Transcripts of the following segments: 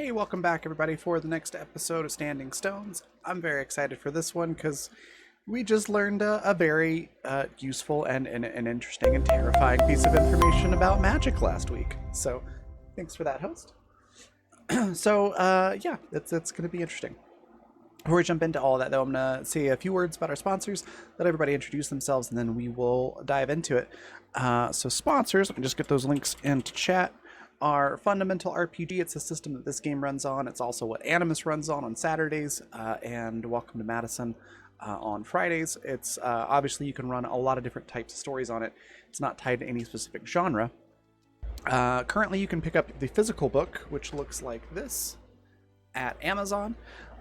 Hey, welcome back, everybody, for the next episode of Standing Stones. I'm very excited for this one because we just learned a very useful and interesting and terrifying piece of information about magic last week. So, thanks for that, host. Yeah, it's going to be interesting. Before we jump into all of that, though, I'm going to say a few words about our sponsors, let everybody introduce themselves, and then we will dive into it. Sponsors, let me just get those links into chat. Our Fundamental RPG, it's a system that this game runs on. It's also what Animus runs on Saturdays, and Welcome to Madison on Fridays. It's obviously you can run a lot of different types of stories on it. It's not tied to any specific genre. Currently, you can pick up the physical book, which looks like this, at Amazon.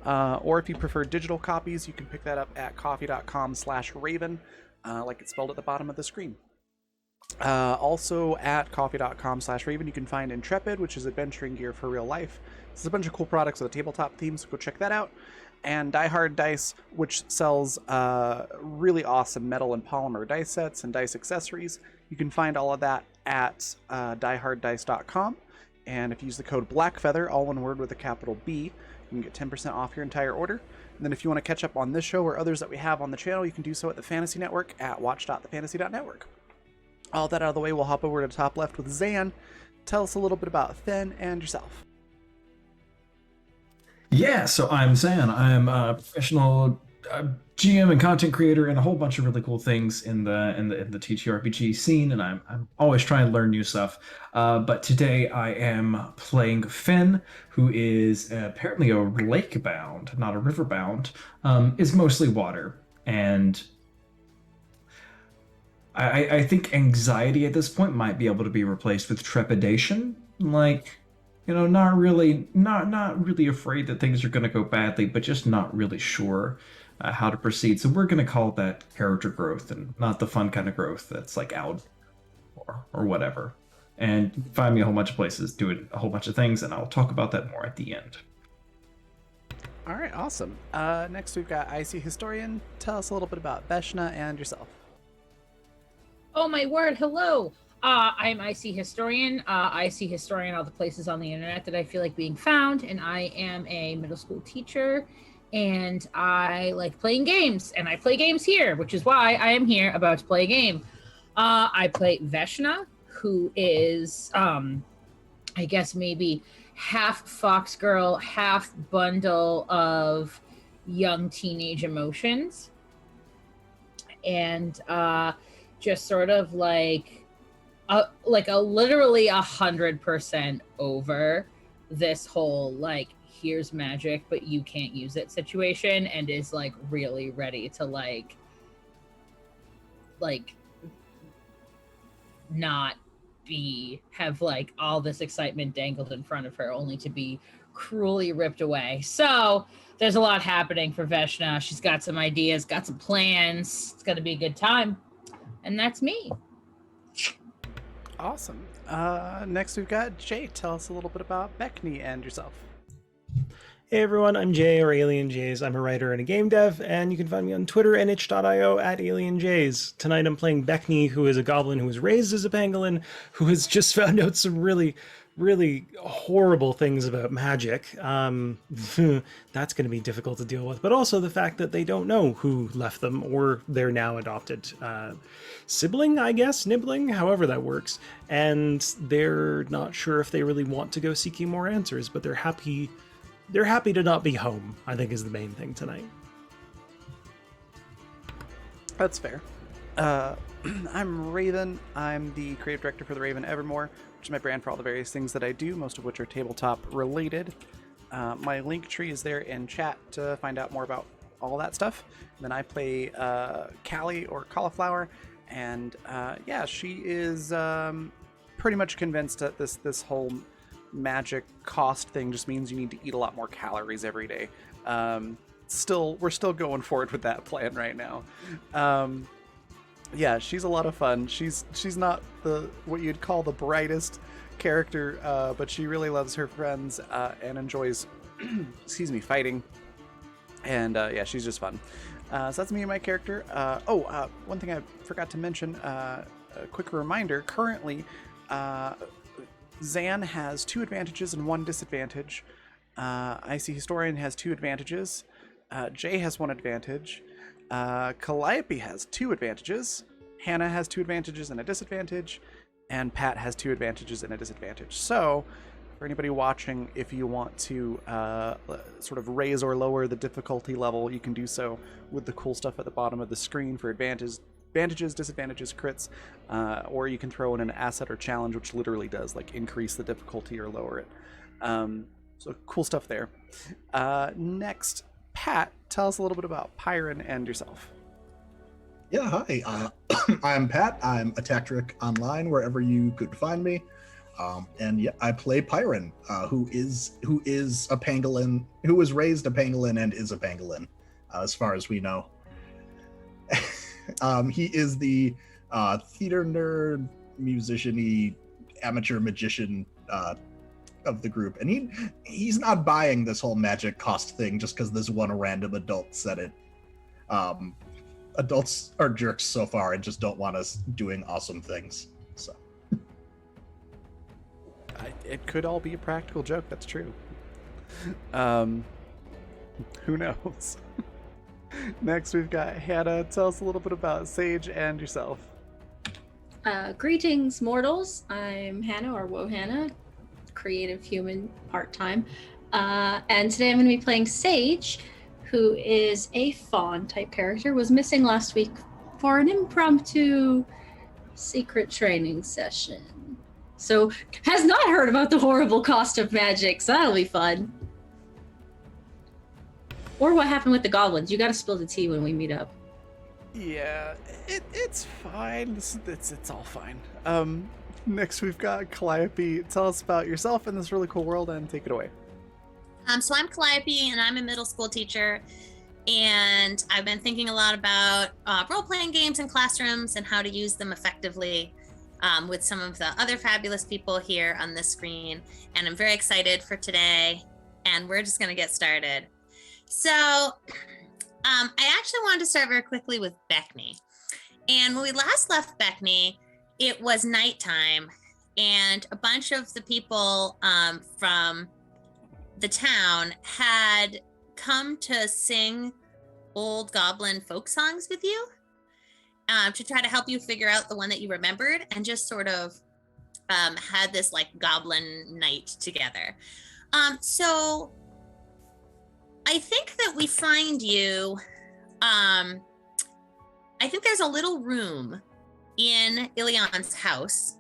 Or if you prefer digital copies, you can pick that up at ko-fi.com/raven, like it's spelled at the bottom of the screen. Also at ko-fi.com/raven, you can find Intrepid, which is adventuring gear for real life. There's a bunch of cool products with a tabletop theme, so go check that out. And Die Hard Dice, which sells really awesome metal and polymer dice sets and dice accessories. You can find all of that at dieharddice.com. And if you use the code BLACKFEATHER, all one word with a capital B, you can get 10% off your entire order. And then if you want to catch up on this show or others that we have on the channel, you can do so at the Fantasy Network at watch.thefantasy.network. All that out of the way, we'll hop over to the top left with Zan. Tell us a little bit about Fen and yourself. Yeah, so I'm Zan. I'm a professional GM and content creator and a whole bunch of really cool things in the TTRPG scene, and I'm always trying to learn new stuff. But today I am playing Fen, who is apparently a lake bound, not a river bound. Is mostly water, and I think anxiety at this point might be able to be replaced with trepidation. Like, you know, not really afraid that things are going to go badly, but just not really sure how to proceed. So we're going to call that character growth, and not the fun kind of growth that's like out or whatever. And you can find me a whole bunch of places doing a whole bunch of things, and I'll talk about that more at the end. All right, awesome. Next, we've got Icy Historian. Tell us a little bit about Veshna and yourself. Oh my word, hello! I'm Icy Historian. Icy Historian, all the places on the internet that I feel like being found, and I am a middle school teacher, and I like playing games, and I play games here, which is why I am here about to play a game. I play Veshna, who is, I guess maybe half fox girl, half bundle of young teenage emotions, and just sort of like a literally 100% over this whole like here's magic but you can't use it situation, and is like really ready to like not have like all this excitement dangled in front of her only to be cruelly ripped away. So there's a lot happening for Veshna. She's got some ideas, got some plans. It's gonna be a good time. And that's me. Awesome. Next, we've got Jay. Tell us a little bit about Beckney and yourself. Hey everyone, I'm Jay, or Alien Jays. I'm a writer and a game dev, and you can find me on Twitter and itch.io at Alien Jays. Tonight I'm playing Beckney, who is a goblin who was raised as a pangolin, who has just found out some really horrible things about magic. That's going to be difficult to deal with, but also the fact that they don't know who left them or their now adopted sibling, I guess, nibbling, however that works, and they're not sure if they really want to go seeking more answers, but they're happy to not be home, I think, is the main thing tonight. That's fair. I'm Raven. I'm the creative director for the Raven Evermore, which is my brand for all the various things that I do, most of which are tabletop related. My link tree is there in chat to find out more about all that stuff. And then I play Callie, or Cauliflower, and yeah, she is pretty much convinced that this whole magic cost thing just means you need to eat a lot more calories every day. We're still going forward with that plan right now. Yeah, she's a lot of fun. She's not what you'd call the brightest character, but she really loves her friends and enjoys fighting. And yeah, she's just fun. So that's me and my character. One thing I forgot to mention, a quick reminder, currently Zan has 2 advantages and 1 disadvantage Icy Historian has 2 advantages. Jay has 1 advantage. Calliope has 2 advantages. Hannah has 2 advantages and a disadvantage. And Pat has 2 advantages and a disadvantage. So, for anybody watching, if you want to sort of raise or lower the difficulty level, you can do so with the cool stuff at the bottom of the screen for advantages, disadvantages, crits, or you can throw in an asset or challenge, which literally does like increase the difficulty or lower it. So cool stuff there. Next, Pat, tell us a little bit about Pyron and yourself. Yeah, hi. I'm Pat. I'm a Tactric online wherever you could find me. And yeah, I play Pyron, who is a pangolin, who was raised a pangolin and is a pangolin, as far as we know. He is the theater nerd, musician-y, amateur magician of the group, and he's not buying this whole magic cost thing just because this one random adult said it. Adults are jerks so far and just don't want us doing awesome things. So. It could all be a practical joke. That's true. Who knows? Next, we've got Hannah. Tell us a little bit about Sage and yourself. Greetings, mortals. I'm Hannah, or Wohannah, creative human part-time. And today I'm going to be playing Sage, who is a fawn type character, was missing last week for an impromptu secret training session. So has not heard about the horrible cost of magic, so that'll be fun. Or what happened with the goblins. You gotta spill the tea when we meet up. Yeah, it's fine. It's all fine. Next we've got Calliope. Tell us about yourself in this really cool world and take it away. So I'm Calliope, and I'm a middle school teacher, and I've been thinking a lot about role-playing games in classrooms and how to use them effectively with some of the other fabulous people here on this screen, and I'm very excited for today, and we're just going to get started. So I actually wanted to start very quickly with Beckney. And when we last left Beckney, it was nighttime, and a bunch of the people from the town had come to sing old goblin folk songs with you to try to help you figure out the one that you remembered, and just sort of had this like goblin night together. So I think that we find you, I think there's a little room in Ilion's house,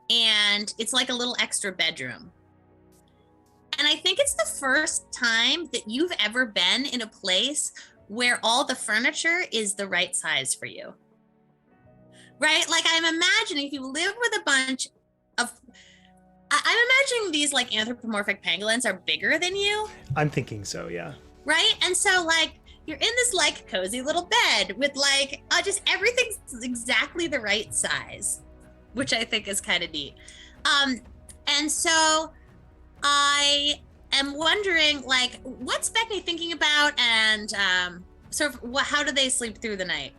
and it's like a little extra bedroom. And I think it's the first time that you've ever been in a place where all the furniture is the right size for you. Right? Like, I'm imagining if you live with a bunch of, I'm imagining these like anthropomorphic pangolins are bigger than you. I'm thinking so, yeah. Right? And so like, you're in this like cozy little bed with like, just everything's exactly the right size, which I think is kind of neat. And so I am wondering, like, what's Beckney thinking about, and sort of how do they sleep through the night?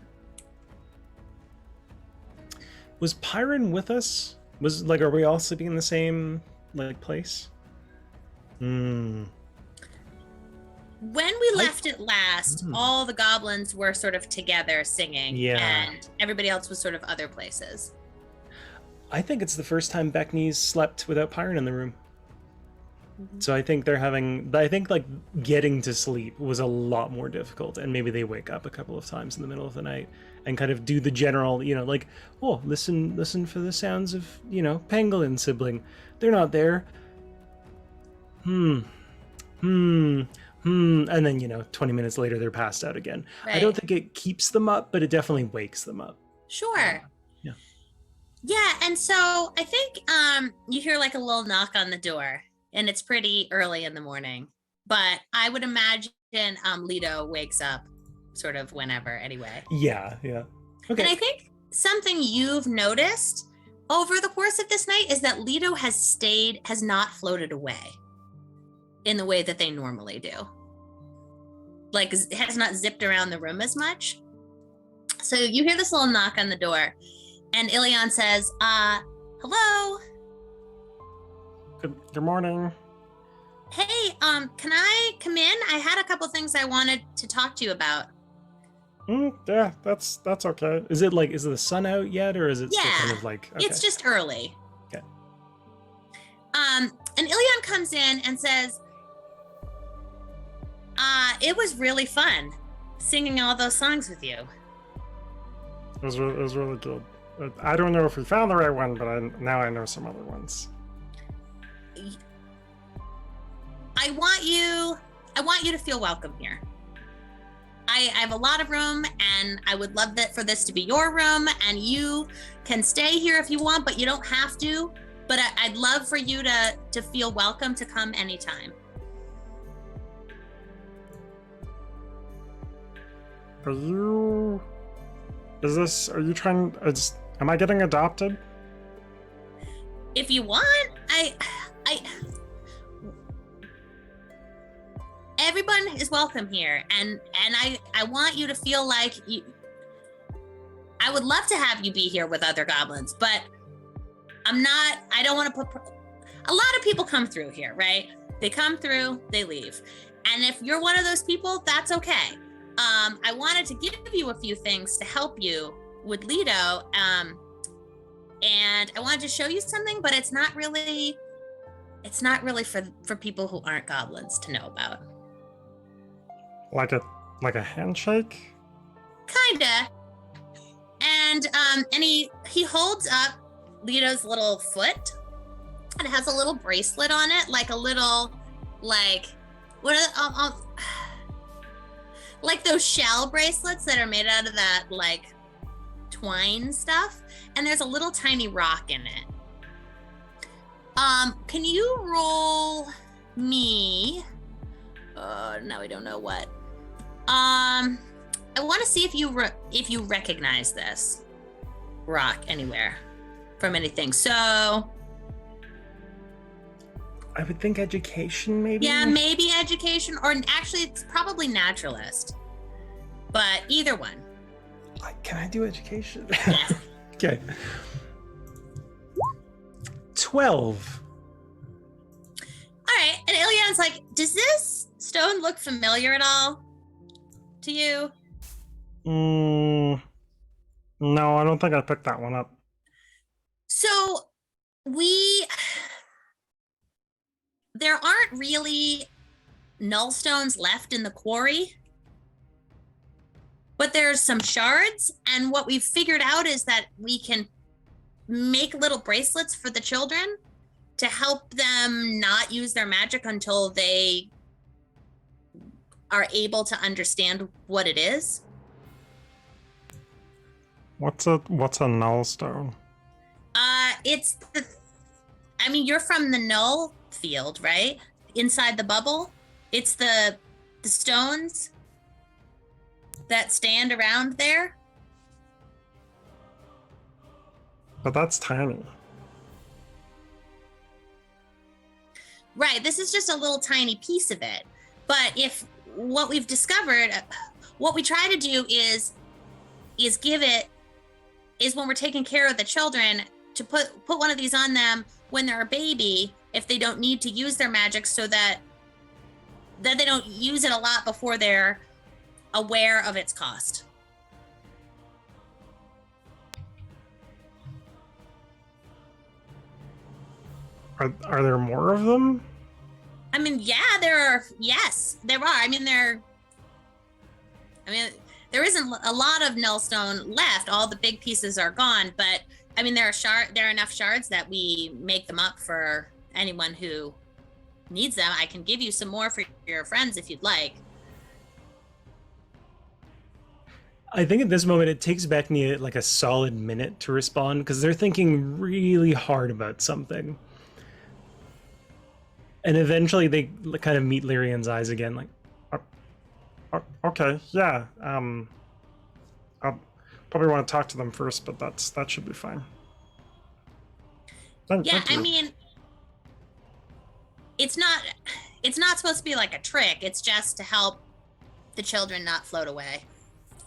Was Pyron with us? Was like, are we all sleeping in the same like place? When we left it last, all the goblins were sort of together singing, and everybody else was sort of other places. I think it's the first time Beckney's slept without Pyron in the room. So I think like getting to sleep was a lot more difficult, and maybe they wake up a couple of times in the middle of the night and kind of do the general, like, oh, listen for the sounds of, pangolin sibling. They're not there. And then, 20 minutes later, they're passed out again. Right. I don't think it keeps them up, but it definitely wakes them up. Sure. Yeah, and so I think you hear like a little knock on the door. And it's pretty early in the morning, but I would imagine Lido wakes up sort of whenever anyway. Yeah. Okay. And I think something you've noticed over the course of this night is that Lido has not floated away in the way that they normally do. Like, has not zipped around the room as much. So you hear this little knock on the door, and Ilion says, hello? Good morning. Hey, can I come in? I had a couple things I wanted to talk to you about. Yeah, that's okay. Is it the sun out yet, or is it still kind Yeah, of like? Okay. It's just early. Okay. And Ilion comes in and says, it was really fun singing all those songs with you. It was really good. I don't know if we found the right one, but now I know some other ones. I want you to feel welcome here. I have a lot of room, and I would love for this to be your room, and you can stay here if you want, but you don't have to. But I'd love for you to feel welcome to come anytime. Are you trying, am I getting adopted? If you want, everyone is welcome here, and I want you to feel like I would love to have you be here with other goblins, but I don't want to put, a lot of people come through here, right? They come through, they leave. And if you're one of those people, that's okay. I wanted to give you a few things to help you with Lido. And I wanted to show you something, but it's not really for people who aren't goblins to know about. Like a handshake? Kinda. And he holds up Lido's little foot, and it has a little bracelet on it, like a little, like like those shell bracelets that are made out of that like twine stuff, and there's a little tiny rock in it. Can you roll me? Now I don't know what. I want to see if you recognize this rock anywhere from anything. So I would think education, maybe. yeah, maybe education, or actually it's probably naturalist, but either one. Can I do education? Yes. Okay. 12. All right, and Ilion's like, does this stone look familiar at all to you? No, I don't think I picked that one up. So there aren't really null stones left in the quarry, but there's some shards, and what we've figured out is that we can make little bracelets for the children to help them not use their magic until they are able to understand what it is. What's a null stone? You're from the null field, right? Inside the bubble. It's the stones that stand around there. But that's tiny. Right, this is just a little tiny piece of it. But if what we've discovered, what we try to do is when we're taking care of the children, to put one of these on them when they're a baby, if they don't need to use their magic, so that they don't use it a lot before they're aware of its cost. Are there more of them? Yes, there are. There isn't a lot of nullstone left. All the big pieces are gone, but there are enough shards that we make them up for anyone who needs them. I can give you some more for your friends if you'd like. I think at this moment it takes Beckney like a solid minute to respond, because they're thinking really hard about something. And eventually they kind of meet Lyrion's eyes again, like, okay, yeah. I'll probably want to talk to them first, but that should be fine. Thank you. It's not supposed to be like a trick. It's just to help the children not float away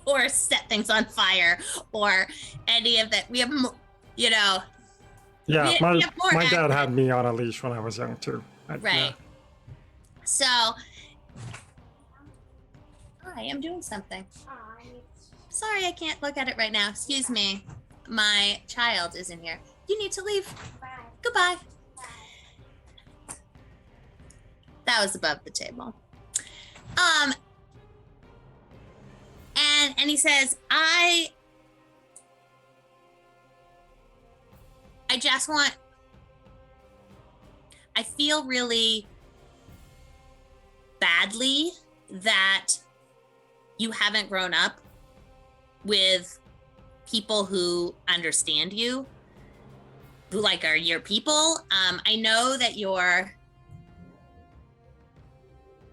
or set things on fire or any of that. We have, Yeah, we have more my dad access. had me on a leash when I was young too. Right. So I am doing something. Sorry, I can't look at it right now. Excuse me. My child is in here. You need to leave. Goodbye. That was above the table. And he says, I just want, I feel really badly that you haven't grown up with people who understand you, who like are your people. I know that you're,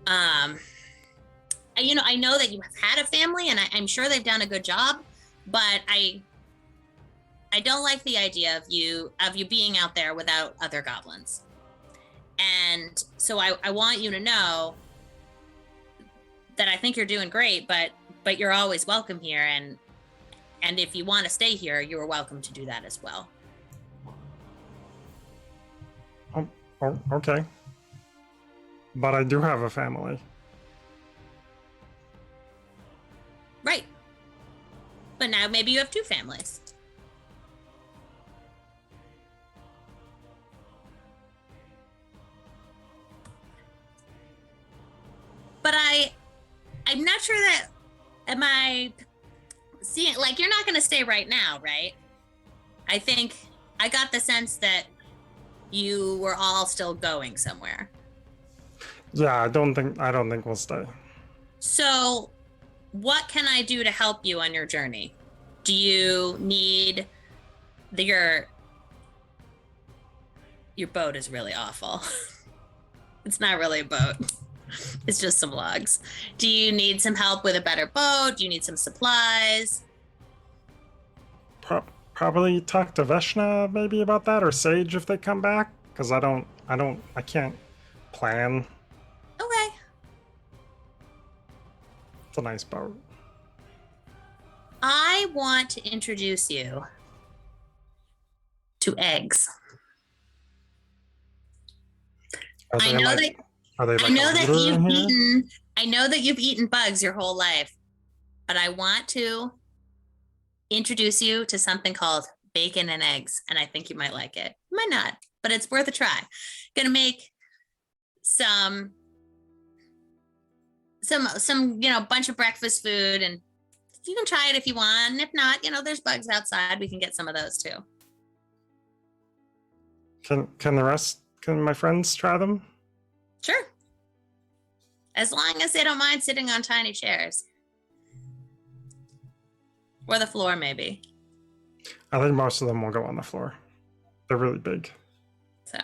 I know that you have had a family, and I'm sure they've done a good job, but I don't like the idea of you being out there without other goblins. And so I want you to know that I think you're doing great, but you're always welcome here, and if you want to stay here, you're welcome to do that as well. Oh, okay. But I do have a family. Right. But now maybe you have two families. But I'm not sure that, am I seeing, like, you're not going to stay right now, right? I think I got the sense that you were all still going somewhere. Yeah, I don't think we'll stay. So what can I do to help you on your journey? Do you need your boat is really awful. It's not really a boat. It's just some logs. Do you need some help with a better boat? Do you need some supplies? Probably talk to Veshna maybe about that, or Sage if they come back, because I can't plan. Okay. It's a nice boat. I want to introduce you to eggs. I know that you've eaten bugs your whole life, but I want to introduce you to something called bacon and eggs, and I think you might like it. You might not, but it's worth a try. Gonna make some bunch of breakfast food, and you can try it if you want. And if not, there's bugs outside. We can get some of those too. Can my friends try them? Sure. As long as they don't mind sitting on tiny chairs. Or the floor, maybe. I think most of them will go on the floor. They're really big. So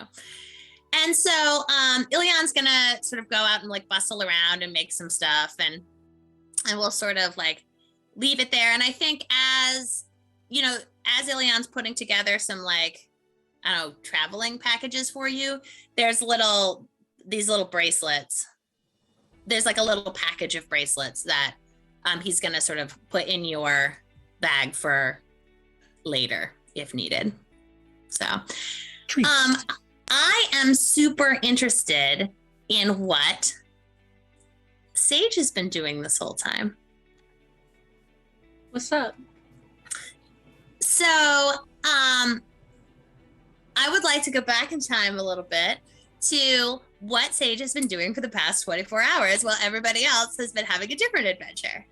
Ilion's gonna sort of go out and like bustle around and make some stuff, and we'll sort of like leave it there. And I think as Ilion's putting together some like, I don't know, traveling packages for you, there's these little bracelets. There's like a little package of bracelets that he's gonna sort of put in your bag for later if needed. So Treats. I am super interested in what Sage has been doing this whole time. What's up? So I would like to go back in time a little bit to what Sage has been doing for the past 24 hours while everybody else has been having a different adventure.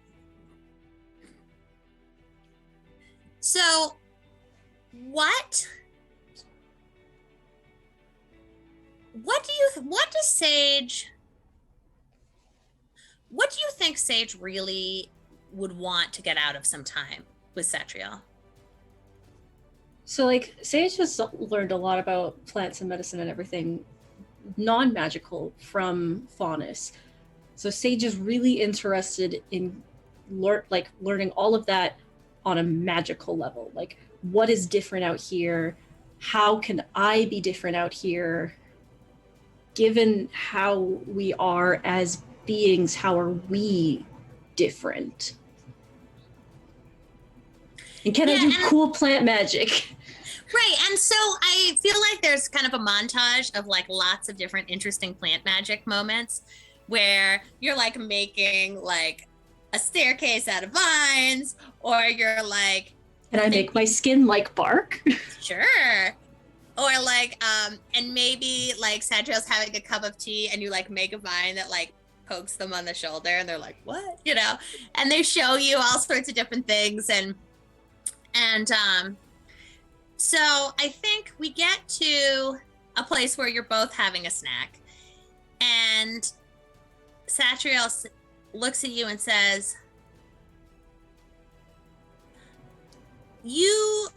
So what do you think Sage really would want to get out of some time with Satriel? So, like, Sage has learned a lot about plants and medicine and everything non-magical from Faunus. So Sage is really interested in learning all of that on a magical level. Like, what is different out here? How can I be different out here? Given how we are as beings, how are we different? And can I do cool plant magic? Right, and so I feel like there's kind of a montage of like lots of different interesting plant magic moments where you're like making like a staircase out of vines, or you're like, Can I make my skin like bark? sure. Or like, and maybe like Satriel's having a cup of tea and you like make a vine that like pokes them on the shoulder and they're like, what? You know? And they show you all sorts of different things and so I think we get to a place where you're both having a snack, and Satriel looks at you and says, you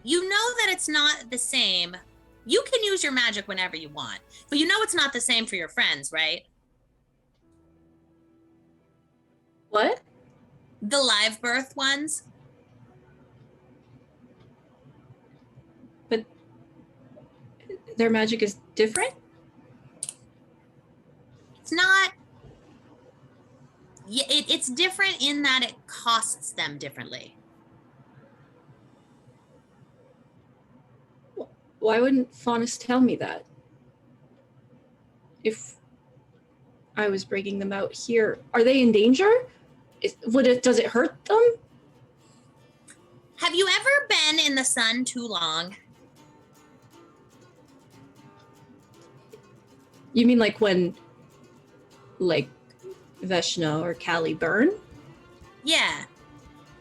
know that it's not the same. You can use your magic whenever you want, but you know it's not the same for your friends, right? What? The live birth ones. But their magic is different? It's not. Yeah, it's different in that it costs them differently. Why wouldn't Faunus tell me that? If I was bringing them out here, are they in danger? Does it hurt them? Have you ever been in the sun too long? You mean like when, like, Veshna or Callie burn? Yeah.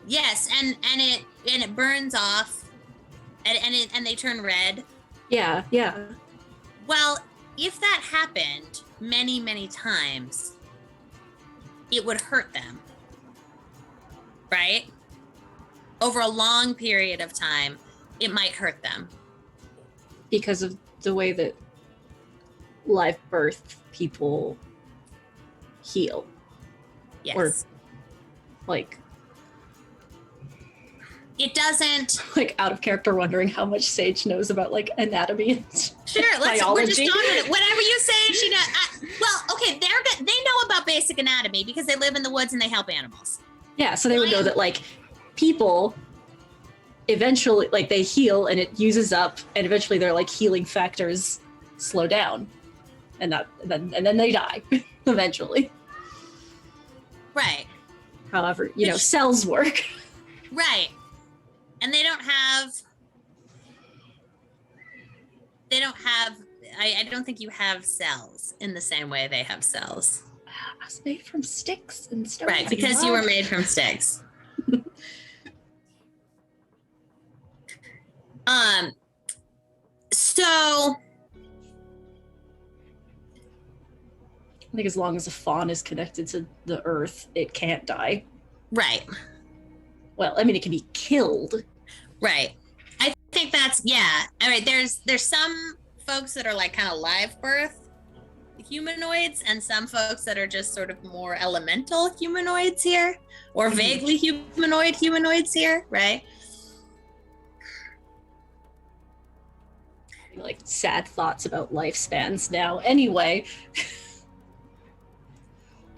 Yes, and it burns off, and they turn red. Yeah. Well, if that happened many, many times, it would hurt them. Right? Over a long period of time, it might hurt them. Because of the way that live birth people heal. Yes. Or, like, it doesn't. Like, out of character wondering how much Sage knows about, like, anatomy and Sure, we're just biology. talking about it. Whatever you say, she knows. Well, okay, they know about basic anatomy because they live in the woods and they help animals. Yeah, so they would know that, like, people eventually, like, they heal and it uses up, and eventually their, like, healing factors slow down. And then they die, eventually. Right. However, cells work. Right. And they don't have I don't think you have cells in the same way they have cells. I was made from sticks and stones. Right, because you were made from sticks. So I think as long as a fawn is connected to the earth, it can't die. right. Well, I mean, it can be killed. Right. I think that's, yeah. All right. There's some folks that are like kind of live birth humanoids and some folks that are just sort of more elemental humanoids here or vaguely humanoids here. Right. Like, sad thoughts about lifespans now. Anyway.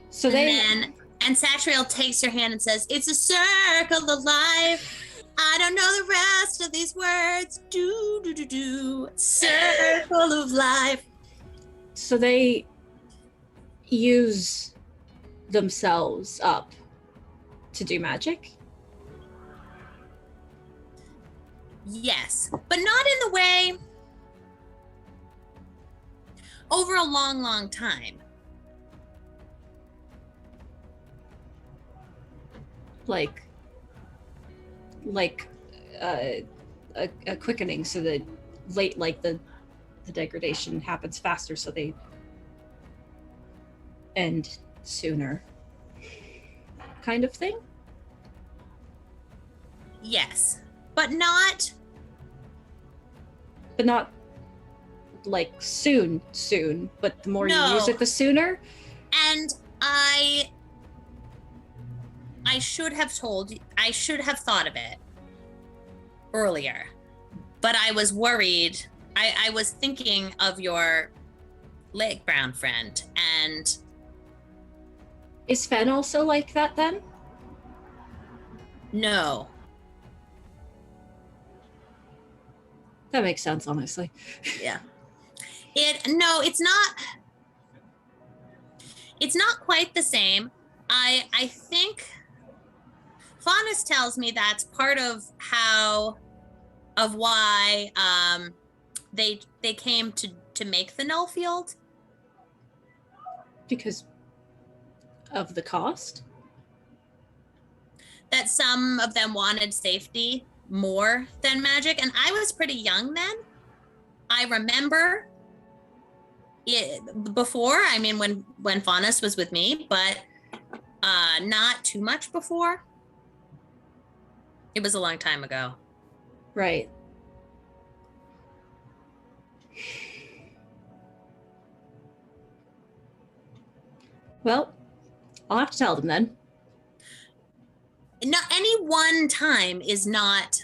So And Satriel takes your hand and says, "It's a circle of life. I don't know the rest of these words. Do do do do. Circle of life." So they use themselves up to do magic? Yes, but not in the way over a long, long time. Like a quickening, so that the degradation happens faster, so they end sooner, kind of thing. Yes, but not like soon, but the more No. you use it, the sooner. And I should have thought of it earlier, but I was worried. I was thinking of your lake brown friend, and Is Fen also like that then? no. That makes sense, honestly. Yeah. It's not. It's not quite the same. I think Faunus tells me that's part of why they came to make the null field. Because of the cost? That some of them wanted safety more than magic, and I was pretty young then. I remember it before. I mean, when Faunus was with me, but not too much before. It was a long time ago. Right. Well, I'll have to tell them then. Not any one time is not.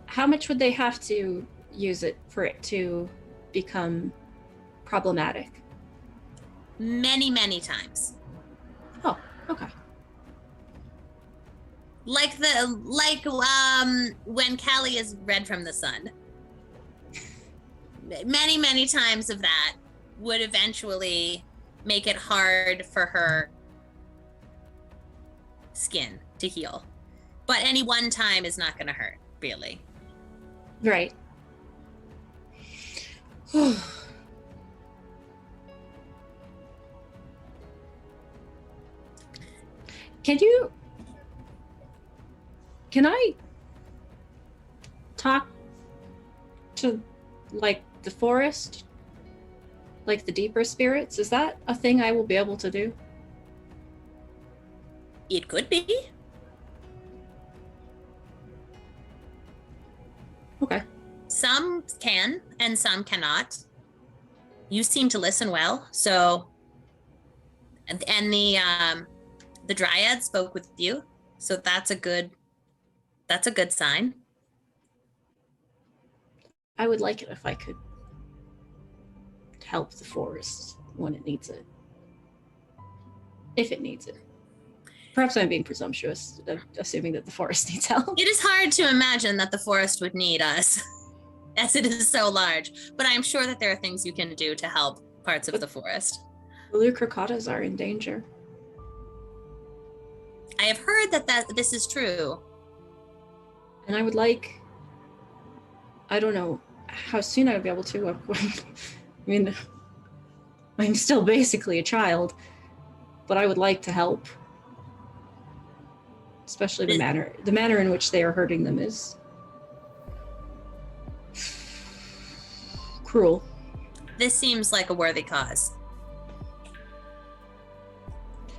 How much would they have to use it for it to become problematic? Many, many times. Oh, okay. Like when Callie is read from the sun. Many, many times of that would eventually make it hard for her skin to heal. But any one time is not going to hurt, really. Right. Can I talk to, like, the forest? Like the deeper spirits? Is that a thing I will be able to do? It could be. Okay. Some can and some cannot. You seem to listen well, so and the dryad spoke with you, so that's a good sign. I would like it if I could help the forest when it needs it. If it needs it. Perhaps I'm being presumptuous, assuming that the forest needs help. It is hard to imagine that the forest would need us, as it is so large, but I'm sure that there are things you can do to help parts of the forest. The Lucrocatas are in danger. I have heard that this is true. And I would like... I don't know how soon I would be able to. I mean, I'm still basically a child, but I would like to help. Especially the manner in which they are hurting them is cruel. This seems like a worthy cause.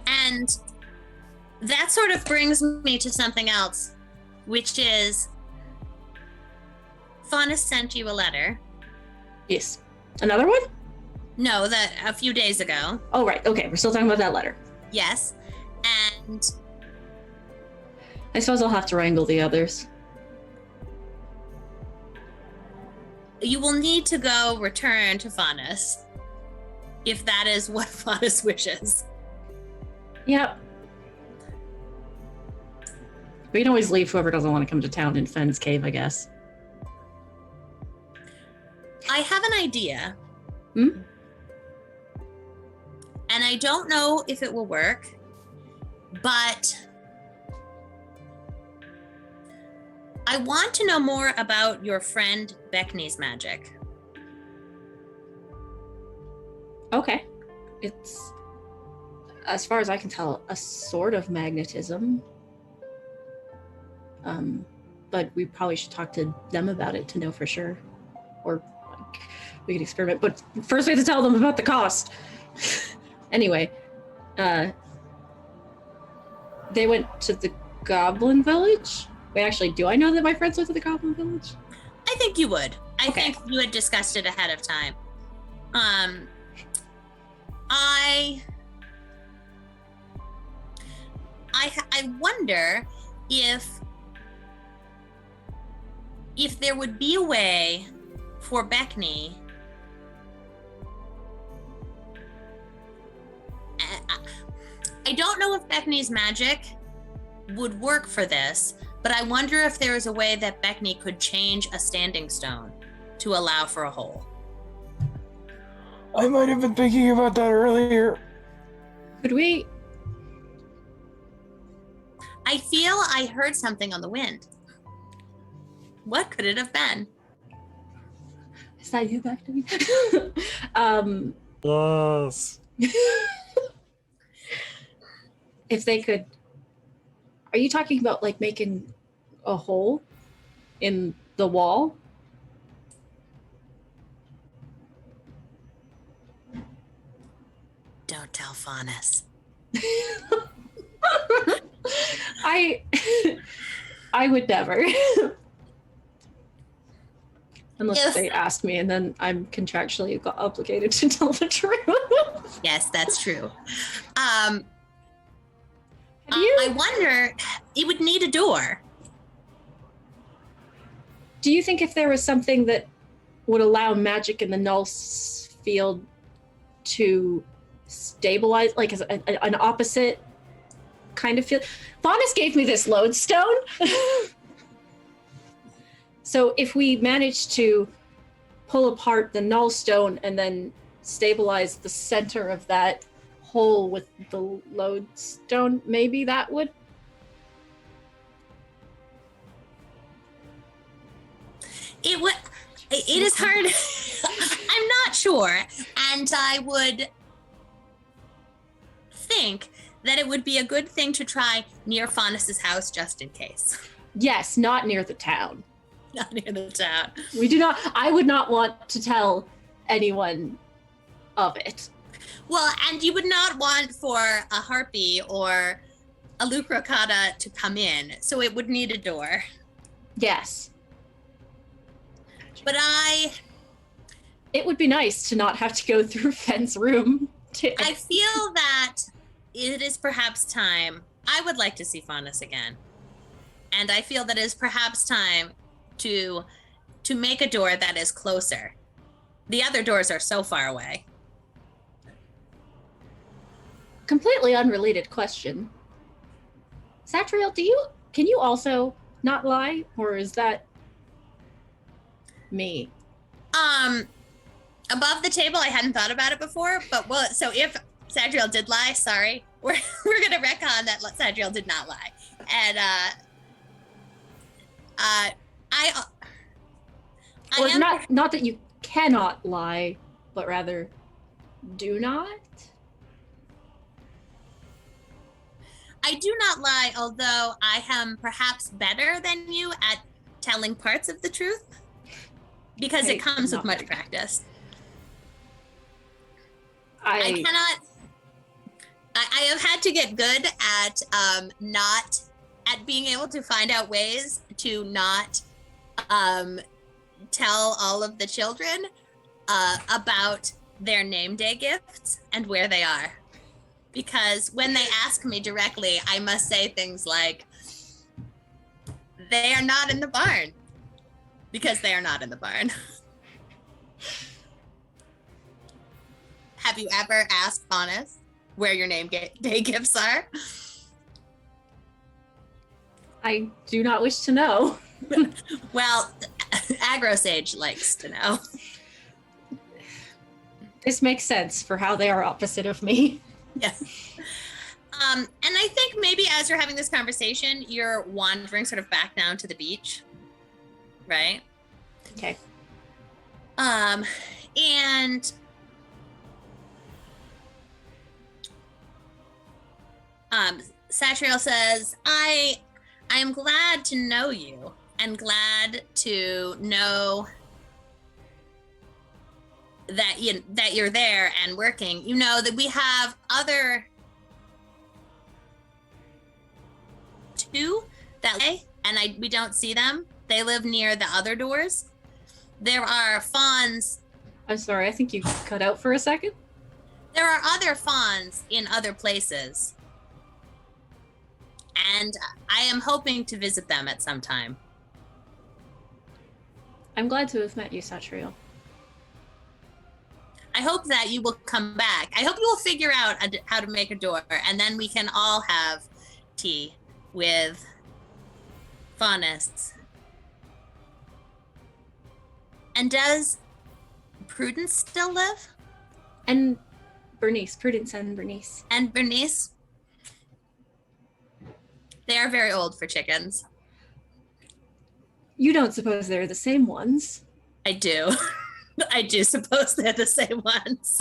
And that sort of brings me to something else, which is Faunus sent you a letter. Yes. Another one? No, that a few days ago. Oh, right. Okay, we're still talking about that letter. Yes. And I suppose I'll have to wrangle the others. you will need to go return to Faunus, if that is what Faunus wishes. Yep. We can always leave whoever doesn't want to come to town in Fenn's Cave, I guess. I have an idea. Hmm? And I don't know if it will work, but I want to know more about your friend Beckney's magic. Okay. It's, as far as I can tell, a sort of magnetism. But we probably should talk to them about it to know for sure. Or we could experiment. But first we have to tell them about the cost. Anyway, they went to the Goblin Village? Wait, actually, do I know that my friends went to the Goblin Village? I think you would. I Okay. think you had discussed it ahead of time. I wonder if there would be a way for Beckney. I don't know if Beckney's magic would work for this, but I wonder if there is a way that Beckney could change a standing stone to allow for a hole. I might have been thinking about that earlier. Could we? I feel I heard something on the wind. What could it have been? Is that you back to me? Yes. If they could, are you talking about like making a hole in the wall? Don't tell Faunus. I would never. Unless Yes. they ask me, and then I'm contractually obligated to tell the truth. Yes, that's true. Have you? I wonder, it would need a door. Do you think if there was something that would allow magic in the null field to stabilize, like as an opposite kind of field? Faunus gave me this lodestone. So if we manage to pull apart the null stone and then stabilize the center of that hole with the lodestone, maybe that would. It would. It is hard. I'm not sure, and I would think that it would be a good thing to try near Faunus's house just in case. Yes, not near the town. Not near the town. We do not. I would not want to tell anyone of it. Well, and you would not want for a harpy or a lucrocata to come in, so it would need a door. Yes. But It would be nice to not have to go through Fenn's room. I feel that it is perhaps time. I would like to see Faunus again. And I feel that it is perhaps time to make a door that is closer. The other doors are so far away. Completely unrelated question. Satriel, can you also not lie, or is that me? Above the table, I hadn't thought about it before, but well, so if Sadriel did lie, sorry, we're gonna retcon that Sadriel did not lie, and Or not that you cannot lie, but rather do not? I do not lie, although I am perhaps better than you at telling parts of the truth, because Okay, it comes with not much very. practice. I have had to get good at not at being able to find out ways to not tell all of the children about their name day gifts and where they are. Because when they ask me directly, I must say things like, they are not in the barn. Because they are not in the barn. Have you ever asked Faunus where your name day gifts are? I do not wish to know. Well, Agro Sage likes to know. This makes sense for how they are opposite of me. Yes. And I think maybe as you're having this conversation, you're wandering sort of back down to the beach, right? Okay. And Satriel says, I am glad to know you and glad to know that you're there and working. You know that we have other two that way, and we don't see them. They live near the other doors. There are fawns. I'm sorry, I think you cut out for a second. There are other fawns in other places. And I am hoping to visit them at some time. I'm glad to have met you, Satriel. I hope that you will come back. I hope you will figure out how to make a door, and then we can all have tea with Faunus. And does Prudence still live? And Bernice, Prudence and Bernice. And Bernice? They are very old for chickens. You don't suppose they're the same ones? I do. I do suppose they're the same ones.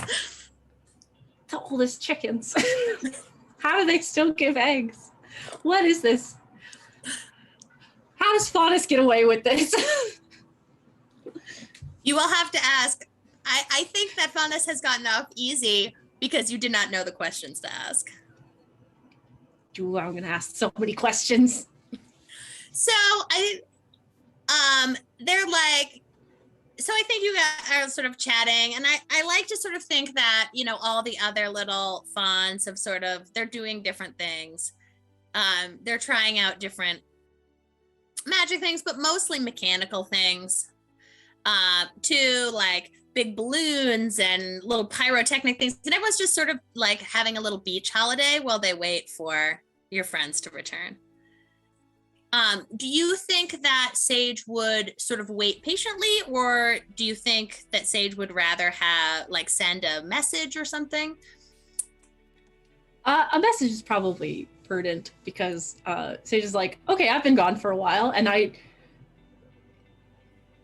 The oldest chickens. How do they still give eggs? What is this? How does Faunus get away with this? You will have to ask. I think that Faunus has gotten off easy because you did not know the questions to ask. Ooh, I'm gonna ask so many questions. So they're like, so I think you guys are sort of chatting, and I like to sort of think that, you know, all the other little fawns have sort of, they're doing different things. They're trying out different magic things, but mostly mechanical things. To like big balloons and little pyrotechnic things. And everyone's just sort of like having a little beach holiday while they wait for your friends to return. Do you think that Sage would sort of wait patiently, or do you think that Sage would rather have like send a message or something? A message is probably prudent because Sage is like, okay, I've been gone for a while, and I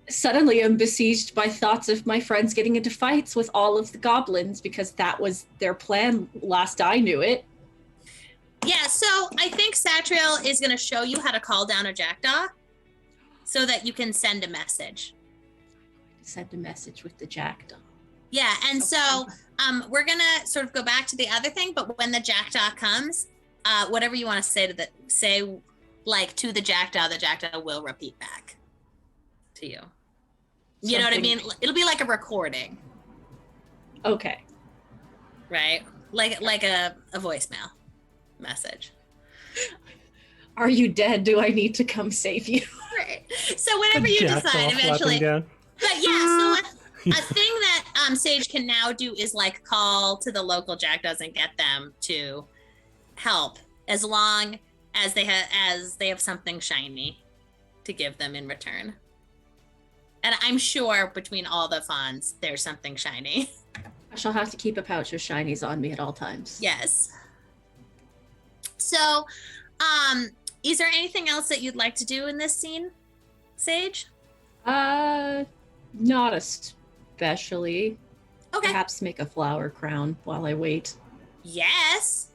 suddenly am besieged by thoughts of my friends getting into fights with all of the goblins because that was their plan last I knew it. Yeah, so I think Satriel is going to show you how to call down a jackdaw so that you can send a message. Send a message with the jackdaw. Yeah, and so we're going to sort of go back to the other thing, but when the jackdaw comes, whatever you want to say to the to the jackdaw will repeat back to you. You know what I mean? It'll be like a recording. Okay. Right? Like a voicemail message. Are you dead? Do I need to come save you? Right. So whenever you decide eventually. But yeah, so a thing that Sage can now do is like call to the local jackdaws and get them to help as long as they have something shiny to give them in return. And I'm sure between all the fawns, there's something shiny. I shall have to keep a pouch of shinies on me at all times. Yes. So, is there anything else that you'd like to do in this scene, Sage? Not especially. Okay. Perhaps make a flower crown while I wait. Yes.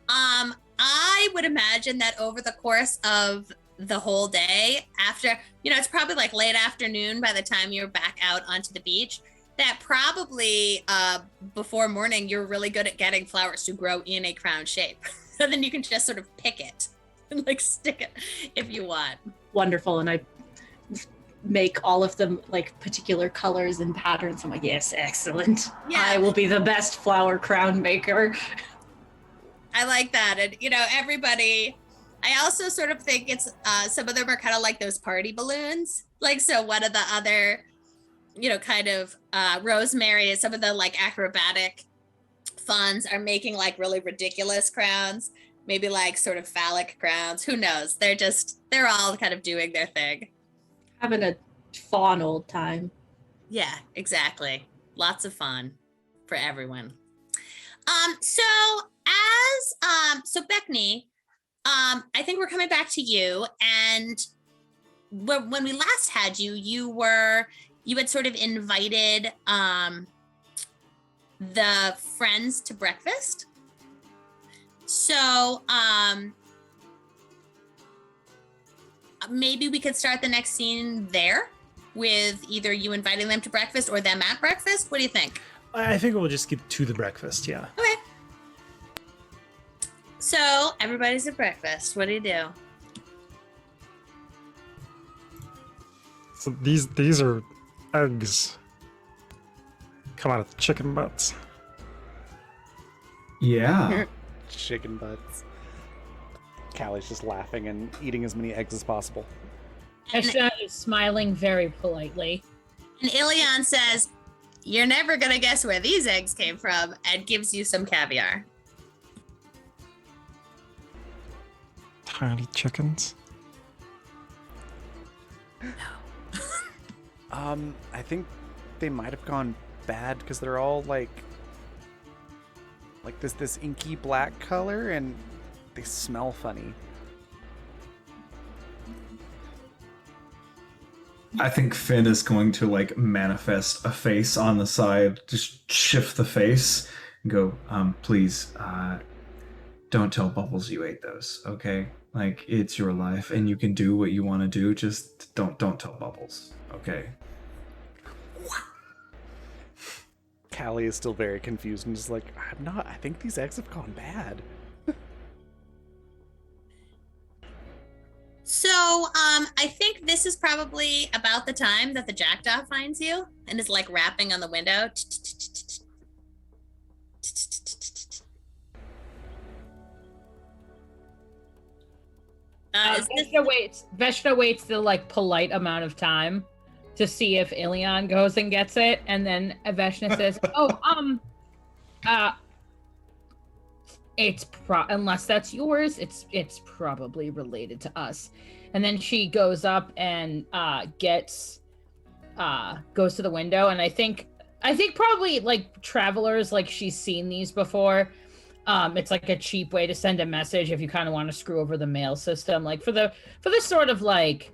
I would imagine that over the course of the whole day, after, it's probably like late afternoon by the time you're back out onto the beach, that probably before morning, you're really good at getting flowers to grow in a crown shape. So then you can just sort of pick it and like stick it if you want. Wonderful. And I make all of them like particular colors and patterns. I'm like, yes, excellent. Yeah. I will be the best flower crown maker. I like that. And, everybody, I also sort of think it's, some of them are kind of like those party balloons. Like, so one of the other, kind of Rosemary, some of the like acrobatic funds are making like really ridiculous crowns, maybe like sort of phallic crowns. Who knows? They're all kind of doing their thing. Having a fun old time. Yeah, exactly. Lots of fun for everyone. So Beckney, I think we're coming back to you. And when we last had you, you had sort of invited the friends to breakfast. So maybe we could start the next scene there with either you inviting them to breakfast or them at breakfast. What do you think? I think we'll just get to the breakfast, yeah. Okay. So everybody's at breakfast. What do you do? So these are eggs. Come out of chicken butts. Yeah. Chicken butts. Callie's just laughing and eating as many eggs as possible. Ashton is smiling very politely. And Ilion says, "You're never going to guess where these eggs came from," and gives you some caviar. tiny chickens? I think they might have gone bad because they're all like this inky black color, and they smell funny. I think Finn is going to like manifest a face on the side, just shift the face and go, please, don't tell Bubbles you ate those, okay? Like, it's your life and you can do what you want to do, just don't tell Bubbles, okay? Callie is still very confused and just like, I think these eggs have gone bad. So, I think this is probably about the time that the jackdaw finds you and is like rapping on the window. Is this- Veshna waits the like polite amount of time to see if Ilion goes and gets it, and then Veshna says, unless that's yours, it's probably related to us. And then she goes up and goes to the window, and I think probably like travelers, like she's seen these before. It's like a cheap way to send a message if you kind of want to screw over the mail system, like for the sort of like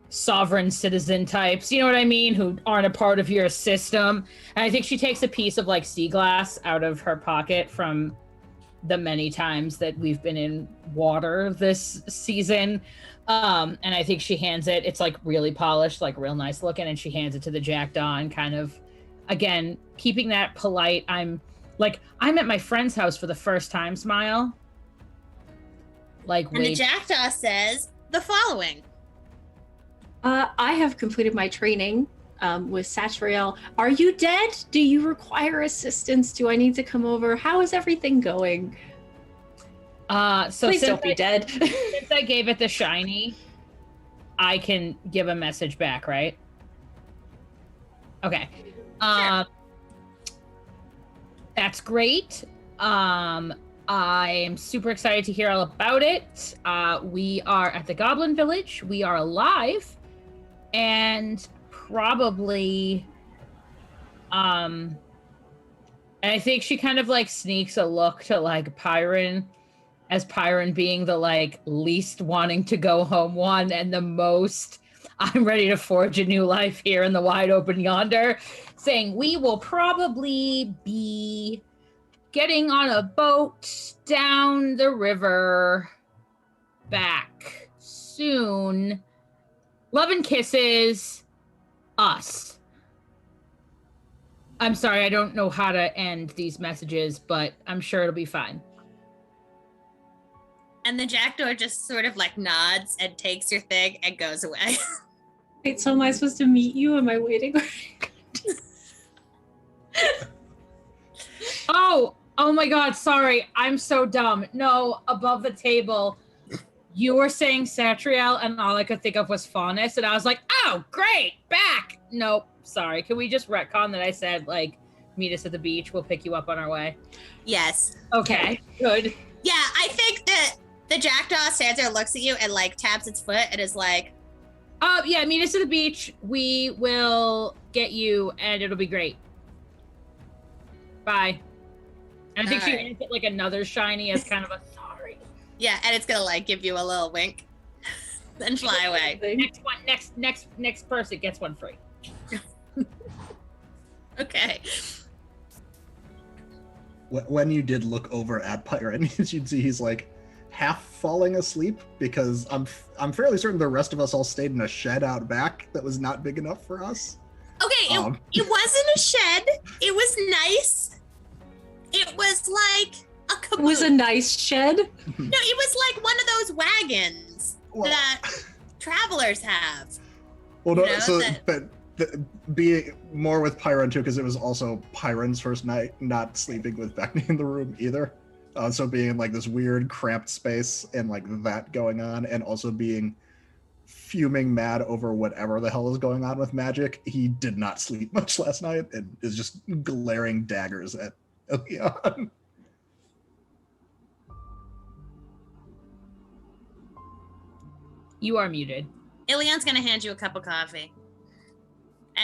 sovereign citizen types, you know what I mean, who aren't a part of your system. And I think she takes a piece of like sea glass out of her pocket from the many times that we've been in water this season. And I think she hands it. It's like really polished, like real nice looking, and she hands it to the jackdaw and kind of, again, keeping that polite. I'm at my friend's house for the first time smile. Like, and the jackdaw says the following. I have completed my training with Satriel. Are you dead? Do you require assistance? Do I need to come over? How is everything going? So Please don't be dead. Since I gave it the shiny, I can give a message back, right? Okay. That's great. I am super excited to hear all about it. We are at the Goblin Village. We are alive. And probably, and I think she kind of like sneaks a look to like Pyron, as Pyron being the like least wanting to go home one and the most I'm ready to forge a new life here in the wide open yonder, saying we will probably be getting on a boat down the river back soon. Love and kisses, us. I'm sorry, I don't know how to end these messages, but I'm sure it'll be fine. And the jackdaw just sort of like nods and takes your thing and goes away. Wait, so am I supposed to meet you? Am I waiting? Oh my God, sorry. I'm so dumb. No, above the table, you were saying Satriel, and all I could think of was Faunus, and I was like, oh, great, back. Nope, sorry. Can we just retcon that I said, like, meet us at the beach, we'll pick you up on our way? Yes. Okay, good. Yeah, I think that the jackdaw stands there, looks at you, and like taps its foot and is like, Yeah, meet us at the beach. We will get you, and it'll be great. Bye. And I think she Alright. hands it like another shiny as kind of a sorry. yeah, and it's gonna like give you a little wink, then fly away. Next one, next person gets one free. Okay. When you did look over at Pyron, you'd see he's like half falling asleep because I'm fairly certain the rest of us all stayed in a shed out back that was not big enough for us. Okay, it wasn't a shed. It was nice. It was like a caboose. It was a nice shed. No, it was like one of those wagons Well- that travelers have. Well, no, You know, so that- being more with Pyron too, because it was also Pyron's first night not sleeping with Beckney in the room either. So being in like this weird cramped space and like that going on, and also being fuming mad over whatever the hell is going on with magic, he did not sleep much last night and is just glaring daggers at Ilion. You are muted. Ilian's gonna hand you a cup of coffee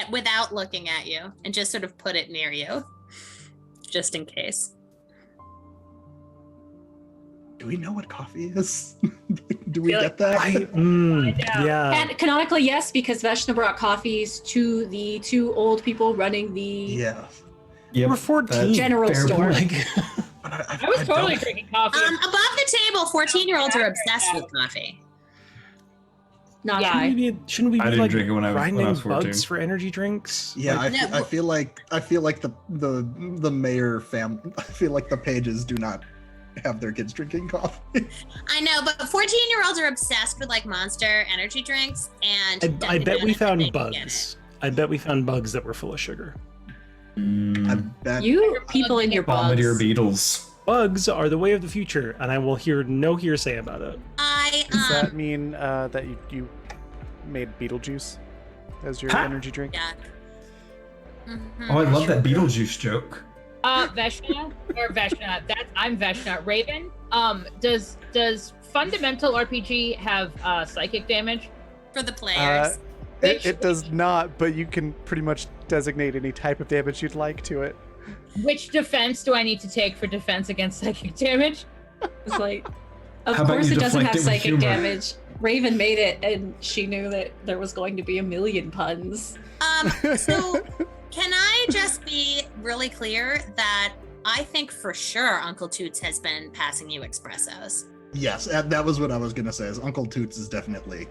without looking at you and just sort of put it near you, just in case. Do we know what coffee is? Do we get that? Yeah. And canonically, yes, because Veshna brought coffees to the two old people running the Yeah. Yep, We're 14. general fair store. point. Like, But I was totally drinking coffee. Above the table, 14-year-olds are obsessed with coffee. Not Yeah. I. shouldn't we be I didn't like drink it when I grinding was 14. bugs for energy drinks? Yeah, Like, I feel like the mayor fam. I feel like the Pages do not have their kids drinking coffee. I know, but 14-year-olds are obsessed with like Monster energy drinks, and I bet we they found can get bugs. I bet we found bugs that were full of sugar. I bet. You people in your Bombardier bugs. beetles. Bugs are the way of the future, and I will hear no hearsay about it. Does that mean that you made Beetlejuice as your Ha! energy drink? Yeah. Mhm. Oh, I love that Beetlejuice joke. Veshna or Veshna. I'm Veshna. Raven. Does fundamental RPG have psychic damage? For the players. It does not, but you can pretty much designate any type of damage you'd like to it. Which defense do I need to take for defense against psychic damage? It's like, of How about course you it doesn't deflect have it with psychic humor? damage. Raven made it, and she knew that there was going to be a million puns. So can I just be really clear that I think for sure Uncle Toots has been passing you espressos. Yes, that was what I was gonna say. Is Uncle Toots is definitely.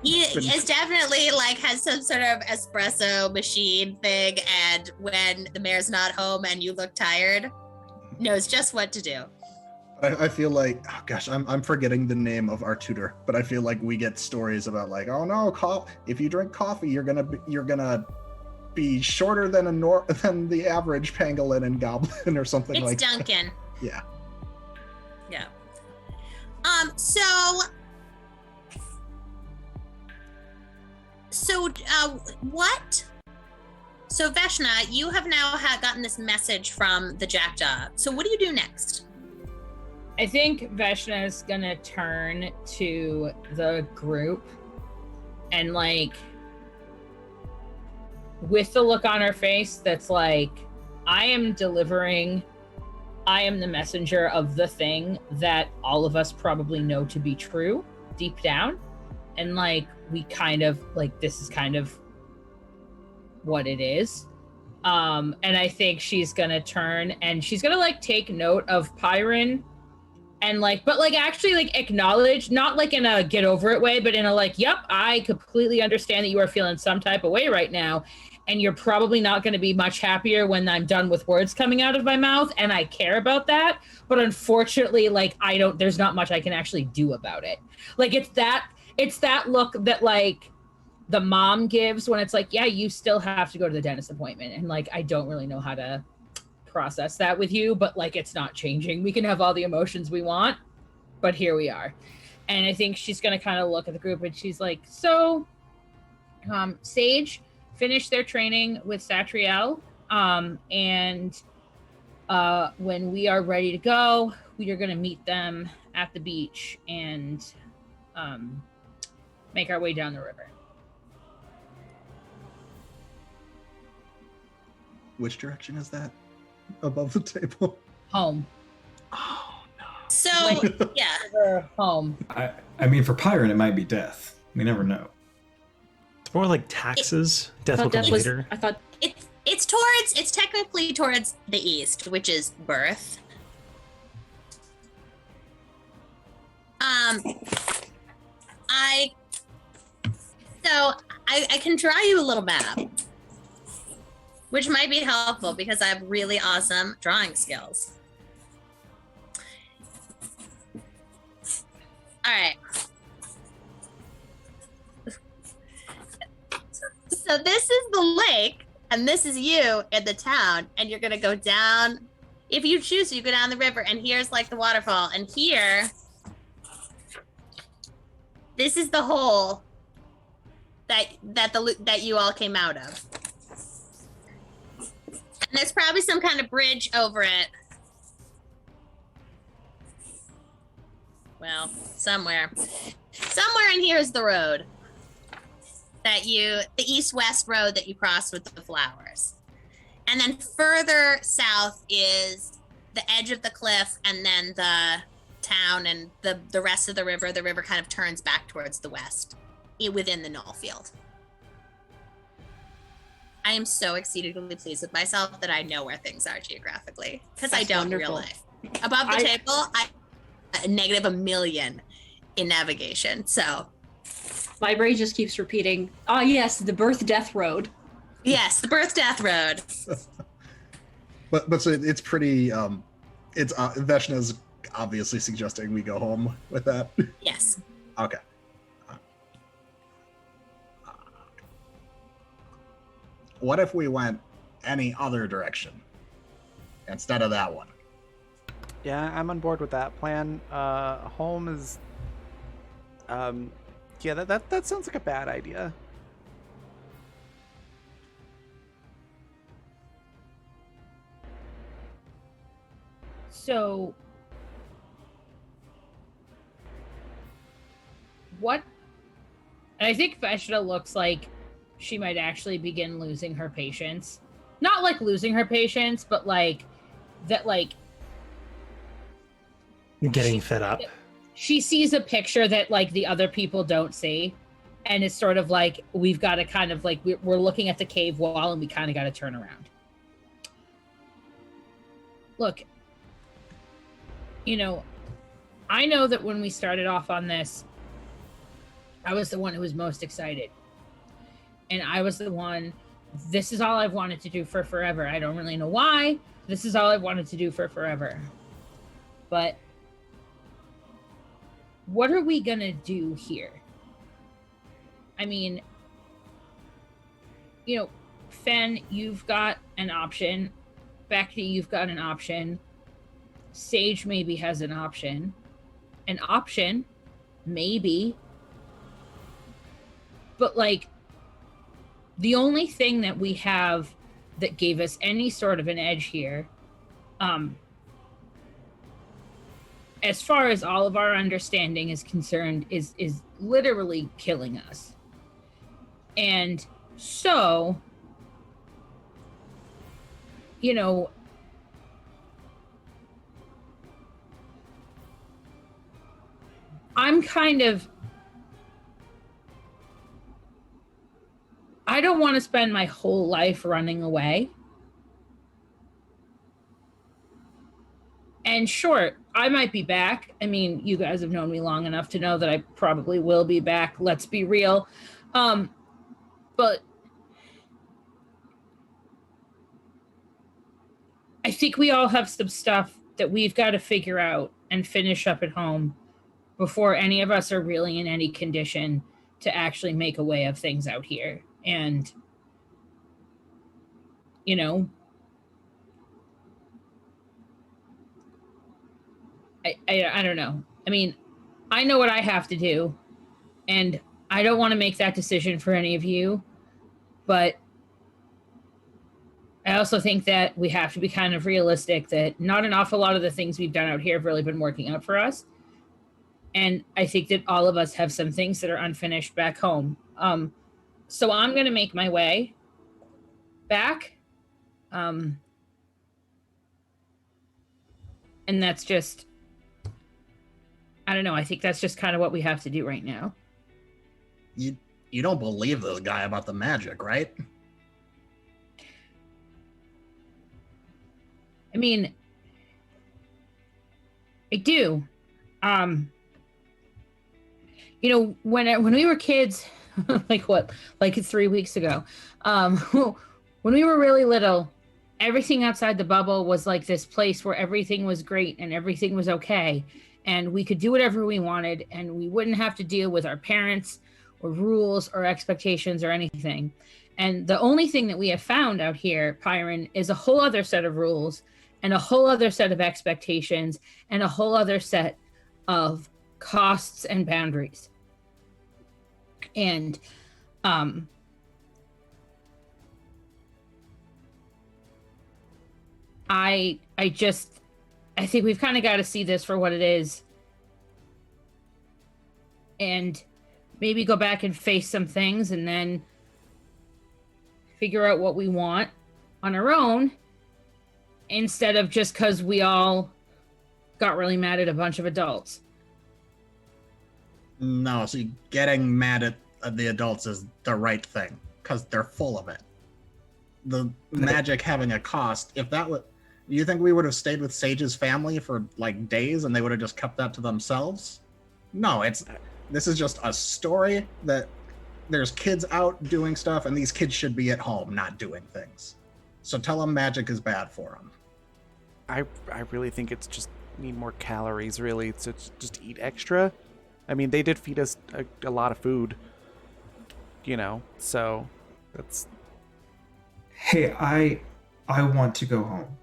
He is definitely like has some sort of espresso machine thing, and when the mayor's not home and you look tired, knows just what to do. I feel like, oh gosh, I'm forgetting the name of our tutor, but I feel like we get stories about like, oh no, if you drink coffee, you're gonna be shorter than than the average pangolin and goblin or something It's like Duncan. that. Yeah. Yeah. What? So Veshna, you have now gotten this message from the Jackdaw. So what do you do next? I think Veshna is gonna turn to the group and like with the look on her face that's like, I am the messenger of the thing that all of us probably know to be true deep down. And like, we kind of like, this is kind of what it is. And I think she's gonna turn and she's gonna like take note of Pyron and like, but like actually like acknowledge, not like in a get over it way, but in a like, yep, I completely understand that you are feeling some type of way right now. And you're probably not going to be much happier when I'm done with words coming out of my mouth. And I care about that. But unfortunately, like, there's not much I can actually do about it. Like, it's that look that like the mom gives when it's like, yeah, you still have to go to the dentist appointment. And like, I don't really know how to process that with you, but like, it's not changing. We can have all the emotions we want, but here we are. And I think she's going to kind of look at the group and she's like, so Sage finished their training with Satriel, and when we are ready to go, we are going to meet them at the beach and make our way down the river. Which direction is that? Above the table. Home. Oh no. So yeah. River, home. I mean, for Pyron, it might be death. We never know. It's more like taxes. Death will come later. I thought It's technically towards the east, which is birth. I can draw you a little map, which might be helpful because I have really awesome drawing skills. All right. So this is the lake, and this is you in the town, and you're gonna go down. If you choose, you go down the river, and here's like the waterfall, and here, this is the hole that you all came out of. And there's probably some kind of bridge over it. Well, somewhere in here is the road the east-west road that you cross with the flowers. And then further south is the edge of the cliff and then the town and the rest of the river. The river kind of turns back towards the west within the knoll field. I am so exceedingly pleased with myself that I know where things are geographically, because I don't in real life. Above the table, I negative a million in navigation. So My brain just keeps repeating, "Ah, yes, the birth death road." yes, the birth death road. But so it's pretty. It's Veshna's obviously suggesting we go home with that. Yes. Okay. What if we went any other direction instead of that one? Yeah, I'm on board with that plan. Home is, yeah, that sounds like a bad idea. So, what? I think Veshna looks like she might actually begin losing her patience. Not like losing her patience, but like that, like Getting fed up. she sees a picture that like the other people don't see, and it's sort of like we've got to kind of like we're looking at the cave wall and we kind of got to turn around. Look, you know, I know that when we started off on this, I was the one who was most excited. And I was the one, this is all I've wanted to do for forever. I don't really know why. This is all I've wanted to do for forever. But what are we going to do here? I mean, you know, Fen, you've got an option. Becky, you've got an option. Sage maybe has an option. An option, maybe. But like, the only thing that we have that gave us any sort of an edge here, as far as all of our understanding is concerned, is literally killing us. And so, you know, I'm kind of, I don't want to spend my whole life running away. And sure, I might be back. I mean, you guys have known me long enough to know that I probably will be back. Let's be real. But I think we all have some stuff that we've got to figure out and finish up at home before any of us are really in any condition to actually make a way of things out here. And, you know, I don't know. I mean, I know what I have to do, and I don't want to make that decision for any of you, but I also think that we have to be kind of realistic that not an awful lot of the things we've done out here have really been working out for us. And I think that all of us have some things that are unfinished back home. So I'm going to make my way back. And that's just, I don't know. I think that's just kind of what we have to do right now. You don't believe this guy about the magic, right? I mean, I do. You know, when we were kids, like 3 weeks ago, when we were really little, everything outside the bubble was like this place where everything was great and everything was okay. And we could do whatever we wanted and we wouldn't have to deal with our parents or rules or expectations or anything. And the only thing that we have found out here, Pyron, is a whole other set of rules and a whole other set of expectations and a whole other set of costs and boundaries. And I think we've kind of got to see this for what it is and maybe go back and face some things and then figure out what we want on our own instead of just because we all got really mad at a bunch of adults. No, see, getting mad at the adults is the right thing because they're full of it. The magic having a cost. If that would, do you think we would have stayed with Sage's family for like days and they would have just kept that to themselves? No, this is just a story that there's kids out doing stuff and these kids should be at home not doing things. So tell them magic is bad for them. I really think it's just need more calories, really, to just eat extra. I mean, they did feed us a lot of food, so that's... Hey, I want to go home.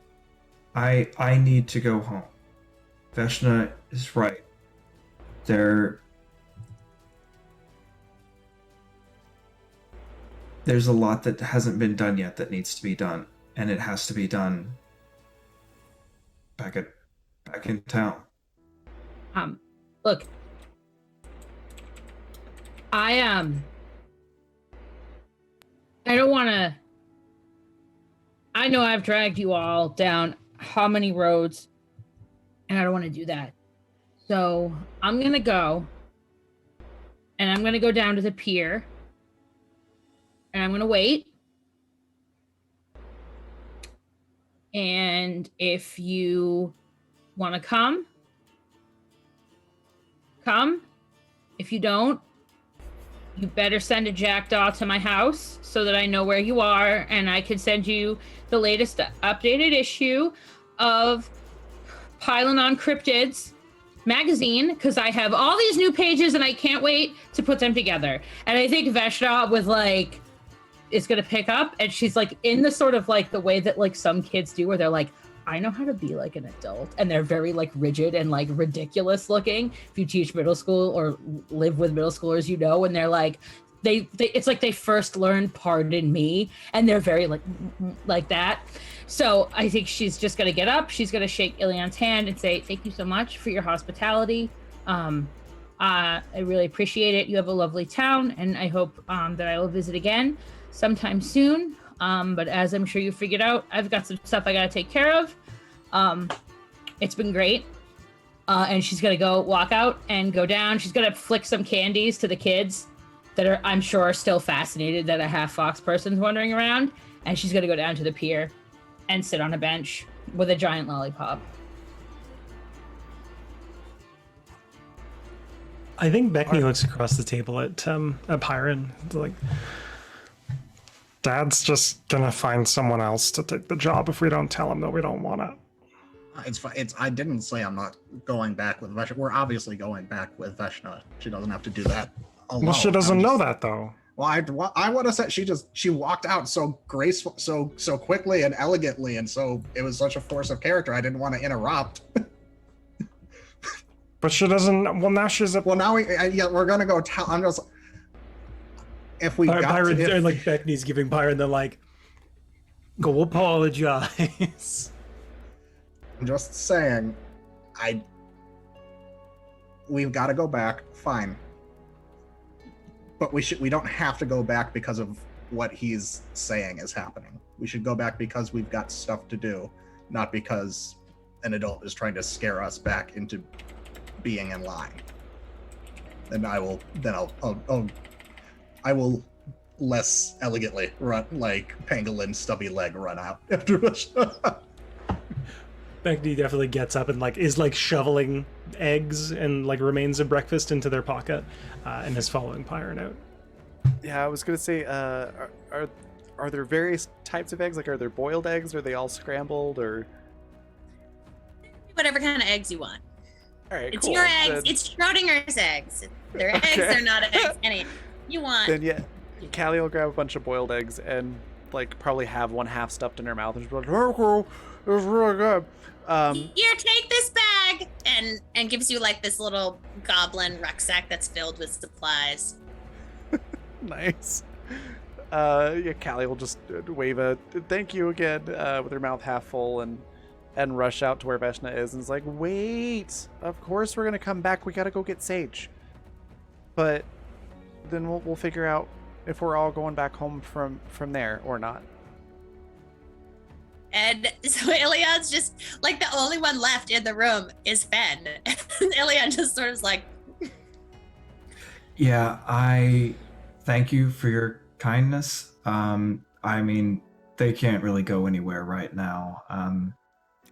I need to go home. Veshna is right. There's a lot that hasn't been done yet that needs to be done, and it has to be done back in town. Look, I don't want to. I know I've dragged you all down how many roads, and I don't want to do that. So I'm gonna go, and I'm gonna go down to the pier, and I'm gonna wait. And if you want to come. If you don't, you better send a jackdaw to my house so that I know where you are and I can send you the latest updated issue of Pylon on Cryptids magazine, because I have all these new pages and I can't wait to put them together. And I think Veshna was like, is going to pick up, and she's like in the sort of like the way that like some kids do where they're like, I know how to be like an adult, and they're very like rigid and like ridiculous looking. If you teach middle school or live with middle schoolers, and they're like, they it's like they first learned pardon me, and they're very like that. So I think she's just gonna get up, she's gonna shake Ilian's hand and say, thank you so much for your hospitality. I really appreciate it. You have a lovely town, and I hope that I will visit again sometime soon. But as I'm sure you figured out, I've got some stuff I gotta take care of. It's been great. And she's gonna go walk out and go down. She's gonna flick some candies to the kids that are, I'm sure, are still fascinated that a half fox person's wandering around. And she's gonna go down to the pier and sit on a bench with a giant lollipop. I think Beckney looks across the table at Pyron. Like, Dad's just gonna find someone else to take the job if we don't tell him that we don't want it. It's fine. I didn't say I'm not going back with Veshna. We're obviously going back with Veshna. She doesn't have to do that alone. Well, she doesn't know that though. Well, I would have said she walked out so graceful, so quickly and elegantly, and so it was such a force of character. I didn't want to interrupt. But she doesn't. Well, now she's. Well, now we're gonna go tell. I'm just. If we got Pyron, to, like Beckney's giving Pyron the like, go apologize. I'm just saying, we've got to go back. Fine. But we don't have to go back because of what he's saying is happening. We should go back because we've got stuff to do, not because an adult is trying to scare us back into being in line. And I will less elegantly run like Pangolin stubby leg run out after us. Beckney definitely gets up and like is like shoveling eggs and like remains of breakfast into their pocket, and is following Pyron out. Yeah, I was gonna say, are there various types of eggs? Like, are there boiled eggs? Or are they all scrambled? Or Whatever kind of eggs you want. all right, It's cool. your eggs. Then, It's Schrodinger's eggs. They're eggs. Okay. They're not eggs. Any you want. then yeah, Callie will grab a bunch of boiled eggs and like probably have one half stuffed in her mouth and she's like, "Oh, it's really good." Here, take this bag, and gives you like this little goblin rucksack that's filled with supplies. Nice. Yeah, Callie will just wave a thank you again with her mouth half full and rush out to where Veshna is and is like, wait, of course we're gonna come back. We gotta go get Sage. but then we'll figure out if we're all going back home from there or not. And so Iliad's just like the only one left in the room is Fen. And Iliad just sort of is like, Yeah, I thank you for your kindness. I mean, they can't really go anywhere right now.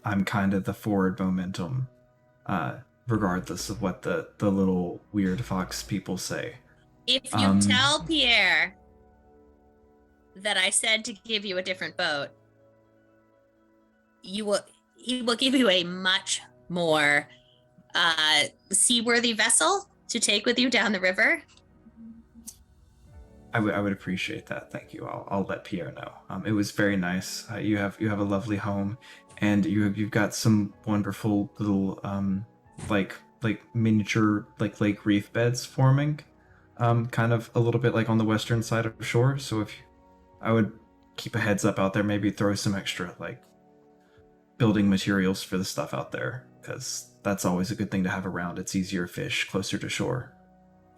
I'm kind of the forward momentum, regardless of what the little weird fox people say. if you tell Pierre that I said to give you a different boat, he will give you a much more seaworthy vessel to take with you down the river. I would appreciate that. Thank you. I'll let Pierre know. It was very nice. You have a lovely home, and you've got some wonderful little like miniature like lake reef beds forming, kind of a little bit like on the western side of shore. So I would keep a heads up out there, maybe throw some extra like building materials for the stuff out there, because that's always a good thing to have around. It's easier fish closer to shore.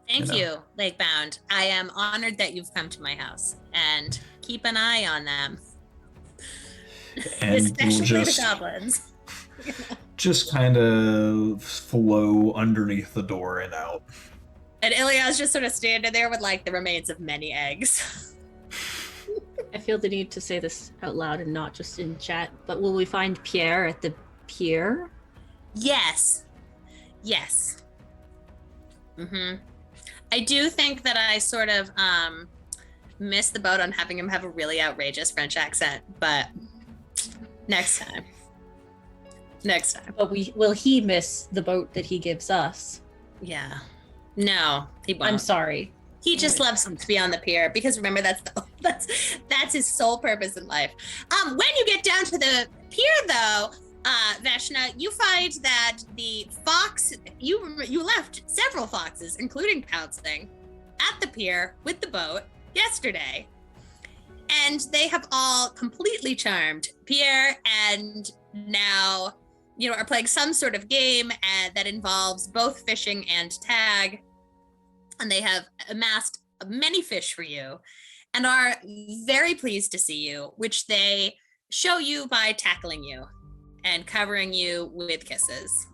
Thank you, Lakebound. I am honored that you've come to my house, and keep an eye on them. And Especially the goblins. just kind of flow underneath the door and out. And Iliad's just sort of standing there with like the remains of many eggs. I feel the need to say this out loud and not just in chat, but will we find Pierre at the pier? Yes. I do think that I sort of missed the boat on having him have a really outrageous French accent, but next time. But will he miss the boat that he gives us? Yeah. No, he won't. I'm sorry. He just loves to be on the pier, because remember that's his sole purpose in life. When you get down to the pier, though, Veshna, you find that the fox you left several foxes, including Pouncing, at the pier with the boat yesterday, and they have all completely charmed Pierre, and now are playing some sort of game that involves both fishing and tag. And they have amassed many fish for you and are very pleased to see you, which they show you by tackling you and covering you with kisses.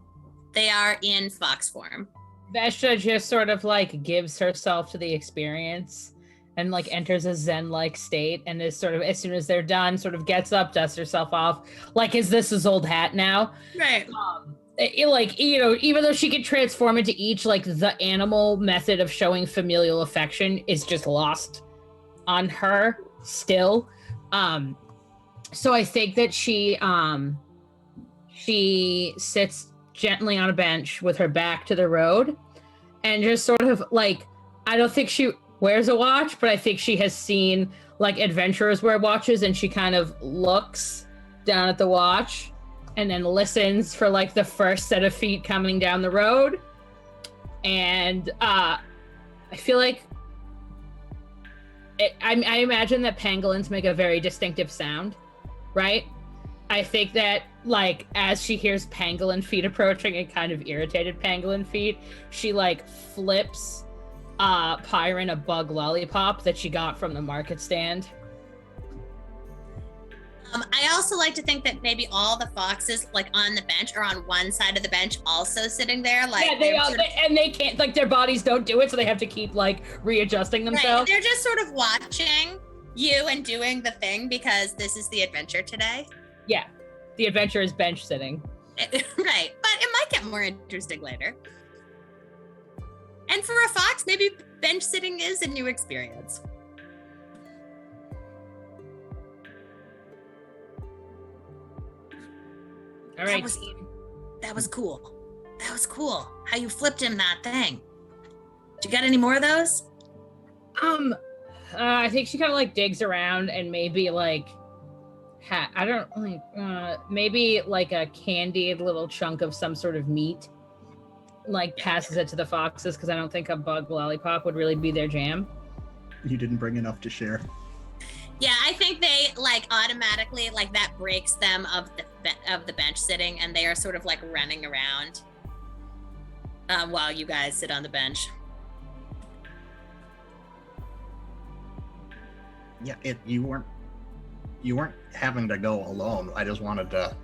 They are in fox form. Veshna just sort of like gives herself to the experience and like enters a zen-like state, and is sort of, as soon as they're done, sort of gets up, dusts herself off. Like, is this his old hat now? Right. Even though she could transform into each, like the animal method of showing familial affection is just lost on her still. So I think that she sits gently on a bench with her back to the road and just sort of like, I don't think she wears a watch, but I think she has seen like adventurers wear watches, and she kind of looks down at the watch and then listens for like the first set of feet coming down the road. And I feel like I imagine that pangolins make a very distinctive sound, right? I think that like as she hears pangolin feet approaching, and kind of irritated pangolin feet, she like flips Pyron a bug lollipop that she got from the market stand. I also like to think that maybe all the foxes like on the bench are on one side of the bench also sitting there. Like, yeah, they can't, like their bodies don't do it, so they have to keep like readjusting themselves. Right. They're just sort of watching you and doing the thing because this is the adventure today. Yeah, the adventure is bench sitting. Right, but it might get more interesting later. And for a fox, maybe bench sitting is a new experience. All right. That was cool. That was cool. How you flipped him that thing. Did you got any more of those? I think she kind of like digs around and maybe like, maybe like a candied little chunk of some sort of meat, like passes it to the foxes, because I don't think a bug lollipop would really be their jam. You didn't bring enough to share. Yeah, I think they like automatically like that breaks them of the bench sitting, and they are sort of like running around while you guys sit on the bench. Yeah, you weren't having to go alone. I just wanted to.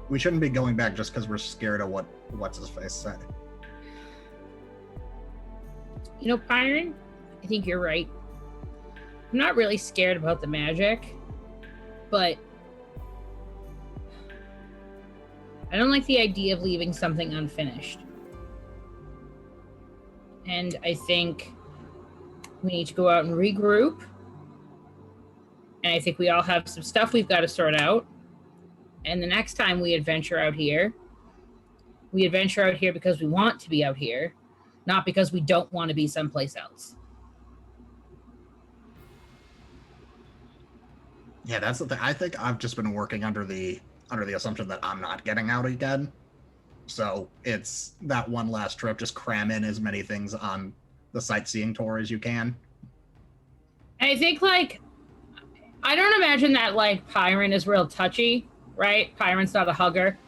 We shouldn't be going back just because we're scared of what's his face said. You know, Pyron, I think you're right. I'm not really scared about the magic, but I don't like the idea of leaving something unfinished. And I think we need to go out and regroup. And I think we all have some stuff we've got to sort out. And the next time we adventure out here because we want to be out here, not because we don't want to be someplace else. Yeah, that's the thing. I think I've just been working under the assumption that I'm not getting out again. So it's that one last trip, just cram in as many things on the sightseeing tour as you can. And I think, like, I don't imagine that, like, Pyron is real touchy, right? Pyron's not a hugger.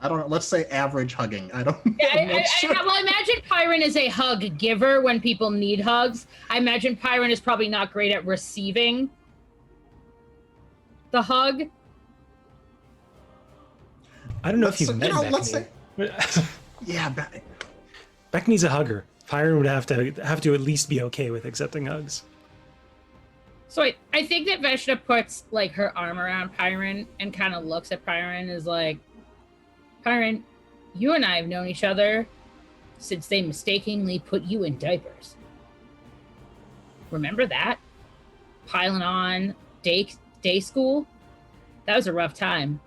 I don't know. Let's say average hugging. I don't. Yeah, well, I imagine Pyron is a hug giver when people need hugs. I imagine Pyron is probably not great at receiving the hug. I don't know if you've met Beckney. Let's say, yeah, Beckney's a hugger. Pyron would have to at least be okay with accepting hugs. So I think that Veshna puts, like, her arm around Pyron and kind of looks at Pyron and is like, Pyron, you and I have known each other since they mistakenly put you in diapers. Remember that? Piling on day school? That was a rough time.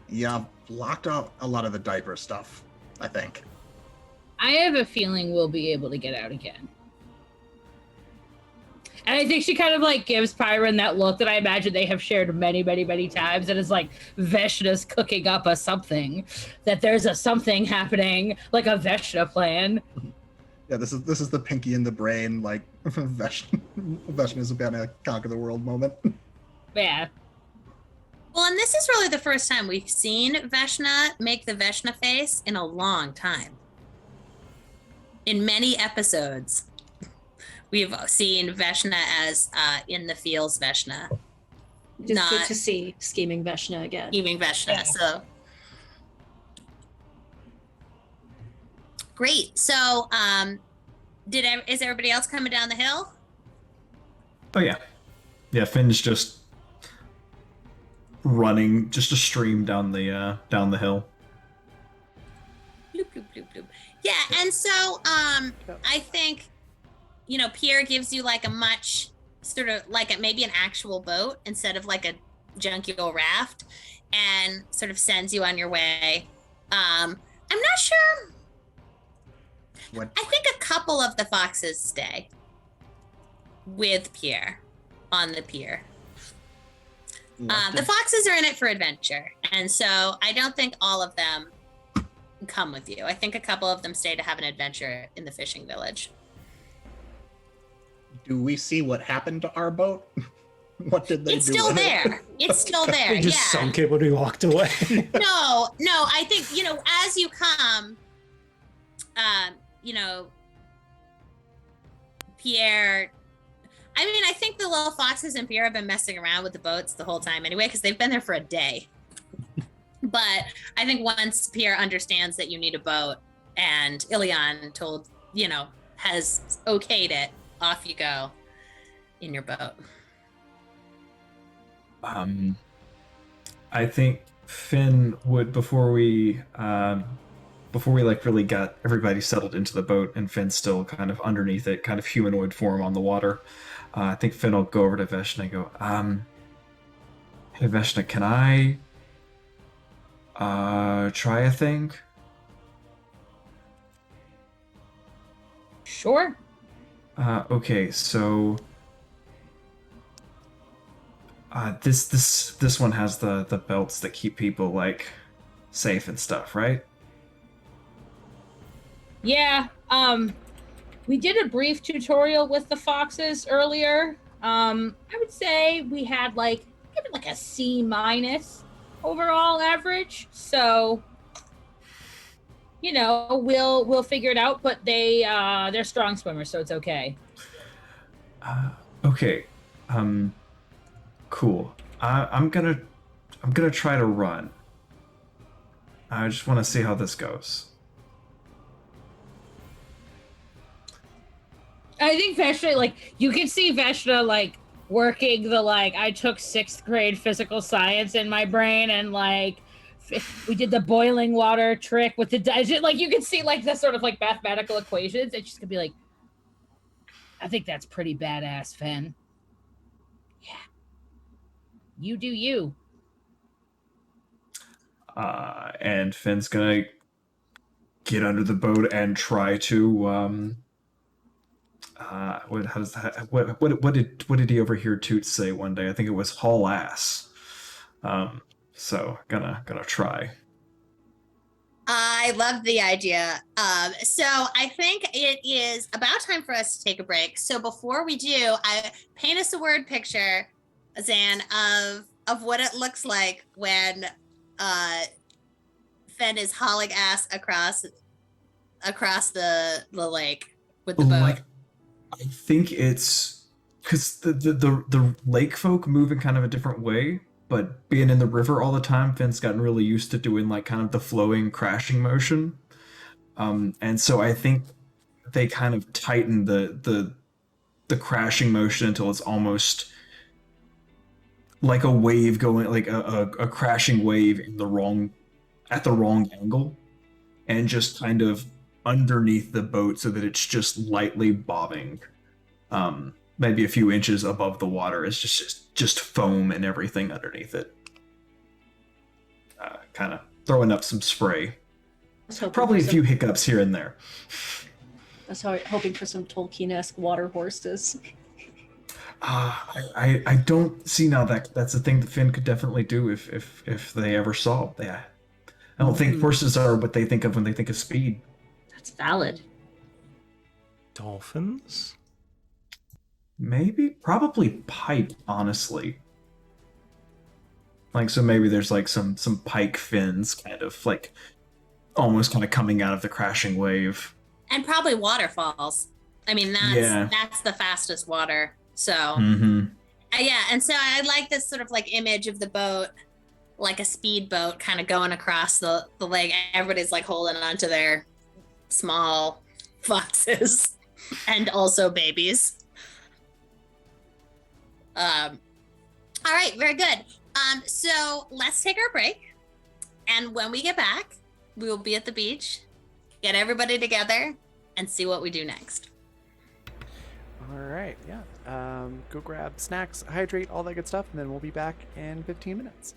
Yeah, blocked out a lot of the diaper stuff, I think. I have a feeling we'll be able to get out again. And I think she kind of, like, gives Pyron that look that I imagine they have shared many, many, many times. And it's like Veshna's cooking up a something, that there's a something happening, like a Veshna plan. Yeah, this is the pinky in the brain, like Veshna's about to conquer the world moment. Yeah. Well, and this is really the first time we've seen Veshna make the Veshna face in a long time. In many episodes, we've seen Veshna as in the feels Veshna. It's good to see scheming Veshna again. Scheming Veshna, Yeah. so. Great. So, is everybody else coming down the hill? Oh yeah. Yeah, Finn's just running just a stream down the hill. Bloop, bloop, bloop, bloop. Yeah, and so I think, you know, Pierre gives you like a much sort of like maybe an actual boat instead of like a junky old raft, and sort of sends you on your way. I'm not sure. What? I think a couple of the foxes stay with Pierre on the pier. The foxes are in it for adventure, and so I don't think all of them come with you. I think a couple of them stay to have an adventure in the fishing village. Do we see what happened to our boat? What did they do? It's still with it? there. It's still there. They just Yeah. sunk it when we walked away. No, I think, you know, as you come, you know, Pierre, I mean, I think the little foxes and Pierre have been messing around with the boats the whole time anyway, because they've been there for a day. But I think once Pierre understands that you need a boat, and Ilion has okayed it, off you go in your boat. I think Finn would, before we like really got everybody settled into the boat and Finn's still kind of underneath it, kind of humanoid form on the water, I think Finn will go over to Veshna and go, hey Veshna, can I try a thing? Sure. Okay, so this one has the belts that keep people like safe and stuff, right? Yeah. We did a brief tutorial with the foxes earlier. I would say we had give it like a C- overall average. So you know, we'll figure it out. But they're strong swimmers, so it's okay. Okay. Cool. I'm gonna try to run. I just want to see how this goes. I think Veshna, like, you can see Veshna, like, working the, like, I took 6th grade physical science in my brain, and, like, we did the boiling water trick with the, like, you can see, like, the sort of, like, mathematical equations, and she's gonna be like, I think that's pretty badass, Finn. Yeah. You do you. And Finn's gonna get under the boat and try to, what did he overhear Toot say one day? I think it was haul ass. So gonna try. I love the idea. So I think it is about time for us to take a break. So before we do, I paint us a word picture, Zan, of what it looks like when Fenn is hauling ass across the lake with the boat. Like, I think it's because the lake folk move in kind of a different way, but being in the river all the time, Finn's gotten really used to doing like kind of the flowing crashing motion. And so I think they kind of tighten the crashing motion until it's almost like a wave going, like a crashing wave at the wrong angle, and just kind of underneath the boat so that it's just lightly bobbing, maybe a few inches above the water. It's just foam and everything underneath it, kind of throwing up some spray, probably a few hiccups here and there. I was hoping for some Tolkien-esque water horses. I don't see now that's a thing that Finn could definitely do if they ever saw. Yeah, I don't think horses are what they think of when they think of speed. That's valid. Dolphins? Maybe, probably pike, honestly. Like, so maybe there's like some pike fins kind of like almost kind of coming out of the crashing wave. And probably waterfalls. I mean, that's the fastest water. So yeah, and so I like this sort of like image of the boat, like a speedboat kind of going across the lake. Everybody's like holding onto their small foxes and also babies. All right, very good. So let's take our break, and when we get back, we will be at the beach, get everybody together, and see what we do next. All right, yeah. Go grab snacks, hydrate, all that good stuff, and then we'll be back in 15 minutes.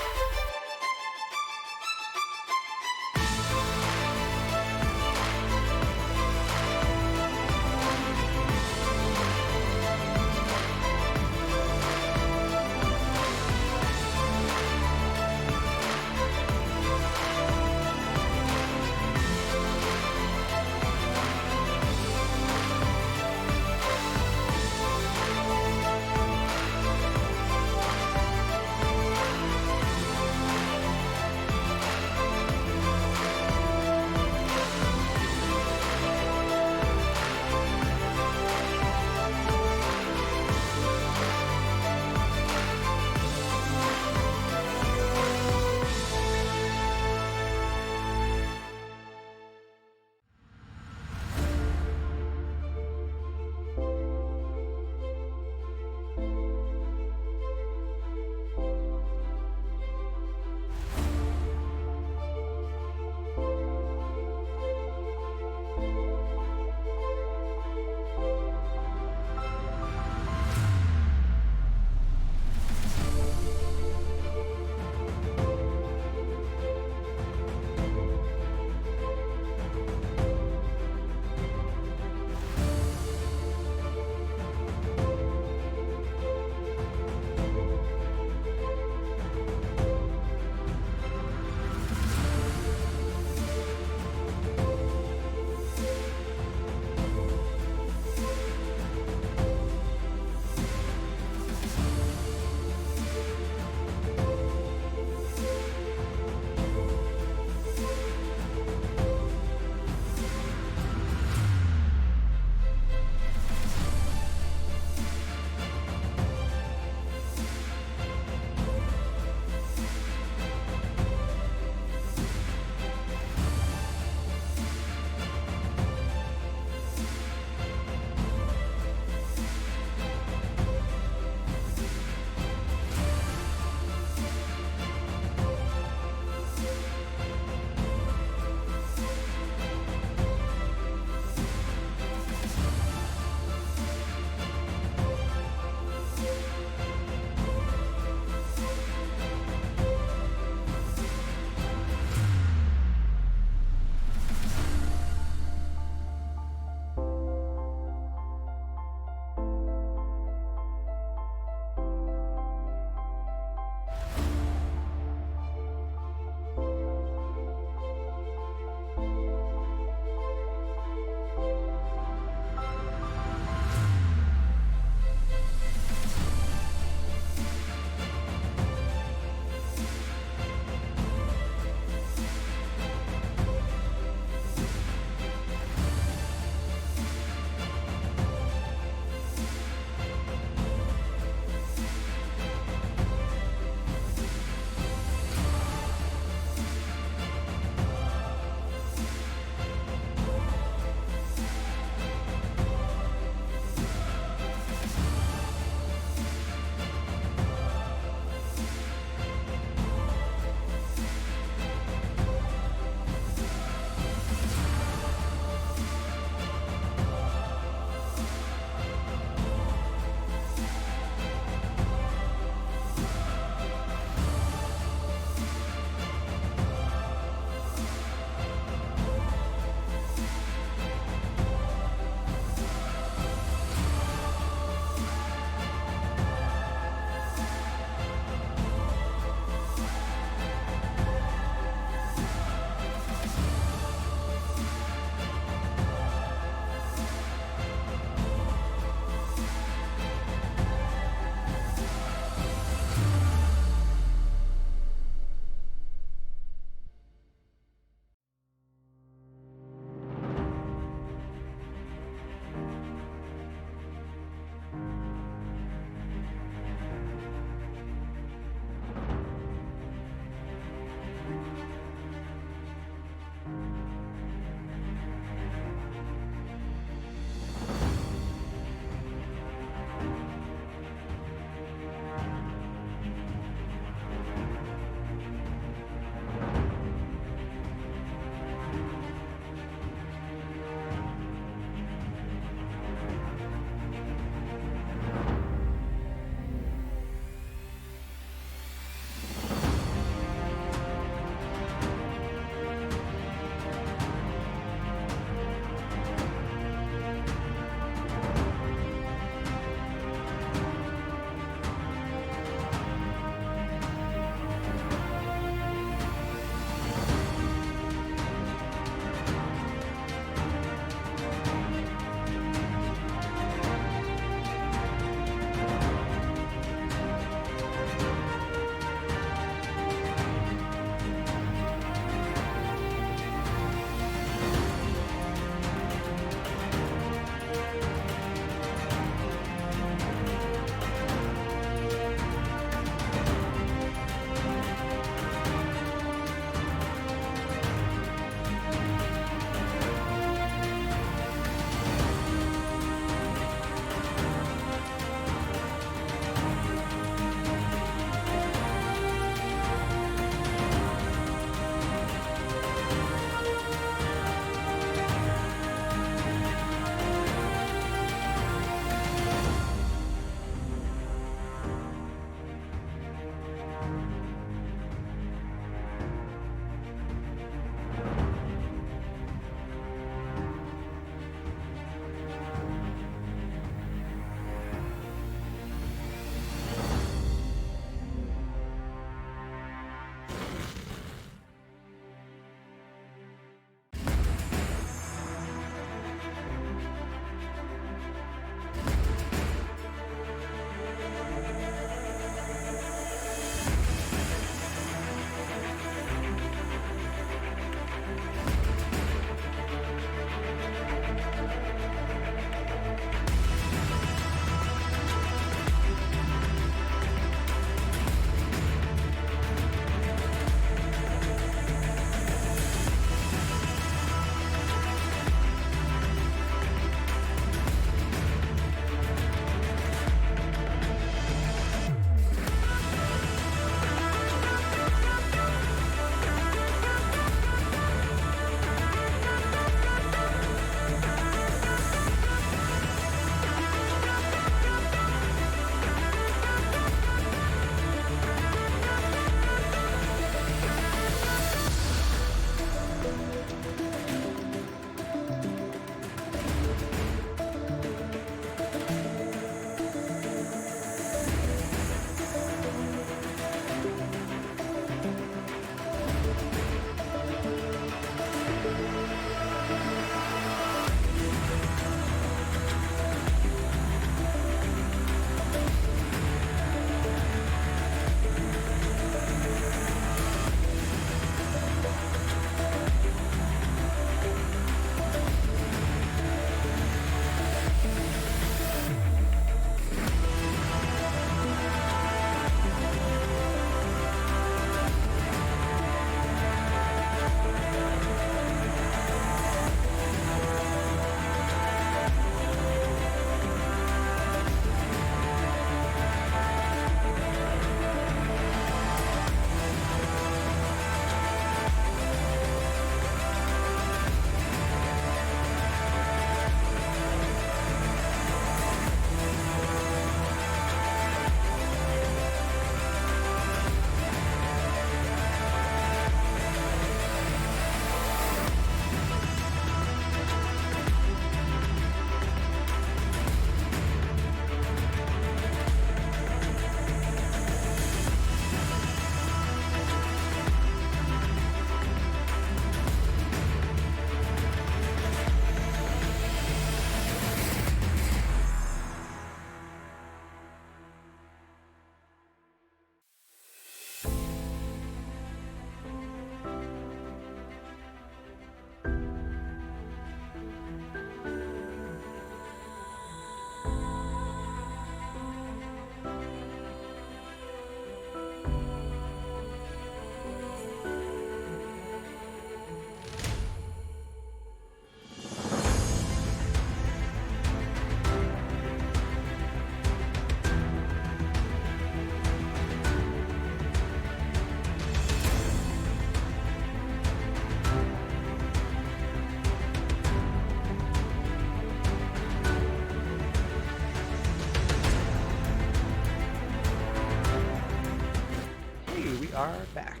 are back.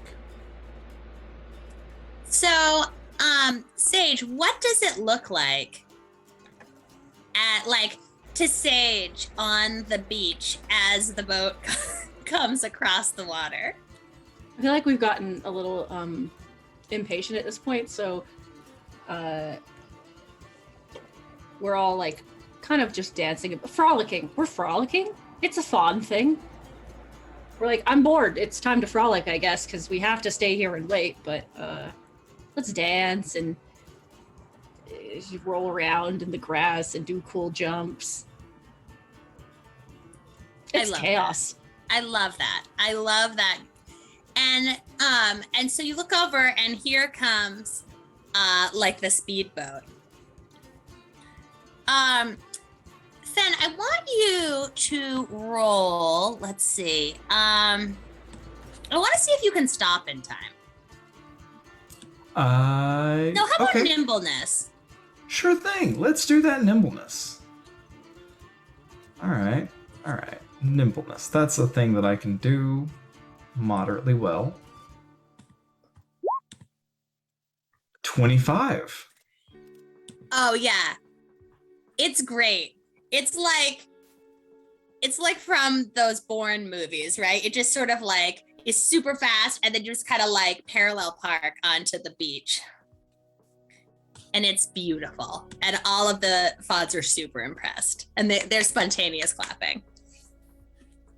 So, Sage, what does it look like to Sage on the beach as the boat comes across the water? I feel like we've gotten a little impatient at this point, so we're all like kind of just dancing, frolicking. We're frolicking. It's a fawn thing. We're like, I'm bored. It's time to frolic, I guess, because we have to stay here and wait. But let's dance and roll around in the grass and do cool jumps. It's chaos. I love that. I love that. And so you look over, and here comes like the speedboat. Fen, I want you to roll. Let's see. I want to see if you can stop in time. No, how about nimbleness? Sure thing. Let's do that nimbleness. All right. Nimbleness. That's a thing that I can do moderately well. 25. Oh yeah. It's great. It's like from those Bourne movies, right? It just sort of like is super fast, and then you just kind of like parallel park onto the beach. And it's beautiful. And all of the FODs are super impressed. And they're spontaneous clapping.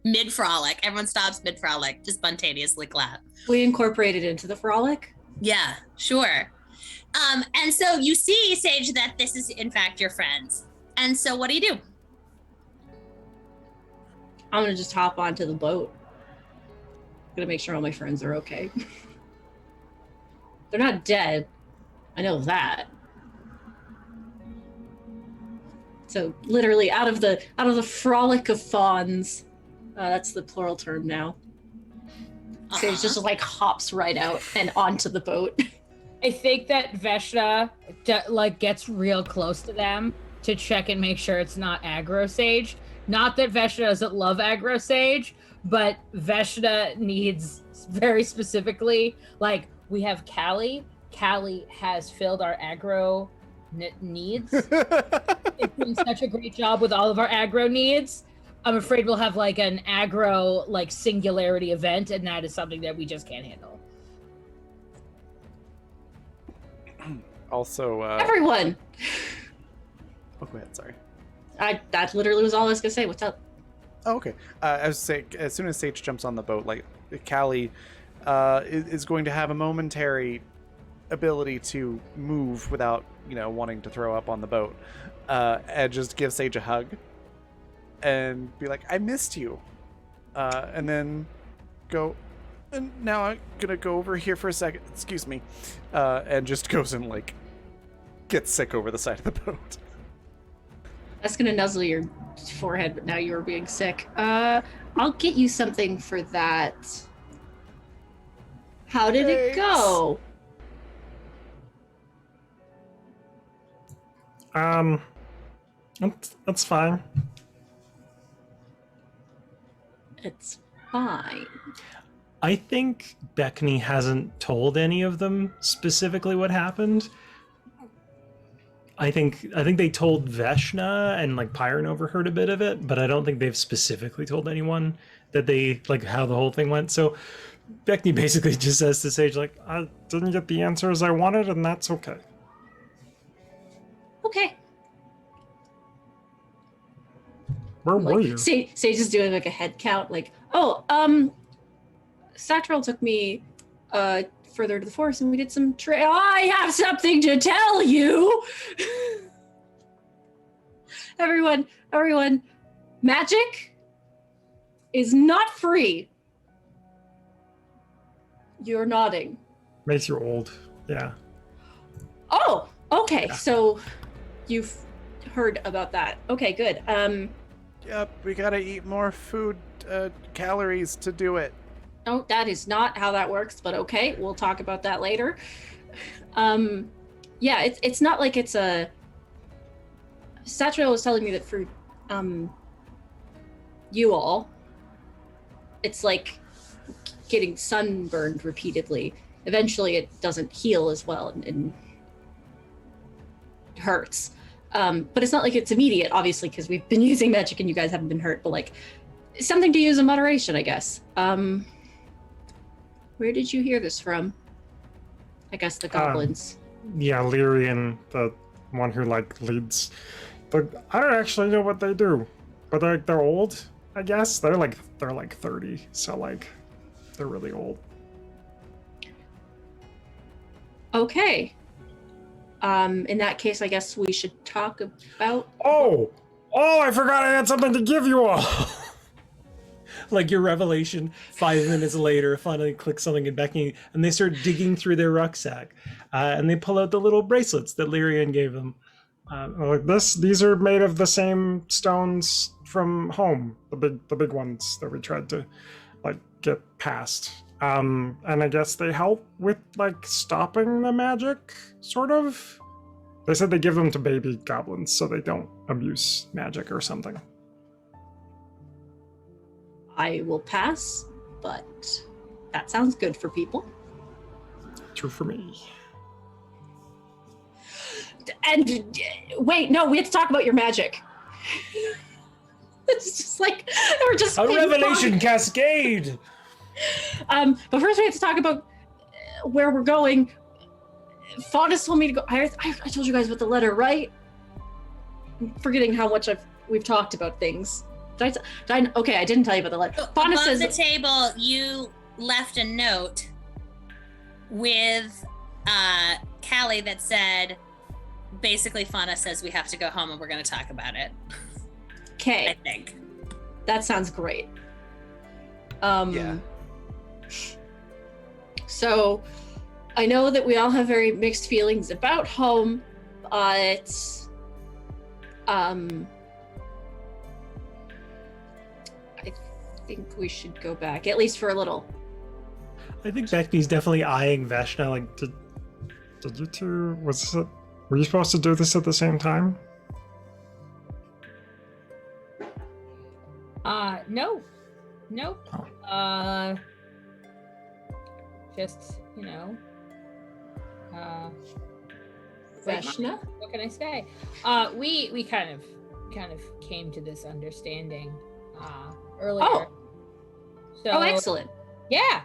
Mid-frolic. Everyone stops mid-frolic. Just spontaneously clap. We incorporated into the frolic. Yeah, sure. And so you see, Sage, that this is in fact your friends. And so what do? I'm gonna just hop onto the boat. I'm gonna make sure all my friends are okay. They're not dead. I know that. So literally out of the frolic of fawns, that's the plural term now. Sage just like hops right out and onto the boat. I think that Veshna gets real close to them to check and make sure it's not aggro Sage. Not that Veshna doesn't love aggro Sage, but Veshna needs very specifically, like, we have Callie. Callie has filled our aggro needs. It's doing such a great job with all of our aggro needs. I'm afraid we'll have like an aggro like singularity event, and that is something that we just can't handle. Also, Everyone! Oh, go ahead, sorry. That literally was all I was gonna say. What's up? Oh, okay. I was saying, as soon as Sage jumps on the boat, like, Callie is going to have a momentary ability to move without, wanting to throw up on the boat, and just give Sage a hug and be like, I missed you. And then go, and now I'm gonna go over here for a second. Excuse me. And just goes and, like, gets sick over the side of the boat. That's gonna nuzzle your forehead, but now you're being sick. I'll get you something for that. How did it go? That's fine. It's fine. I think Beckney hasn't told any of them specifically what happened. I think they told Veshna, and like Pyron overheard a bit of it, but I don't think they've specifically told anyone that they like how the whole thing went. So Beckney basically just says to Sage, like, I didn't get the answers I wanted, and that's okay. Okay. Where were you? Sage is doing like a head count, like, Satrel took me further to the forest and we did some I have something to tell you. Everyone, magic is not free. You're nodding. Makes you old. Yeah. Oh, okay. Yeah. So you've heard about that. Okay, good. Yep, we gotta eat more food, calories to do it. Oh, that is not how that works, but okay, we'll talk about that later. Yeah, it's not like it's a... Satriel was telling me that for you all, it's like getting sunburned repeatedly, eventually it doesn't heal as well and hurts. But it's not like it's immediate, obviously, because we've been using magic and you guys haven't been hurt, but like something to use in moderation, I guess. Where did you hear this from? I guess the goblins. Yeah, Lyrian, the one who like leads. But I don't actually know what they do. But they're old, I guess. They're like 30, so like they're really old. Okay. In that case, I guess we should talk about. Oh, I forgot I had something to give you all. Like your revelation, 5 minutes later, finally click something in Beckney, and they start digging through their rucksack, and they pull out the little bracelets that Lyrian gave them. Like these are made of the same stones from home, the big ones that we tried to like get past. And I guess they help with like stopping the magic, sort of. They said they give them to baby goblins so they don't abuse magic or something. I will pass, but that sounds good for people. True for me. And wait, no, we have to talk about your magic. It's just like we're just A revelation cascade. But first we have to talk about where we're going. Faunus told me to go. I told you guys about the letter, right? I'm forgetting how much we've talked about things. Okay, I didn't tell you about the letter. Faunus Above says the table, you left a note with Callie that said, basically, Fauna says we have to go home and we're going to talk about it. I okay, think. that sounds great. Yeah. So I know that we all have very mixed feelings about home, but I think we should go back, at least for a little. I think Beckney's definitely eyeing Veshna. Like, Did you two? Were you supposed to do this at the same time? No. Oh. Just, Veshna? what can I say? We kind of came to this understanding earlier. Oh, excellent. Yeah.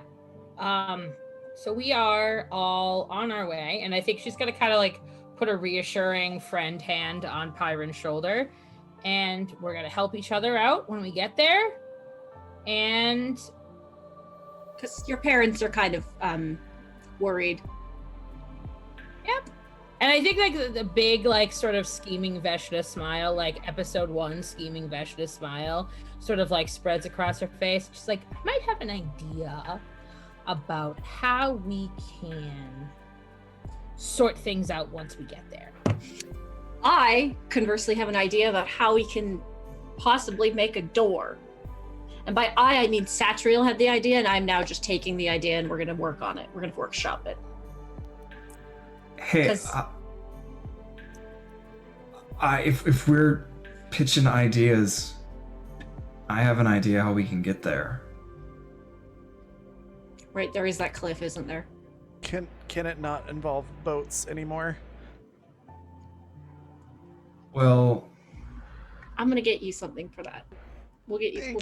So we are all on our way, and I think she's gonna kind of like put a reassuring friend hand on Pyron's shoulder, and we're gonna help each other out when we get there. And Because your parents are kind of worried. yep. And I think like the big like sort of scheming Veshna smile, like episode 1 scheming Veshna smile, sort of like spreads across her face. She's like, I might have an idea about how we can sort things out once we get there. I, conversely, have an idea about how we can possibly make a door. And by I mean Satriel had the idea, and I'm now just taking the idea and we're going to work on it. We're going to workshop it. Hey, 'Cause- if we're pitching ideas, I have an idea how we can get there. Right, there is that cliff, isn't there? Can it not involve boats anymore? Well, I'm going to get you something for that. We'll get you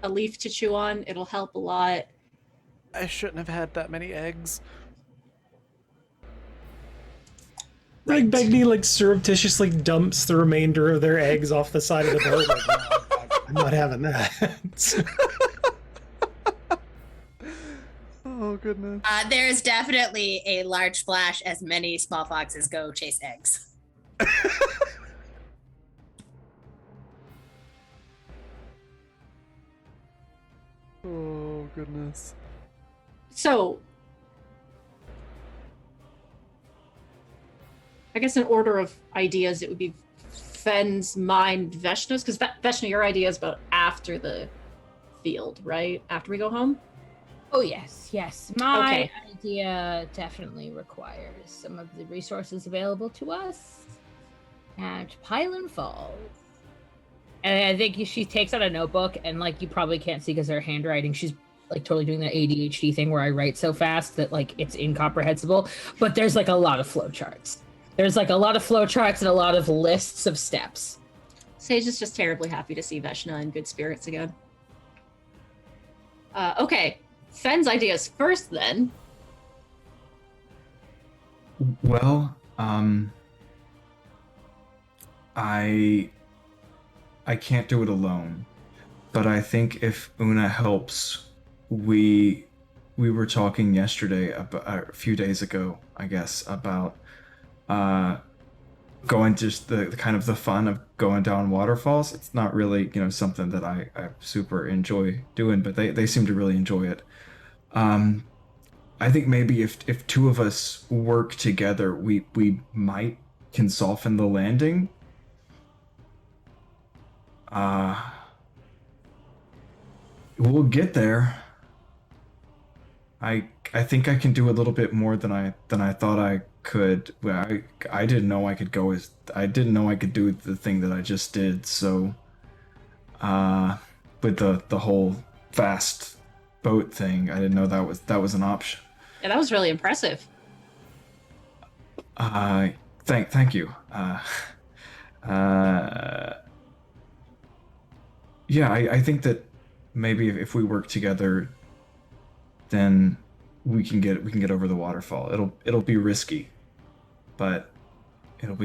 a leaf to chew on. It'll help a lot. I shouldn't have had that many eggs. like Beckney like surreptitiously dumps the remainder of their eggs off the side of the boat. Like, no, I'm not having that. Oh goodness. There is definitely a large splash as many small foxes go chase eggs. Oh goodness. So, I guess in order of ideas, it would be Fen's mind, Veshna's, because Veshna, your idea is about after the field, right? After we go home? Oh yes. My Okay. idea definitely requires some of the resources available to us at Pylon Falls. And I think she takes out a notebook, and like you probably can't see because her handwriting, she's like totally doing that ADHD thing where I write so fast that like it's incomprehensible. But there's like a lot of flowcharts. There's like a lot of flowcharts and a lot of lists of steps. Sage is just terribly happy to see Veshna in good spirits again. Okay, Fen's ideas first then. Well, I can't do it alone, but I think if Una helps, we were talking yesterday about a few days ago, I guess, about going just the kind of the fun of going down waterfalls. It's not really, something that I super enjoy doing, but they seem to really enjoy it. I think maybe if two of us work together, we might can soften the landing. We'll get there. I think I can do a little bit more than I thought I could. Well, I didn't know I could go as I didn't know I could do the thing that I just did. So, with the whole fast boat thing, I didn't know that was an option. Yeah, that was really impressive. Thank you. Yeah, I think that maybe if we work together, then we can get over the waterfall. It'll be risky, but it'll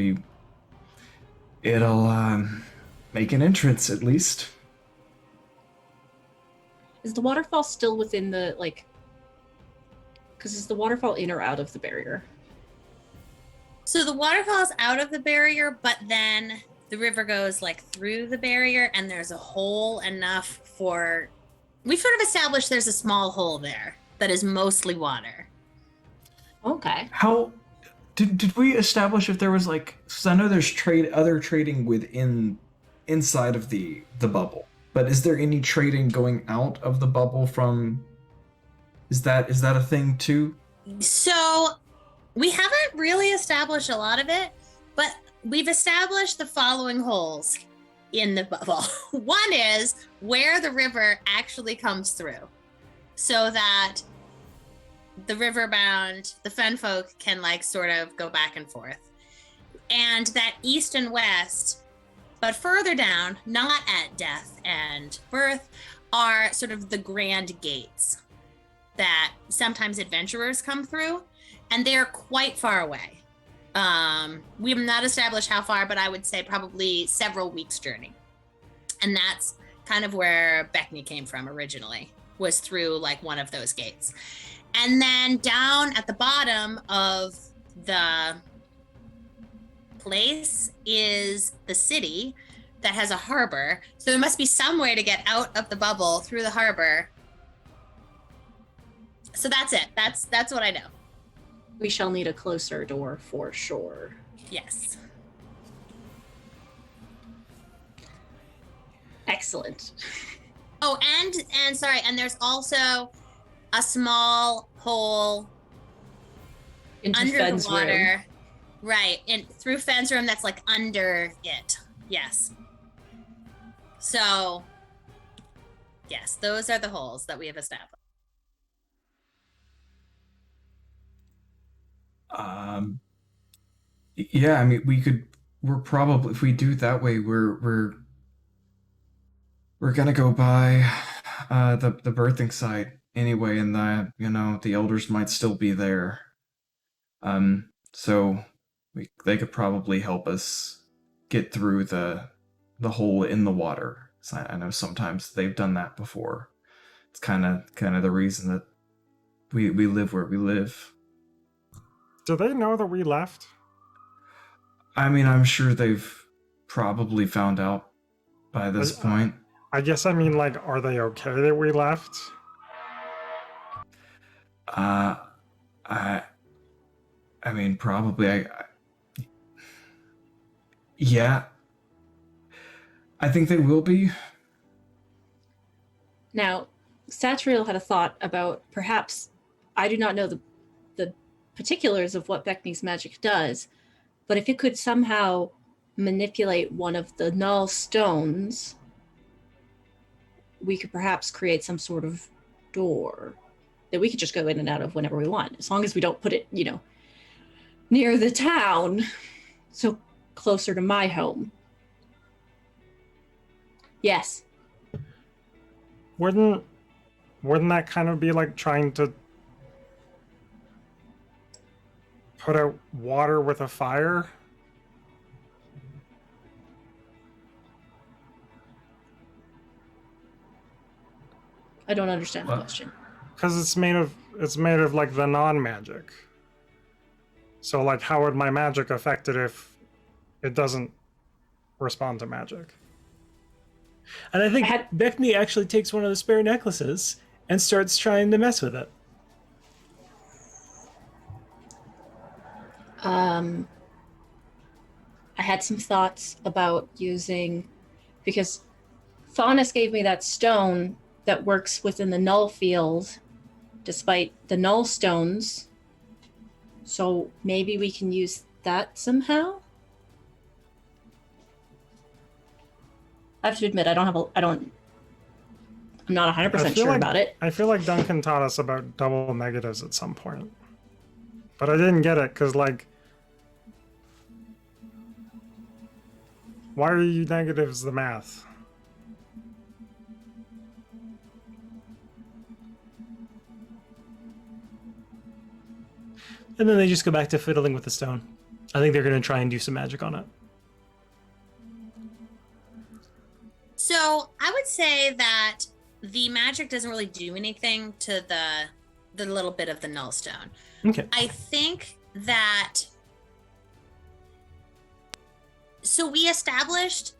make an entrance at least. Is the waterfall still within the, because is the waterfall in or out of the barrier? So the waterfall's out of the barrier, but then the river goes through the barrier, and there's a hole enough for. We've sort of established there's a small hole there that is mostly water. Okay. How did we establish if there was so I know there's other trading inside of the bubble, but is there any trading going out of the bubble from? Is that a thing too? So we haven't really established a lot of it, but we've established the following holes in the bubble. One is where the river actually comes through, so that the riverbound, the fen folk can sort of go back and forth. And that east and west, but further down, not at death and birth, are sort of the grand gates that sometimes adventurers come through, and they're quite far away. We have not established how far, but I would say probably several weeks' journey. And that's kind of where Beckney came from originally, was through one of those gates. And then down at the bottom of the place is the city that has a harbor. So there must be some way to get out of the bubble through the harbor. So that's it. That's what I know. We shall need a closer door for sure. Yes. Excellent. Oh, and sorry, and there's also a small hole Into under Fen's the water. room. Right, and through Fen's room that's under it. Yes. So, yes, those are the holes that we have established. Yeah, I mean, we're probably, if we do it that way, we're gonna go by the birthing site anyway, and the elders might still be there. So they could probably help us get through the hole in the water. So I know sometimes they've done that before. It's kind of the reason that we live where we live. Do they know that we left? I mean, I'm sure they've probably found out by this point. I guess I mean, are they okay that we left? I mean, probably. Yeah. I think they will be. Now, Satriel had a thought about perhaps, I do not know the particulars of what Beckney's magic does, but if it could somehow manipulate one of the null stones, we could perhaps create some sort of door that we could just go in and out of whenever we want, as long as we don't put it, near the town, so closer to my home. Yes. Wouldn't that kind of be like trying to put out water with a fire? I don't understand the What? question. Because it's made of like the non-magic. So like, how would my magic affect it if it doesn't respond to magic? And I think Beckney actually takes one of the spare necklaces and starts trying to mess with it. I had some thoughts about using, because Faunus gave me that stone that works within the null field, despite the null stones. So maybe we can use that somehow. I have to admit, I'm not 100% sure about it. I feel like Duncan taught us about double negatives at some point. But I didn't get it, because like, why are you negatives the math? And then they just go back to fiddling with the stone. I think they're going to try and do some magic on it. So I would say that the magic doesn't really do anything to the little bit of the null stone. Okay. I think that, so we established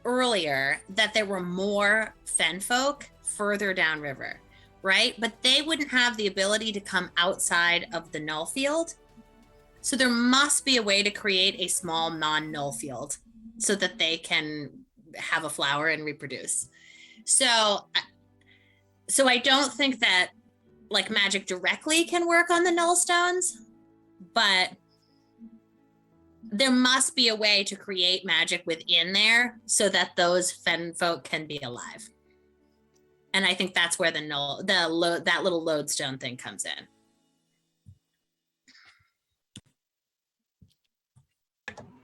earlier that there were more fen folk further downriver, right? But they wouldn't have the ability to come outside of the null field. So there must be a way to create a small non-null field so that they can have a flower and reproduce. So I don't think that like magic directly can work on the null stones, but there must be a way to create magic within there so that those fen folk can be alive. And I think that's where that little lodestone thing comes in.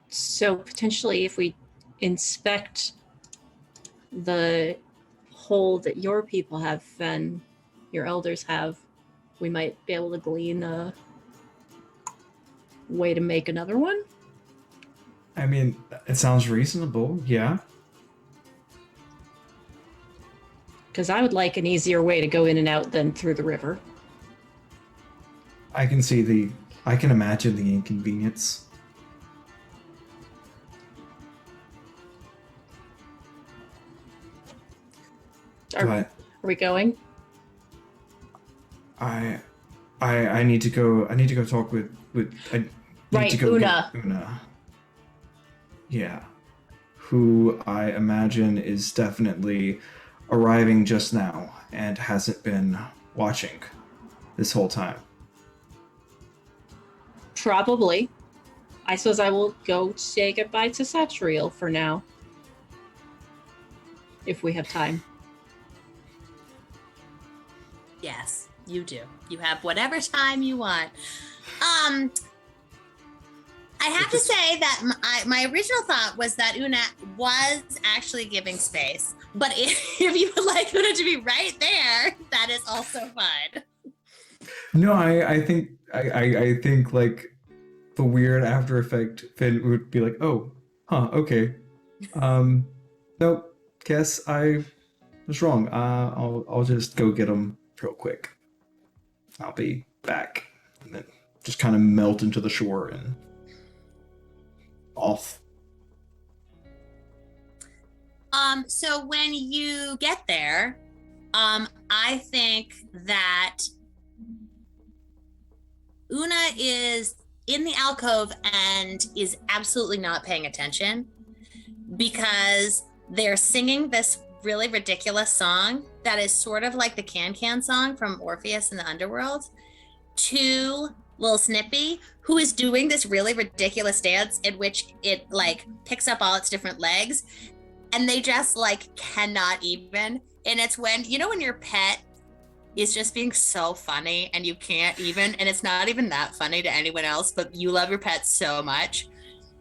So potentially if we inspect the hole that your people have, Fen, your elders have, we might be able to glean a way to make another one. I mean, it sounds reasonable, yeah. Because I would like an easier way to go in and out than through the river. I can imagine the inconvenience. Are we going? I need to go. I need to go talk with. I need Right, to go Una. get Una. Yeah, who I imagine is definitely arriving just now and hasn't been watching this whole time. Probably. I suppose I will go say goodbye to Satriel for now. If we have time. Yes, you do. You have whatever time you want. I have to say that my original thought was that Una was actually giving space, but if you would like Una to be right there, that is also fine. No, I think like the weird after effect Finn would be like, oh, huh, okay. Nope, guess I was wrong. I'll just go get him real quick. I'll be back. And then just kind of melt into the shore and off. So when you get there, I think that Una is in the alcove and is absolutely not paying attention because they're singing this really ridiculous song that is sort of like the Can song from Orpheus in the Underworld to Lil Snippy, who is doing this really ridiculous dance in which it like picks up all its different legs and they just like cannot even. And it's when, you know, when your pet is just being so funny, and you can't even, and it's not even that funny to anyone else, but you love your pets so much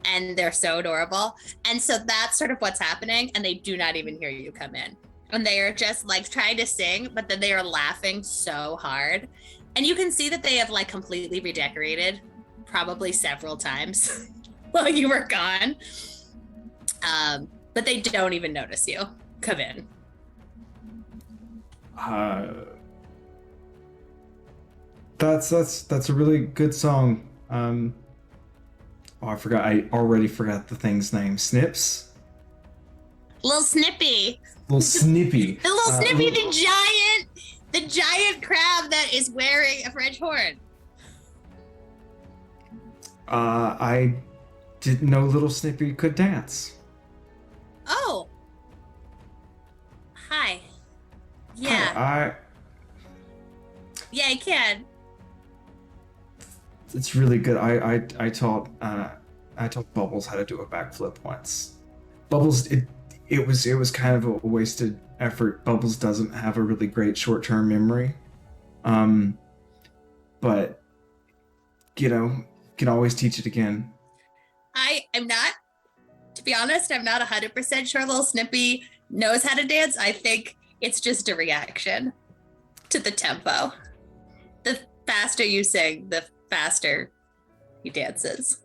and they're so adorable. And so that's sort of what's happening, and they do not even hear you come in. And they are just like trying to sing, but then they are laughing so hard. And you can see that they have like completely redecorated probably several times while you were gone. But they don't even notice you come in. That's a really good song. I forgot. I already forgot the thing's name. Snips. Little Snippy. Little Snippy. The little Snippy, the giant crab that is wearing a French horn. I didn't know Little Snippy could dance. Oh. Hi. Yeah. Yeah, I can. It's really good. I taught Bubbles how to do a backflip once. Bubbles, it was kind of a wasted effort. Bubbles doesn't have a really great short-term memory, but you know, can always teach it again. I am not, to be honest, I'm not 100% sure Little Snippy knows how to dance. I think it's just a reaction to the tempo. The faster you sing, the faster he dances.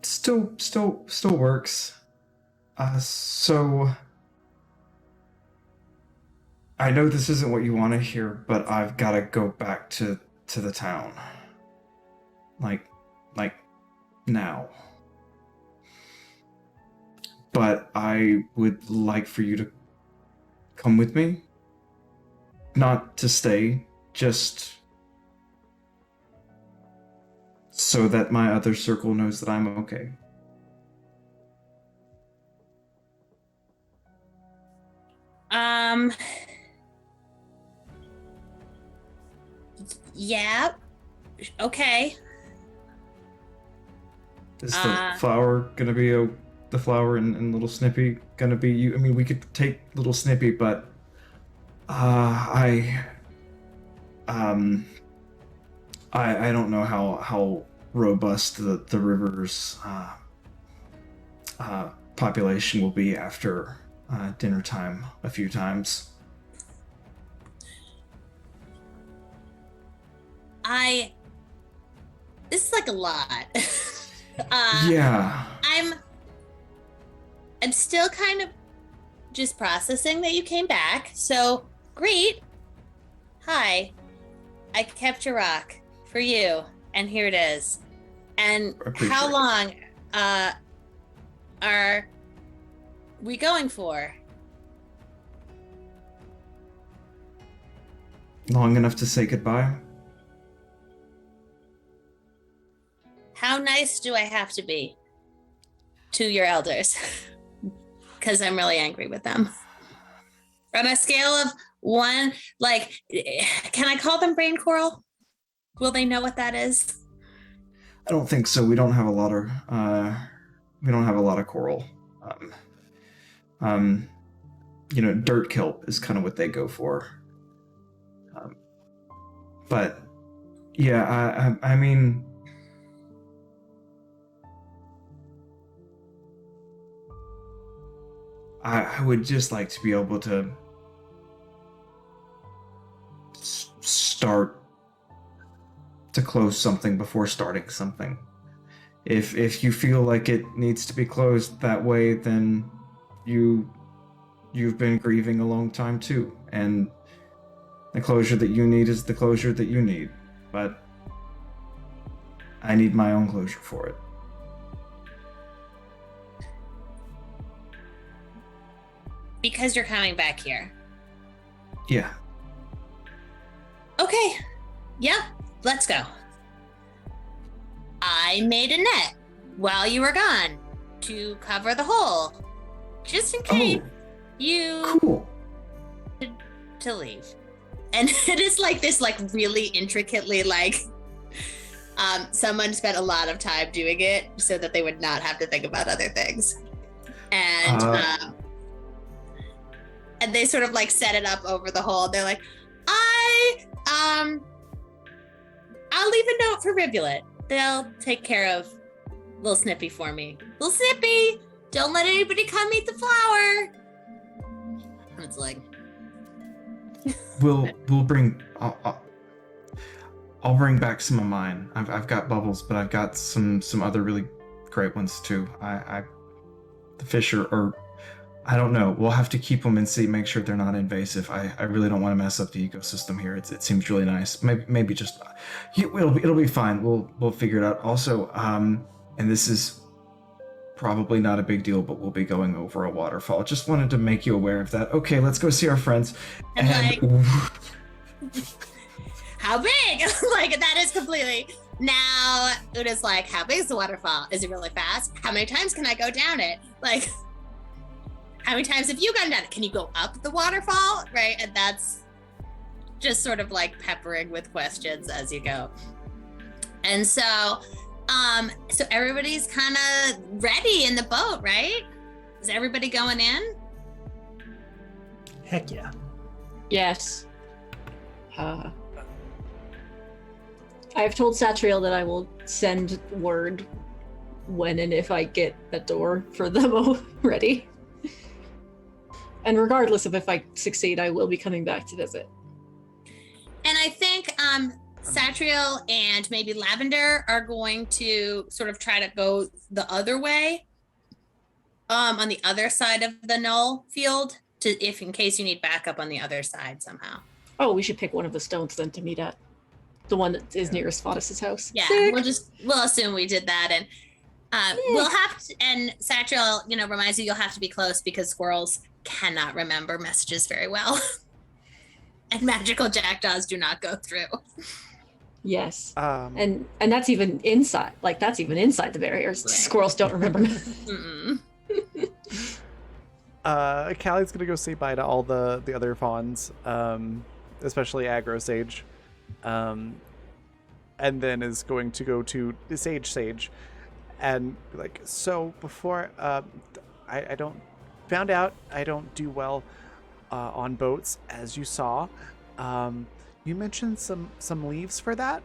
Still works. So I know this isn't what you want to hear, but I've got to go back to the town. Like now. But I would like for you to come with me. Not to stay, just so that my other circle knows that I'm okay. Yeah. Okay. Is the flower gonna be the flower and Little Snippy gonna be you? I mean, we could take Little Snippy, but I don't know how robust the river's population will be after dinner time a few times. This is like a lot. Yeah. I'm still kind of just processing that you came back. So great. Hi. I kept your rock for you, and here it is. And how long are we going for? Long enough to say goodbye? How nice do I have to be to your elders? Because I'm really angry with them. On a scale of 1, like, can I call them brain coral? Will they know what that is? I don't think so. We don't have a lot of coral. Dirt kelp is kind of what they go for. But yeah, I mean, I would just like to be able to start to close something before starting something. If you feel like it needs to be closed that way, then you've been grieving a long time too, and the closure that you need is the closure that you need. But I need my own closure for it. Because you're coming back here. Yeah. Okay. Yeah, let's go. I made a net while you were gone to cover the hole, just in case you Cool. to leave. And it is like this, like really intricately, like someone spent a lot of time doing it so that they would not have to think about other things. And and they sort of like set it up over the hole. They're like, I'll leave a note for Rivulet. They'll take care of Little Snippy for me. Little Snippy, don't let anybody come eat the flower. And it's like, We'll bring. I'll bring back some of mine. I've got bubbles, but I've got some other really great ones too. The fish are I don't know. We'll have to keep them and see, make sure they're not invasive. I really don't want to mess up the ecosystem here. It seems really nice. Maybe just it'll be fine. We'll figure it out. Also, and this is probably not a big deal, but we'll be going over a waterfall. Just wanted to make you aware of that. Okay, let's go see our friends. And how big? Like, that is completely. Now, Uda's like, how big is the waterfall? Is it really fast? How many times can I go down it? Like, how many times have you gone down it? Can you go up the waterfall? Right? And that's just sort of like peppering with questions as you go. And so everybody's kind of ready in the boat, right? Is everybody going in? Heck yeah. Yes. I've told Satriel that I will send word when and if I get a door for them ready. And regardless of if I succeed, I will be coming back to visit. And I think Satriel and maybe Lavender are going to sort of try to go the other way, on the other side of the null field, if in case you need backup on the other side somehow. Oh, we should pick one of the stones then to meet at. The one that is nearest Faunus' house. Yeah, Sick. we'll assume we did that, and we'll have to. And Satriel, reminds you you'll have to be close because squirrels cannot remember messages very well, and magical jackdaws do not go through. Yes, and that's even inside. Like that's even inside the barriers. Right. Squirrels don't remember. Mm-mm. Callie's gonna go say bye to all the other fawns, especially Agro Sage. And then is going to go to Sage and be like, so before I don't found out I don't do well on boats, as you saw. You mentioned some leaves for that.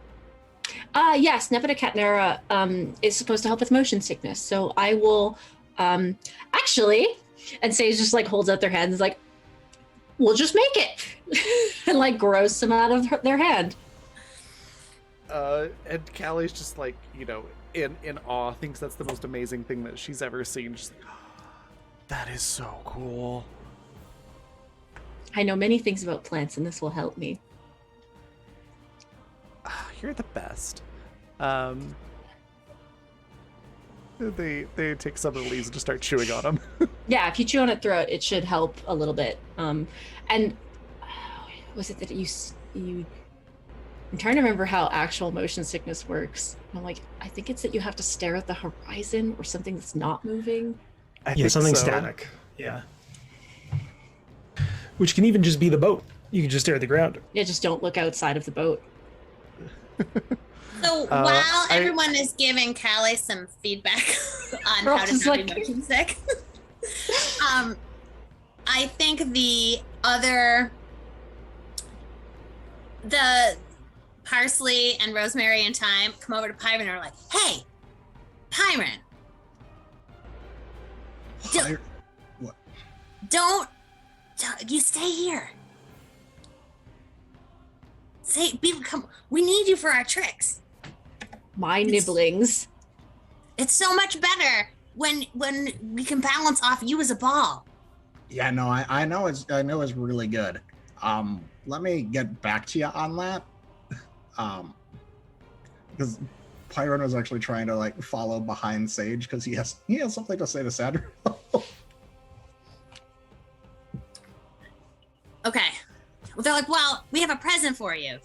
Yes, Nepeta Catnera is supposed to help with motion sickness, so I will actually. And Sage just like holds out their hands like, we'll just make it, and like grows some out of their hand. And Callie's just like, in awe, thinks that's the most amazing thing that she's ever seen. She's like, oh, that is so cool. I know many things about plants, and this will help me. You're the best. They take some of the leaves and just start chewing on them. Yeah, if you chew on it throughout, it should help a little bit. And was it that you? I'm trying to remember how actual motion sickness works. I'm like, I think it's that you have to stare at the horizon or something that's not moving. I Yeah, think something so. static. Yeah. Which can even just be the boat. You can just stare at the ground. Yeah, just don't look outside of the boat. So while everyone is giving Callie some feedback on how to not be motion sick, I think the Parsley and Rosemary and Thyme come over to Pyron and are like, hey, Pyron, don't you stay here. We need you for our tricks. My nibblings. It's so much better when we can balance off you as a ball. Yeah, no, I know it's really good. Let me get back to you on that. Because Pyron was actually trying to like follow behind Sage because he has something to say to Sadriel. Okay. Well, they're like, well, we have a present for you.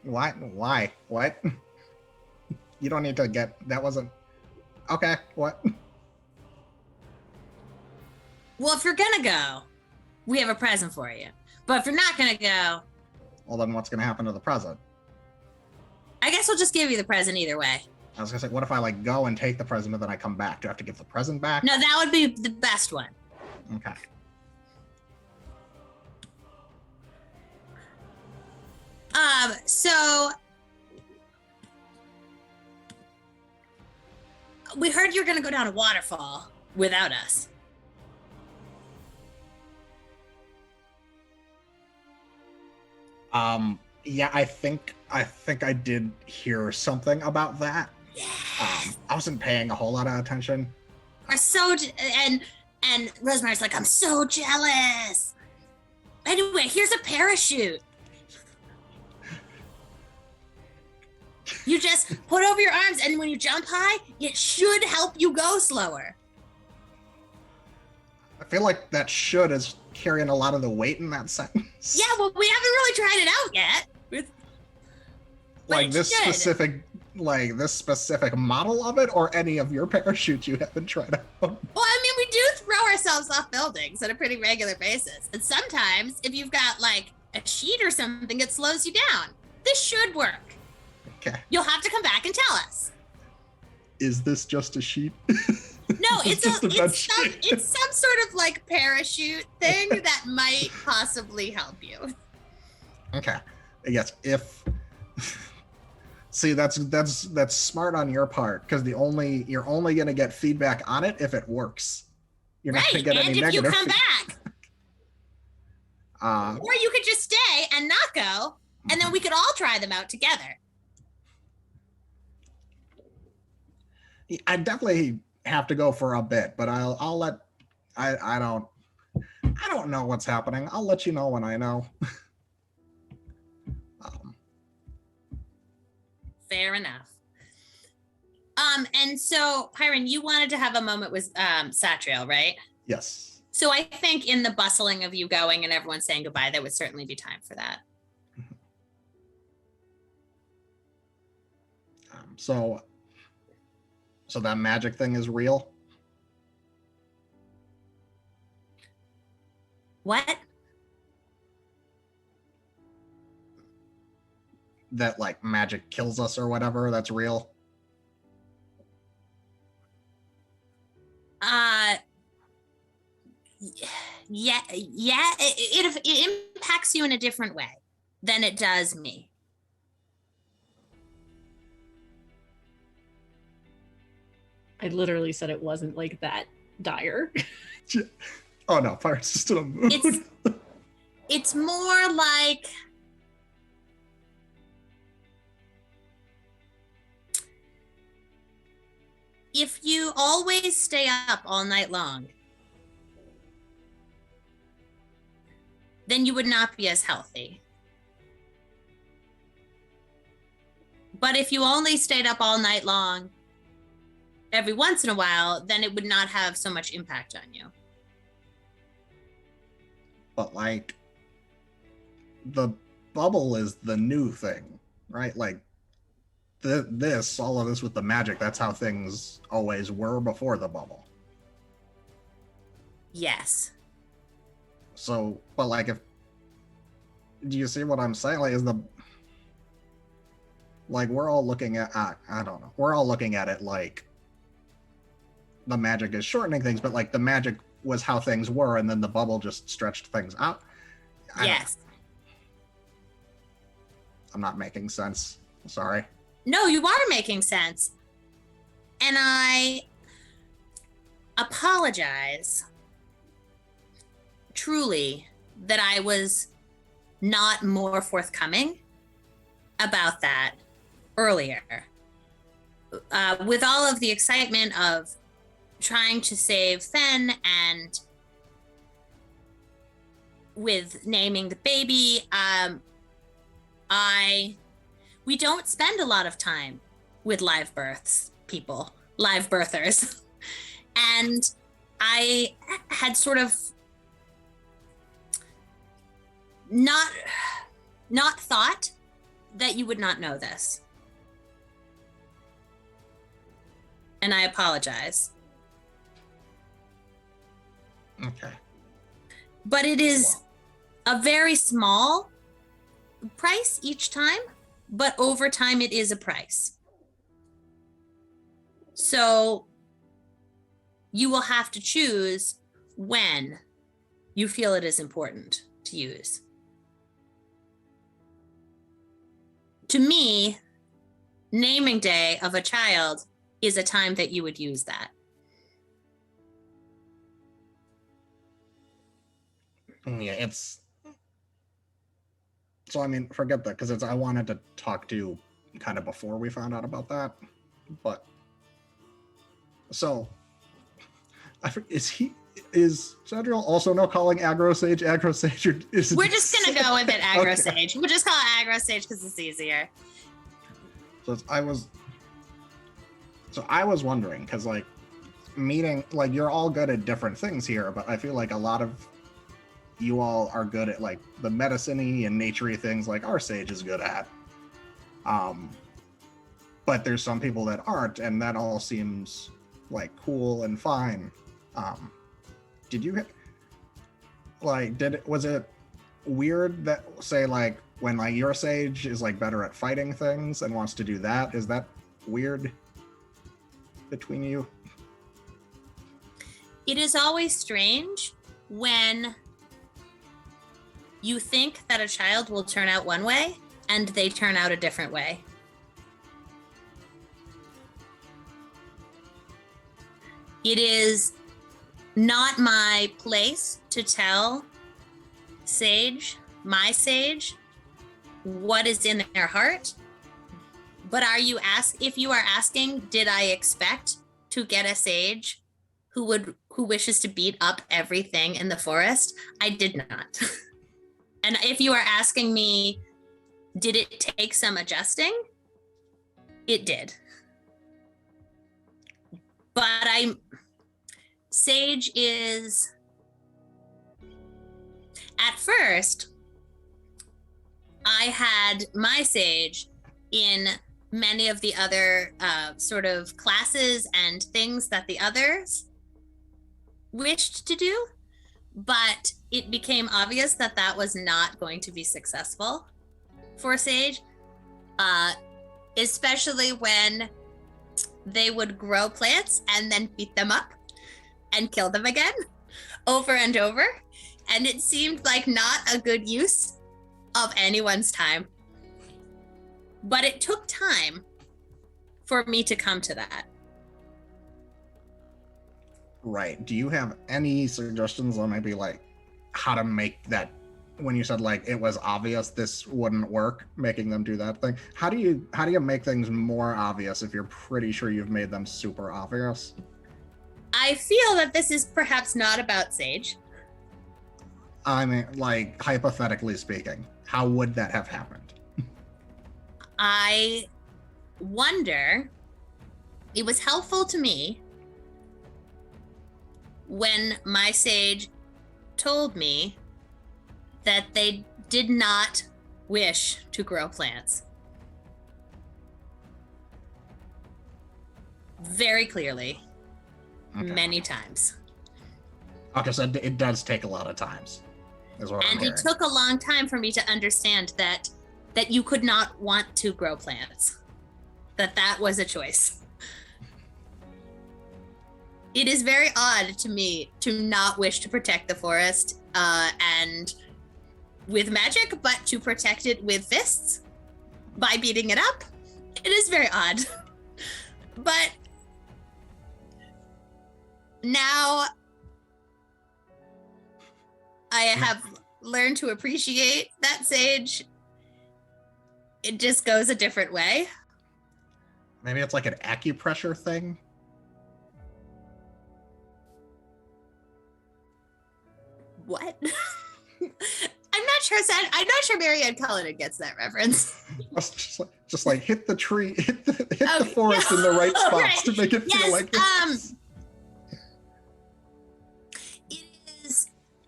What? Why? What? You don't need to get. That wasn't. Okay. What? Well, if you're gonna go, we have a present for you. But if you're not gonna go, Well, then what's gonna happen to the present? I guess we'll just give you the present either way. I was gonna say, what if I like go and take the present and then I come back? Do I have to give the present back? No, that would be the best one. Okay. So we heard you're going to go down a waterfall without us. Yeah, I think I did hear something about that. I wasn't paying a whole lot of attention. We're so and Rosemary's like, I'm so jealous. Anyway, here's a parachute. You just put over your arms, and when you jump high, it should help you go slower. I feel like that should is carrying a lot of the weight in that sentence. Yeah, well, we haven't really tried it out yet. But Like it this should. specific model of it, or any of your parachutes you haven't tried out. Well, I mean, we do throw ourselves off buildings on a pretty regular basis. And sometimes, if you've got like a sheet or something, it slows you down. This should work. Okay. You'll have to come back and tell us. Is this just a sheet? No, it's just a bed it's some sort of like parachute thing that might possibly help you. Okay. Yes, if see that's smart on your part, because you're only gonna get feedback on it if it works. You're not gonna Right, get and any if you negative come feedback. back, or you could just stay and not go, and then we could all try them out together. I definitely have to go for a bit, but I'll let I don't know what's happening. I'll let you know when I know. Fair enough. And so, Pyron, you wanted to have a moment with Satriel, right? Yes. So I think in the bustling of you going and everyone saying goodbye, there would certainly be time for that. So that magic thing is real? What? That like magic kills us or whatever, that's real? Yeah, it impacts you in a different way than it does me. I literally said it wasn't like that dire. Oh no, Pirate's just in a mood. It's more like if you always stay up all night long, then you would not be as healthy. But if you only stayed up all night long every once in a while, then it would not have so much impact on you. But like the bubble is the new thing, right? Like all of this with the magic, that's how things always were before the bubble. Yes. So, but like do you see what I'm saying? Like we're all looking at, I don't know. We're all looking at it like the magic is shortening things, but like the magic was how things were, and then the bubble just stretched things out. Yes. I'm not making sense. Sorry. No, you are making sense. And I apologize truly that I was not more forthcoming about that earlier. With all of the excitement of trying to save Fen and with naming the baby, we don't spend a lot of time with live birthers. And I had sort of not thought that you would not know this. And I apologize. Okay. But it is a very small price each time, but over time it is a price. So you will have to choose when you feel it is important to use. to me, naming day of a child is a time that you would use that. Yeah, it's. So I mean, forget that because I wanted to talk to you kind of before we found out about that, but so is Sadriel also now calling Aggro Sage, or is it? We're just gonna go with it, Aggro Okay. Sage. We'll just call it Aggro Sage because it's easier. So I was wondering because like meeting like you're all good at different things here, but I feel like a lot of you all are good at like the medicine-y and nature-y things like our Sage is good at. But there's some people that aren't, and that all seems like cool and fine. Did you was it weird that say like when like your Sage is like better at fighting things and wants to do that, is that weird between you? It is always strange when you think that a child will turn out one way and they turn out a different way. It is not my place to tell my sage, what is in their heart. But if you are asking, did I expect to get a sage who wishes to beat up everything in the forest? I did not. And if you are asking me, did it take some adjusting? It did. But Sage is, at first, I had my Sage in many of the other sort of classes and things that the others wished to do, but it became obvious that that was not going to be successful for Sage, especially when they would grow plants and then beat them up and kill them again over and over. And it seemed like not a good use of anyone's time. But it took time for me to come to that. Right. Do you have any suggestions on maybe like how to make that, when you said like it was obvious this wouldn't work, making them do that thing? How do you make things more obvious if you're pretty sure you've made them super obvious? I feel that this is perhaps not about Sage. I mean, like hypothetically speaking, how would that have happened? I wonder, it was helpful to me when my sage told me that they did not wish to grow plants. Very clearly, Okay. many times. Okay, so it does take a lot of times, is what I'm And hearing. it took a long time for me to understand that you could not want to grow plants, that was a choice. It is very odd to me to not wish to protect the forest and with magic, but to protect it with fists by beating it up. It is very odd. But now I have learned to appreciate that sage. It just goes a different way. Maybe it's like an acupressure thing. What? I'm not sure Marianne Cullinan gets that reference. Just like hit the tree, hit the Oh, forest in the right oh, spots right. to make it feel Yes, like this.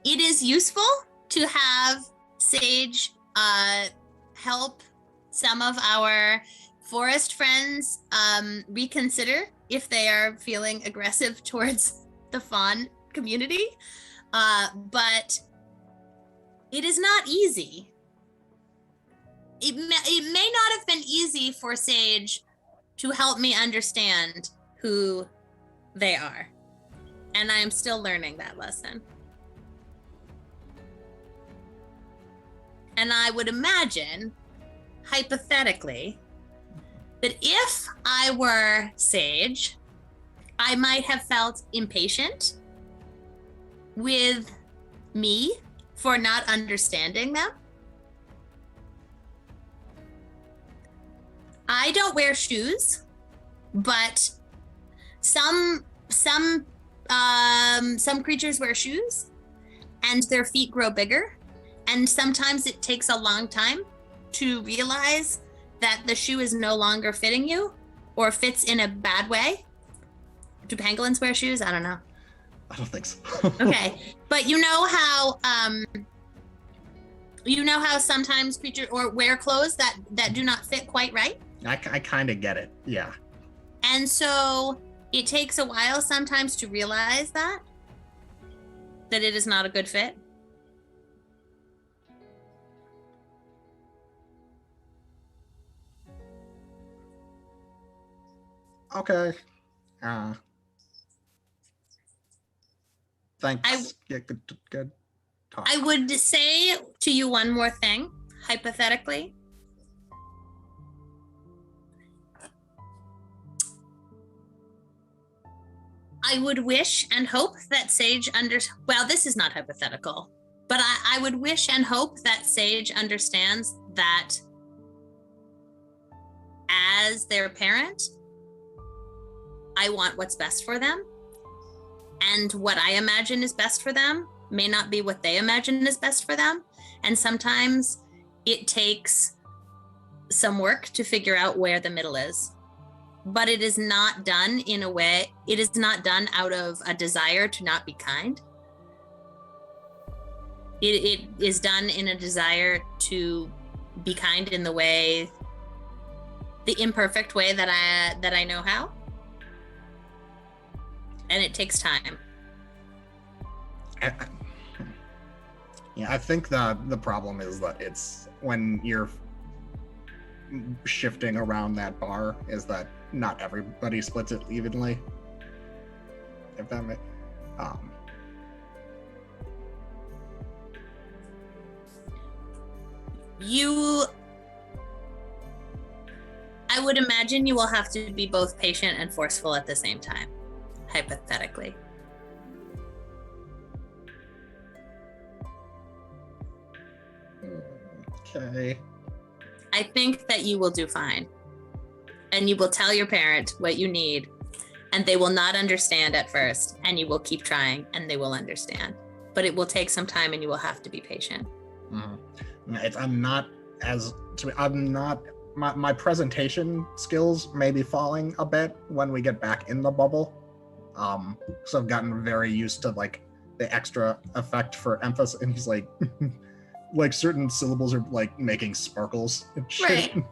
It is useful to have Sage help some of our forest friends reconsider if they are feeling aggressive towards the fawn community. But it is not easy. It may not have been easy for Sage to help me understand who they are. And I am still learning that lesson. And I would imagine hypothetically, that if I were Sage, I might have felt impatient with me for not understanding them. I don't wear shoes, but some creatures wear shoes and their feet grow bigger, and sometimes it takes a long time to realize that the shoe is no longer fitting you or fits in a bad way. Do pangolins wear shoes? I don't know. I don't think so. Okay, but you know how sometimes creatures or wear clothes that do not fit quite right, I kind of get it. Yeah. and so it takes a while sometimes to realize that it is not a good fit. Okay. Thanks. Yeah, good talk. I would say to you one more thing, hypothetically. I would wish and hope that Sage well, this is not hypothetical, but I would wish and hope that Sage understands that as their parent, I want what's best for them. And what I imagine is best for them may not be what they imagine is best for them. And sometimes it takes some work to figure out where the middle is. But it is not done in a way, it is not done out of a desire to not be kind. It is done in a desire to be kind in the way, the imperfect way that I know how. And it takes time. Yeah, I think the problem is that it's when you're shifting around that bar is that not everybody splits it evenly. If that makes I would imagine you will have to be both patient and forceful at the same time, hypothetically. Okay. I think that you will do fine. And you will tell your parent what you need, and they will not understand at first, and you will keep trying, and they will understand. But it will take some time, and you will have to be patient. My presentation skills may be falling a bit when we get back in the bubble. So I've gotten very used to like the extra effect for emphasis, and he's like, like certain syllables are like making sparkles and shit. Right.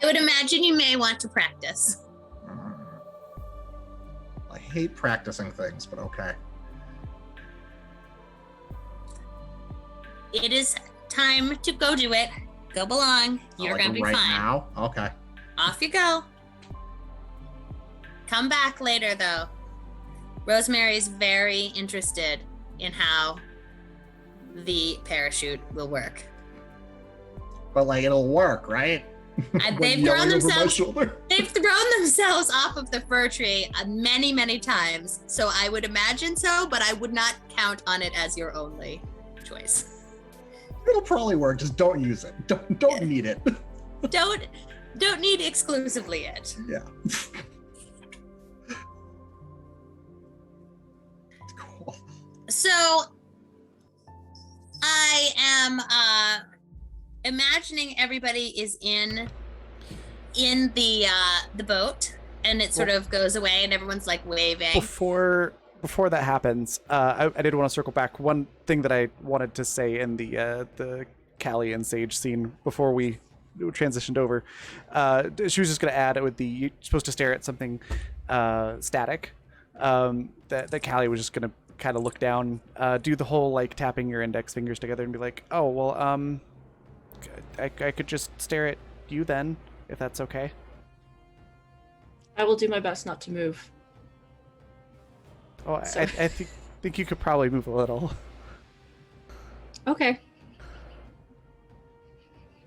I would imagine you may want to practice. I hate practicing things, but okay. It is time to go do it. Go belong. You're like gonna be right fine. now? Okay. Off you go. Come back later, though. Rosemary's very interested in how the parachute will work. But like it'll work, right? And When yelling over my shoulder. they've thrown themselves off of the fir tree many, many times. So I would imagine so, but I would not count on it as your only choice. It'll probably work. Just don't use it. Don't need it. Don't need exclusively it. Yeah. Cool. So I am imagining everybody is in the boat, and it sort of goes away, and everyone's like waving. Before that happens, I did want to circle back. One thing that I wanted to say in the Callie and Sage scene before we transitioned over, she was just going to add, it would be you're supposed to stare at something static. That Callie was just going to kind of look down, do the whole like tapping your index fingers together and be like, oh well, I could just stare at you then, if that's okay. I will do my best not to move. Oh, I think you could probably move a little. Okay.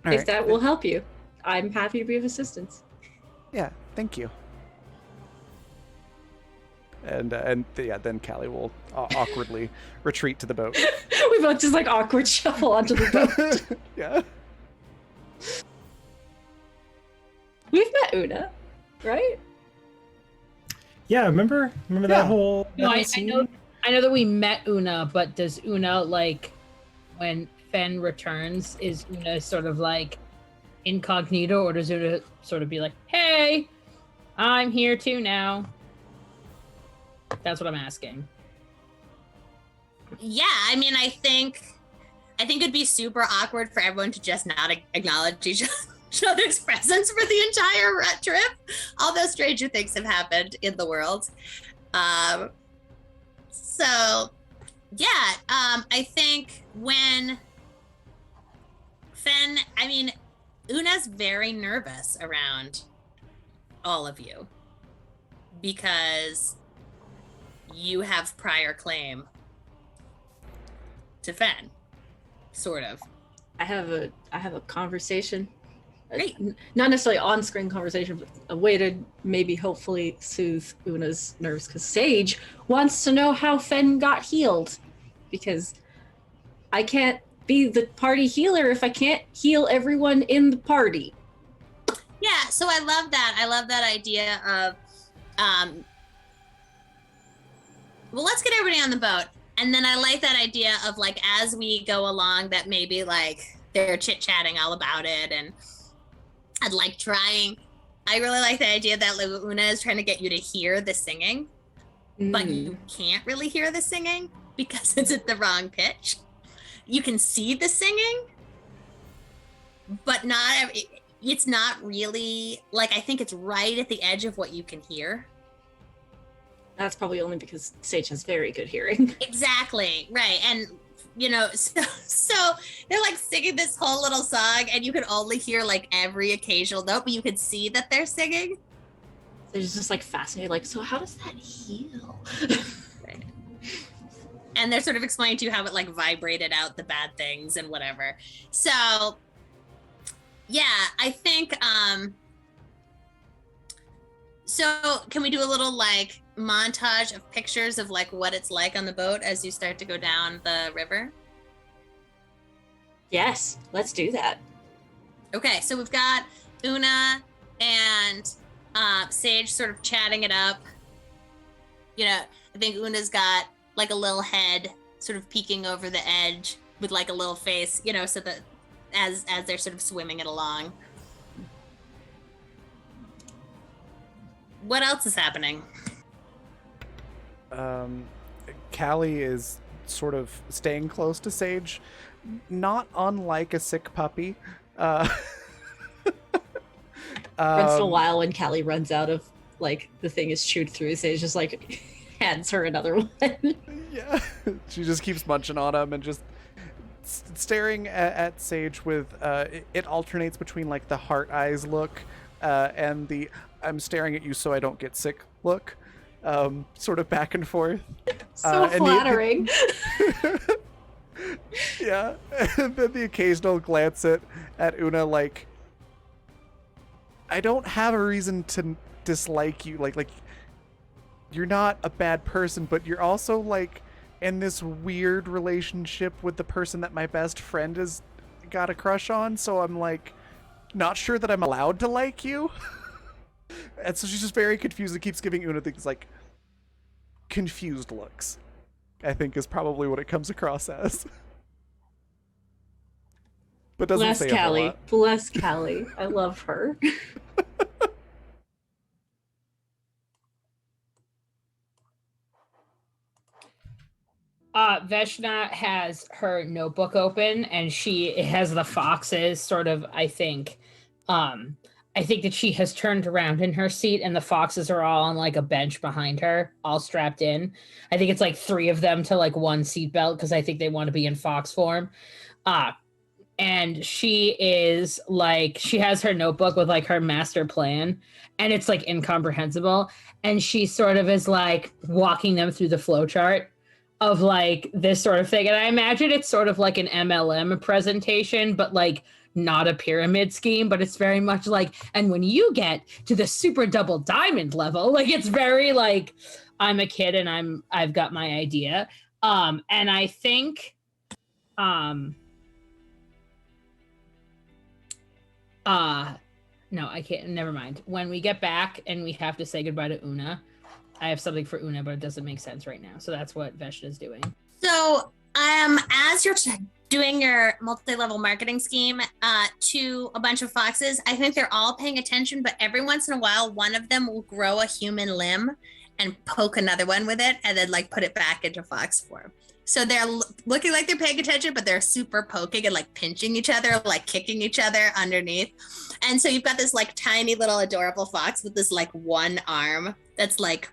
All if right. that will help you, I'm happy to be of assistance. Yeah, thank you. And yeah, then Callie will awkwardly retreat to the boat. We both just like awkward shuffle onto the boat. Yeah. We've met Una, right? Yeah, remember Yeah. that whole No, I scene? know that we met Una, but does Una, like, when Fen returns, is Una sort of like incognito, or does Una sort of be like, hey, I'm here too now? That's what I'm asking. Yeah, I mean, I think it'd be super awkward for everyone to just not acknowledge each other's presence for the entire trip. Although stranger things have happened in the world. So, yeah, I think when Fen, I mean, Una's very nervous around all of you because you have prior claim to Fen, sort of. I have a conversation. Great. Not necessarily on-screen conversation, but a way to maybe hopefully soothe Una's nerves, because Sage wants to know how Fen got healed, because I can't be the party healer if I can't heal everyone in the party. Yeah, so I love that. I love that idea of, well, let's get everybody on the boat. And then I like that idea of, like, as we go along, that maybe, like, they're chit-chatting all about it. And I'd like trying. I really like the idea that Una is trying to get you to hear the singing, but you can't really hear the singing because it's at the wrong pitch. You can see the singing, but it's not really, like, I think it's right at the edge of what you can hear. That's probably only because Sage has very good hearing. Exactly, right. And, you know, so they're, like, singing this whole little song, and you can only hear, like, every occasional note, but you can see that they're singing. They're just like fascinated, like, so how does that heal? Right. And they're sort of explaining to you how it, like, vibrated out the bad things and whatever. So, yeah, I think, so can we do a little, like, montage of pictures of, like, what it's like on the boat as you start to go down the river? Yes, let's do that. Okay, so we've got Una and Sage sort of chatting it up. You know, I think Una's got, like, a little head sort of peeking over the edge with, like, a little face, you know, so that as they're sort of swimming it along. What else is happening? Callie is sort of staying close to Sage, not unlike a sick puppy. Once in a while when Callie runs out of, like, the thing is chewed through, Sage just, like, hands her another one. Yeah, she just keeps munching on him and just staring at Sage with, it alternates between, like, the heart eyes look and the I'm staring at you so I don't get sick look, sort of back and forth. So flattering. Yeah, and then the occasional glance at Una, like, I don't have a reason to dislike you. Like you're not a bad person, but you're also, like, in this weird relationship with the person that my best friend has got a crush on. So I'm, like, not sure that I'm allowed to like you. And so she's just very confused and keeps giving Una things like confused looks, I think, is probably what it comes across as. But doesn't Bless say a whole Callie. lot. Bless Callie. I love her. Veshna has her notebook open, and she has the foxes sort of, I think that she has turned around in her seat, and the foxes are all on, like, a bench behind her, all strapped in. I think it's like 3 of them to, like, 1 seatbelt, because I think they want to be in fox form. And she is, like, she has her notebook with, like, her master plan, and it's, like, incomprehensible. And she sort of is, like, walking them through the flowchart. of like this sort of thing. And I imagine it's sort of like an MLM presentation, but like not a pyramid scheme, but it's very much like, and when you get to the super double diamond level, like it's very like, I'm a kid and I've got my idea. And I think, no, I can't. Never mind. When we get back and we have to say goodbye to Una, I have something for Una, but it doesn't make sense right now. So that's what Veshta is doing. So, as you're doing your multi-level marketing scheme to a bunch of foxes, I think they're all paying attention, but every once in a while, one of them will grow a human limb and poke another one with it, and then like put it back into fox form. So they're looking like they're paying attention, but they're super poking and like pinching each other, like kicking each other underneath. And so you've got this like tiny little adorable fox with this like one arm that's like,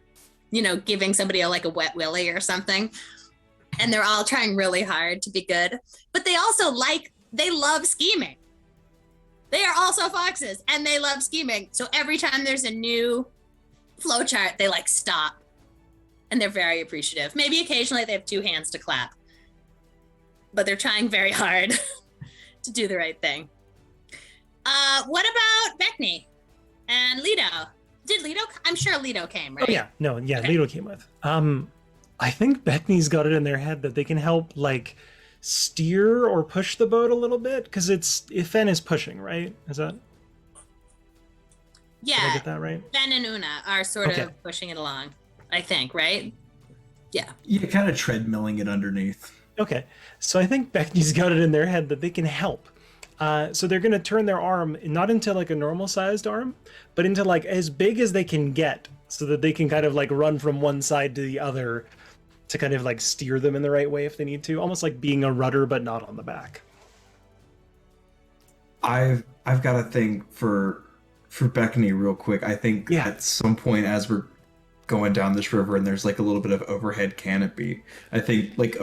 you know, giving somebody like a wet willy or something. And they're all trying really hard to be good. But they also they love scheming. They are also foxes and they love scheming. So every time there's a new flowchart, they like stop. And they're very appreciative. Maybe occasionally they have two hands to clap, but they're trying very hard to do the right thing. What about Beckney and Lido? Did Lido? I'm sure Lido came, right? Oh yeah, no, yeah, Okay. Lido came with. I think Beckney's got it in their head that they can help like steer or push the boat a little bit because Fen is pushing, right? Is that? Did I Yeah, get that right? Ben and Una are sort Okay. of pushing it along, I think, right? Yeah. Yeah, kind of treadmilling it underneath. Okay, so I think Beckney's got it in their head that they can help. So they're going to turn their arm not into like a normal sized arm, but into like as big as they can get so that they can kind of like run from one side to the other to kind of like steer them in the right way if they need to, almost like being a rudder but not on the back. I've got a thing for Beckney real quick. I think Yeah. at some point as we're going down this river and there's like a little bit of overhead canopy, I think like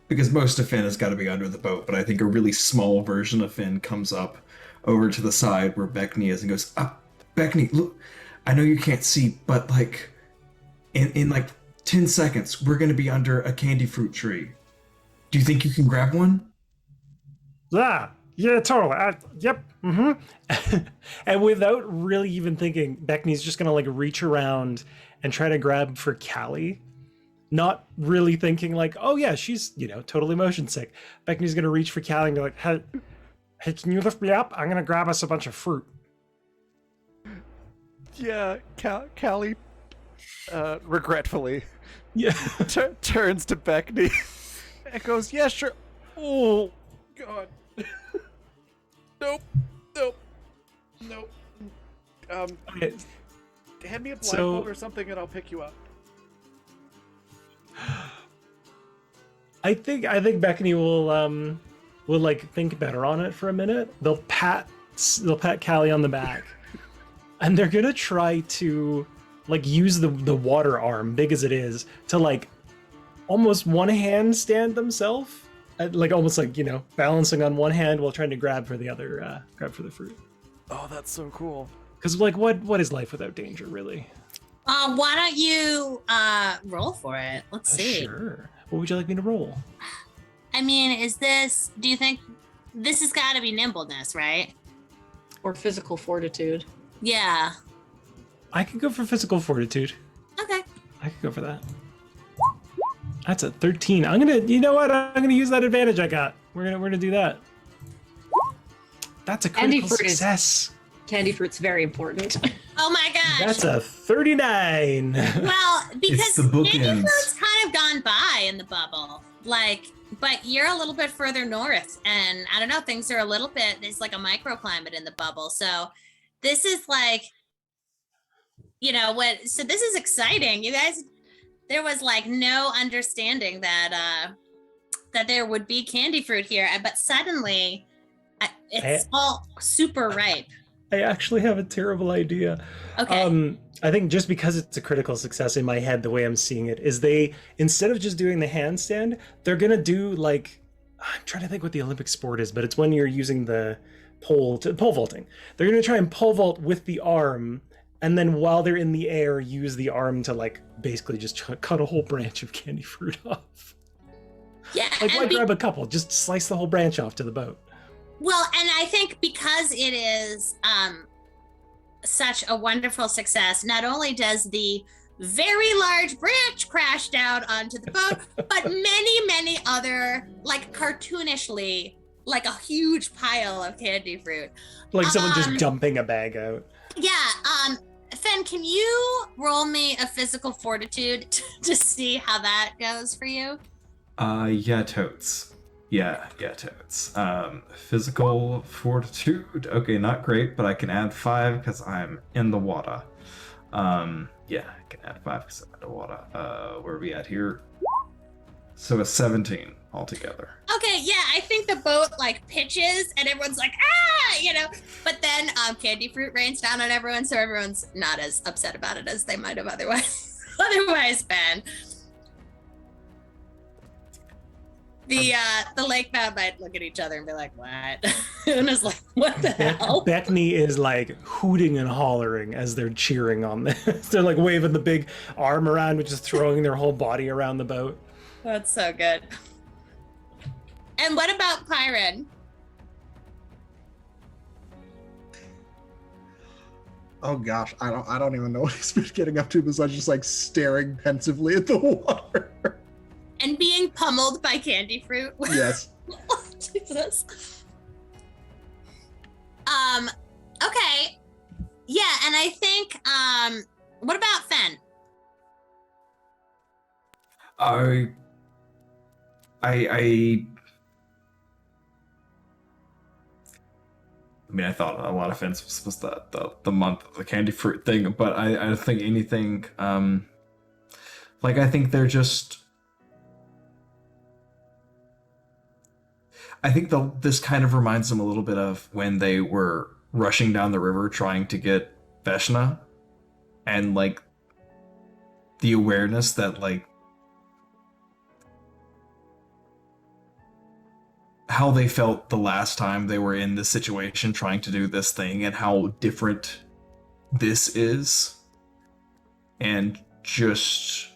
because most of Finn has got to be under the boat, but I think a really small version of Finn comes up over to the side where Beckney is and goes, Beckney, look, I know you can't see, but like in like 10 seconds, we're going to be under a candy fruit tree. Do you think you can grab one? Yeah, totally. Yep. Mm-hmm. And without really even thinking, Beckney's just gonna like reach around and try to grab for Callie, not really thinking like, oh yeah, she's, you know, totally motion sick. Beckney's gonna reach for Callie and be like, Hey, can you lift me up? I'm gonna grab us a bunch of fruit. Yeah, Callie, regretfully, yeah. turns to Beckney and goes, yeah, sure. Oh, God. Nope. Okay. Hand me a So- blindfold or something and I'll pick you up. I think Beckney will like think better on it for a minute. They'll pat Callie on the back, and they're gonna try to like use the water arm, big as it is, to like almost one hand stand themselves, like almost like, you know, balancing on one hand while trying to grab for the other, grab for the fruit. Oh, that's so cool. Because like what is life without danger, really? Why don't you roll for it? Let's see. Sure. What would you like me to roll? I mean, do you think this has got to be nimbleness, right? Or physical fortitude. Yeah. I could go for physical fortitude. Okay. I could go for that. That's a 13. You know what? I'm gonna use that advantage I got. We're gonna do that. That's a Candy critical fruit is- success. Candy fruit's very important. Oh my gosh. That's a 39. Well, because the candy bookends. fruit's kind of gone by in the bubble. Like, but you're a little bit further north, and I don't know, things are a little bit, there's like a microclimate in the bubble. So this is like, you know, so this is exciting. You guys, there was like no understanding that there would be candy fruit here, but suddenly it's all super ripe. I actually have a terrible idea. Okay. I think just because it's a critical success in my head, the way I'm seeing it is they, instead of just doing the handstand, they're gonna do like, I'm trying to think what the Olympic sport is, but it's when you're using the pole vaulting. They're gonna try and pole vault with the arm, and then while they're in the air, use the arm to like basically just cut a whole branch of candy fruit off. Yeah, Like, why and grab a couple? Just slice the whole branch off to the boat. well, and I think because it is such a wonderful success, not only does the very large branch crash down onto the boat, but many other, like cartoonishly, like a huge pile of candy fruit. Like someone just dumping a bag out. Yeah, Fen, can you roll me a physical fortitude to see how that goes for you? Yeah, totes. Yeah, totes. Physical fortitude. Okay, not great, but I can add 5 because I'm in the water. Yeah, I can add 5 because I'm in the water. Where are we at here? So a 17 altogether. Okay, yeah, I think the boat like pitches and everyone's like, ah, you know, but then candy fruit rains down on everyone, so everyone's not as upset about it as they might have otherwise been. The lake man might look at each other and be like, what? Una's like, what the hell? Beckney is like hooting and hollering as they're cheering on this. They're like waving the big arm around, which is throwing their whole body around the boat. That's so good. And what about Pyron? Oh gosh, I don't even know what he's been getting up to besides just like staring pensively at the water. And being pummeled by candy fruit. Yes. Jesus. Okay. Yeah, and I think what about Fen? I mean, I thought a lot of Fence was the month of the candy fruit thing, but I don't think anything. Like, I think they're just. I think this kind of reminds them a little bit of when they were rushing down the river trying to get Veshna, and like the awareness that like how they felt the last time they were in this situation trying to do this thing and how different this is, and just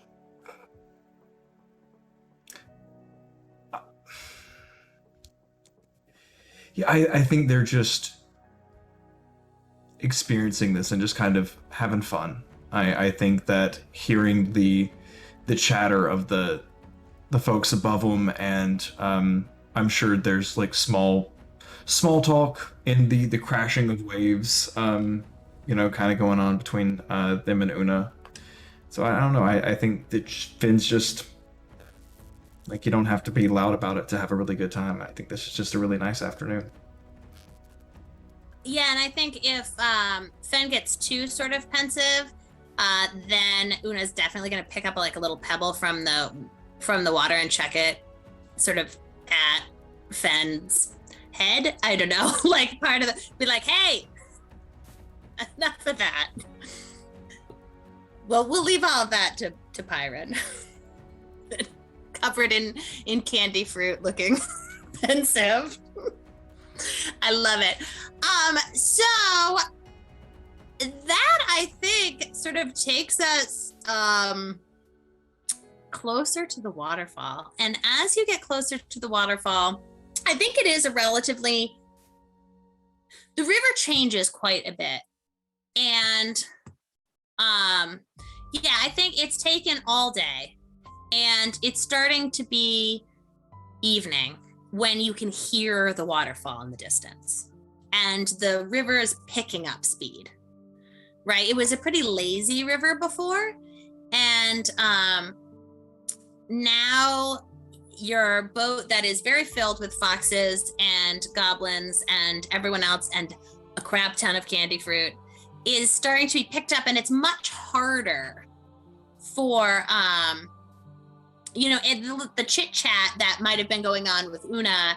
yeah, I think they're just experiencing this and just kind of having fun. I think that hearing the chatter of the folks above them, and I'm sure there's like small talk in the crashing of waves, you know, kind of going on between them and Una. So I don't know. I think that Finn's just like, you don't have to be loud about it to have a really good time. I think this is just a really nice afternoon. Yeah, and I think if Fen gets too sort of pensive, then Una's definitely going to pick up like a little pebble from the water and chuck it sort of at Fen's head. I don't know, like part of the, be like, hey, enough of that. Well, we'll leave all of that to Pyron. Covered in candy fruit, looking pensive. I love it. So that I think sort of takes us closer to the waterfall. And as you get closer to the waterfall, I think it is the river changes quite a bit. And yeah, I think it's taken all day. And it's starting to be evening when you can hear the waterfall in the distance. And the river is picking up speed, right? It was a pretty lazy river before. And now your boat that is very filled with foxes and goblins and everyone else and a crap ton of candy fruit is starting to be picked up. And it's much harder for... you know, the chit chat that might have been going on with Una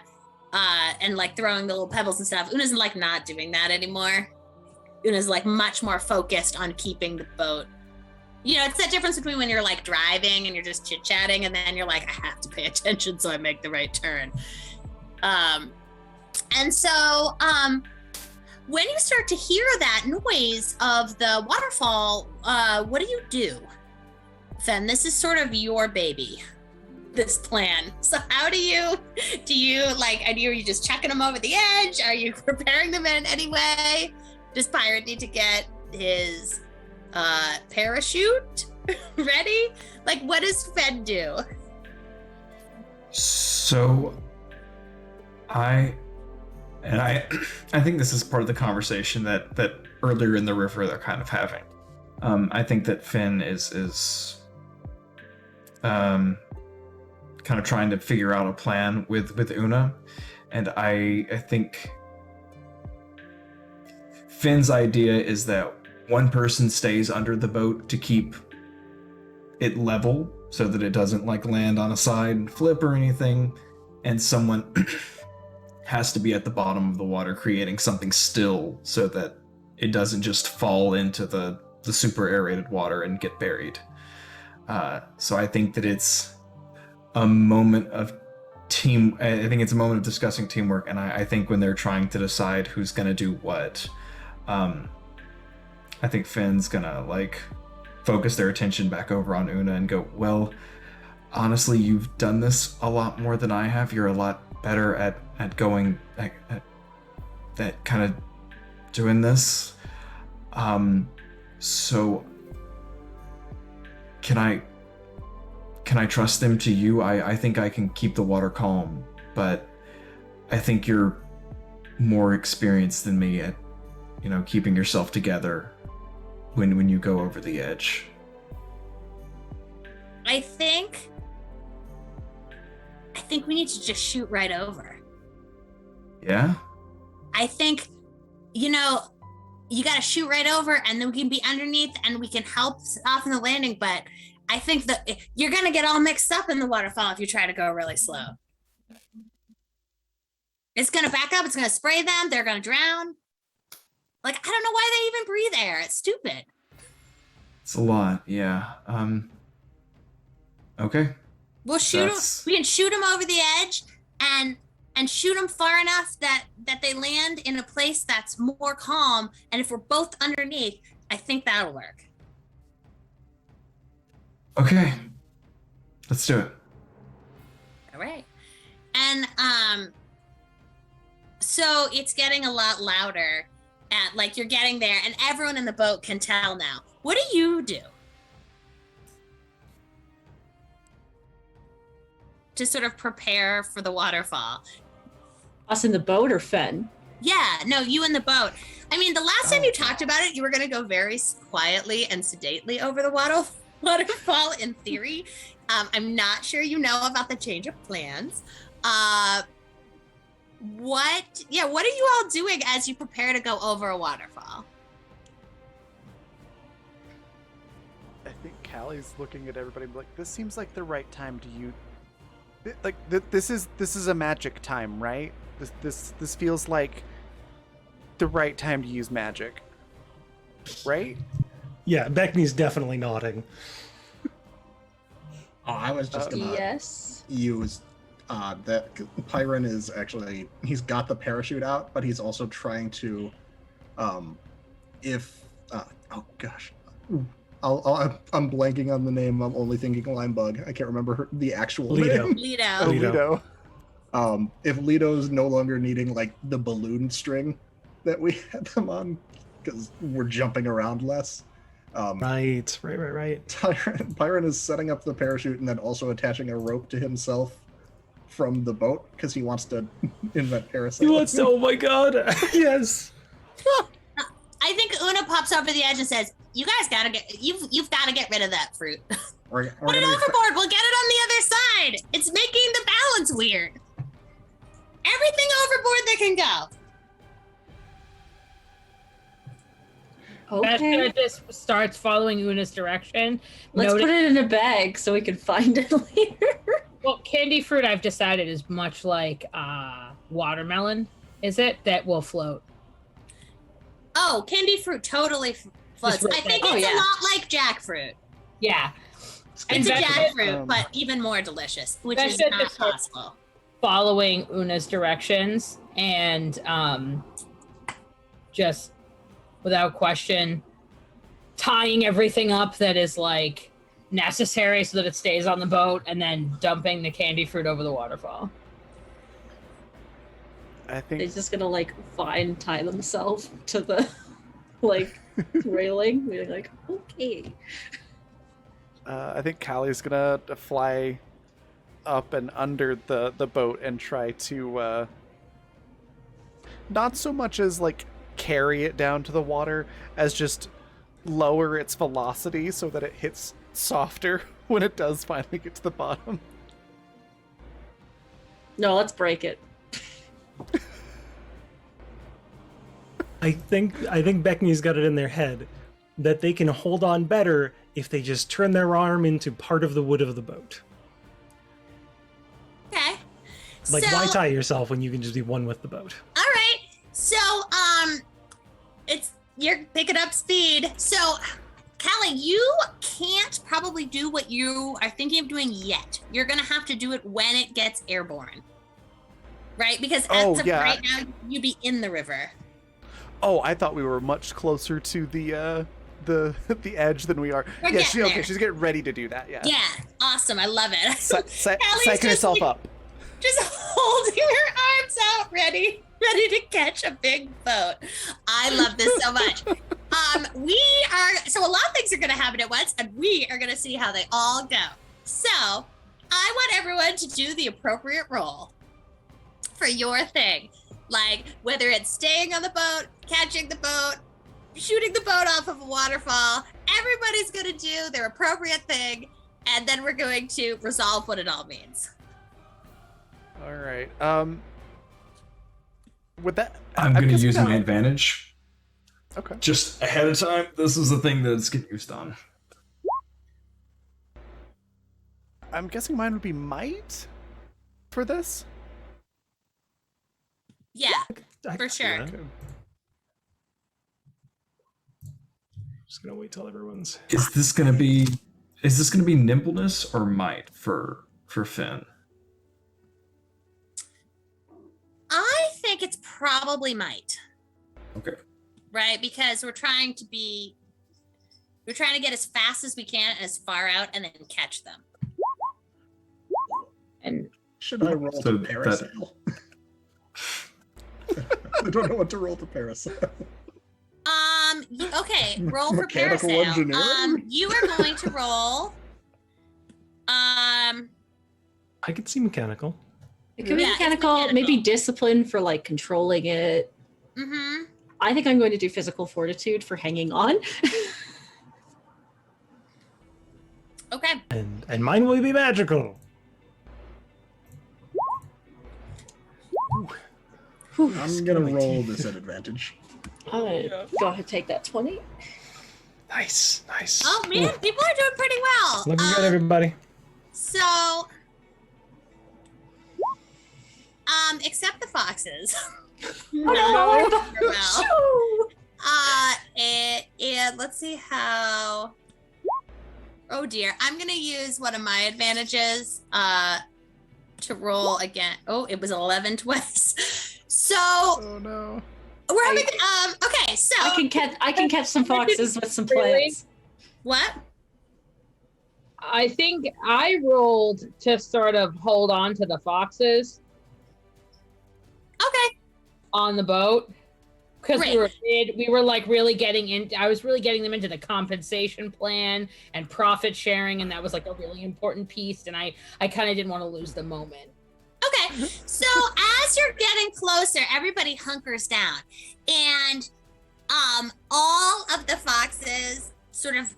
and like throwing the little pebbles and stuff, Una's like not doing that anymore. Una's like much more focused on keeping the boat. You know, it's that difference between when you're like driving and you're just chit chatting and then you're like, I have to pay attention so I make the right turn. And so when you start to hear that noise of the waterfall, what do you do? Fen, this is sort of your baby. this plan. So how do you like, are you just chucking them over the edge? Are you preparing them in any way? Does Pirate need to get his parachute ready? Like, what does Fed do? So I think this is part of the conversation that earlier in the river they're kind of having. I think that Finn is kind of trying to figure out a plan with Una, and I think Finn's idea is that one person stays under the boat to keep it level so that it doesn't like land on a side and flip or anything, and someone has to be at the bottom of the water creating something still so that it doesn't just fall into the super aerated water and get buried. So I think that it's a moment of I think it's a moment of discussing teamwork, and I think when they're trying to decide who's gonna do what, I think Finn's gonna like focus their attention back over on Una and go, well, honestly, you've done this a lot more than I have. You're a lot better at going at kind of doing this. So can I trust them to you? I think I can keep the water calm, but I think you're more experienced than me at, keeping yourself together when you go over the edge. I think we need to just shoot right over. Yeah? I think, you got to shoot right over, and then we can be underneath and we can help soften the landing. But I think that you're going to get all mixed up in the waterfall if you try to go really slow. It's going to back up. It's going to spray them. They're going to drown. Like, I don't know why they even breathe air. It's stupid. It's a lot, yeah. Okay. We'll shoot them. We can shoot them over the edge and shoot them far enough that they land in a place that's more calm. And if we're both underneath, I think that'll work. Okay. Let's do it. All right. And so it's getting a lot louder. Like you're getting there, and everyone in the boat can tell now. What do you do to sort of prepare for the waterfall? Us in the boat or Fen? Yeah, no, you in the boat. I mean, the last time you talked about it, you were going to go very quietly and sedately over the waterfall in theory. I'm not sure you know about the change of plans. What are you all doing as you prepare to go over a waterfall? I think Callie's looking at everybody like, this seems like the right time to use. Like this is a magic time, right? This feels like the right time to use magic, right? Yeah, Beckney's definitely nodding. Oh, I was just gonna Yes. use that Pyron is actually, he's got the parachute out, but he's also trying to oh gosh, I'm blanking on the name. I'm only thinking Limebug. I can't remember the actual Leto. name. Leto. Leto. If Leto's no longer needing like the balloon string that we had them on, because we're jumping around less. Right. Pyron is setting up the parachute and then also attaching a rope to himself from the boat because he wants to invent parasailing. He wants to, oh my god, yes. I think Una pops over the edge and says, "You guys gotta you've got to get rid of that fruit. We're Put it overboard. We'll get it on the other side. It's making the balance weird. Everything overboard that can go." Okay. Beshka just starts following Una's direction. Let's put it in a bag so we can find it later. Well, candy fruit, I've decided, is much like watermelon. Is it that will float? Oh, candy fruit totally floats. It's I think it's yeah. a lot like jackfruit. Yeah. It's a Beshka, jackfruit, but even more delicious, which is Beshka not just starts possible. following Una's directions and just without question tying everything up that is like necessary so that it stays on the boat, and then dumping the candy fruit over the waterfall. I They're think just gonna like vine tie themselves to the like railing. We're like, okay. I think Callie's gonna fly up and under the boat and try to not so much as like carry it down to the water as just lower its velocity so that it hits softer when it does finally get to the bottom. No, let's break it. I think Beckney's got it in their head that they can hold on better if they just turn their arm into part of the wood of the boat. Okay. Like, So- why tie yourself when you can just be one with the boat? All right. So, you're picking up speed. So, Callie, you can't probably do what you are thinking of doing yet. You're gonna have to do it when it gets airborne, right? Because as of yeah. right now, you'd be in the river. Oh, I thought we were much closer to the the edge than we are. We're Yeah, getting there. she's getting ready to do that. Yeah. Yeah, awesome. I love it. Psyching Callie's herself just, up. Just holding her arms out, ready to catch a big boat. I love this so much. So a lot of things are going to happen at once, and we are going to see how they all go. So I want everyone to do the appropriate roll for your thing. Like, whether it's staying on the boat, catching the boat, shooting the boat off of a waterfall, everybody's going to do their appropriate thing, and then we're going to resolve what it all means. All right. With that, I'm going to guessing use that- my advantage Okay. just ahead of time. This is the thing that's getting used on. I'm guessing mine would be might for this. Yeah, I for can see sure. that. Just gonna wait till everyone's. Is this going to be nimbleness or might for Finn? I think it's probably might. Okay. Right? Because we're trying to get as fast as we can, as far out, and then catch them. And Should I roll So to parasail? I don't know what to roll to parasail. Okay, roll for Mechanical parasail. engineering? You are going to roll. I could see mechanical. It could be Yeah, it's mechanical, maybe mechanical. discipline for like controlling it. Mm-hmm. I think I'm going to do physical fortitude for hanging on. Okay. And mine will be magical. I'm gonna roll this at advantage. Go ahead and take that 20. Nice. Oh man, people are doing pretty well. Looking good, everybody. So, except the foxes. Oh, Very well. And let's see how. Oh dear, I'm gonna use one of my advantages to roll again. Oh, it was 11 twice. So Oh no. we're having okay. So I can catch some foxes with some Really? plants. what? I think I rolled to sort of hold on to the foxes Okay. on the boat because Great. we were like really getting in. I was really getting them into the compensation plan and profit sharing, and that was like a really important piece. And I kind of didn't want to lose the moment. Okay, so as you're getting closer, everybody hunkers down, and all of the foxes sort of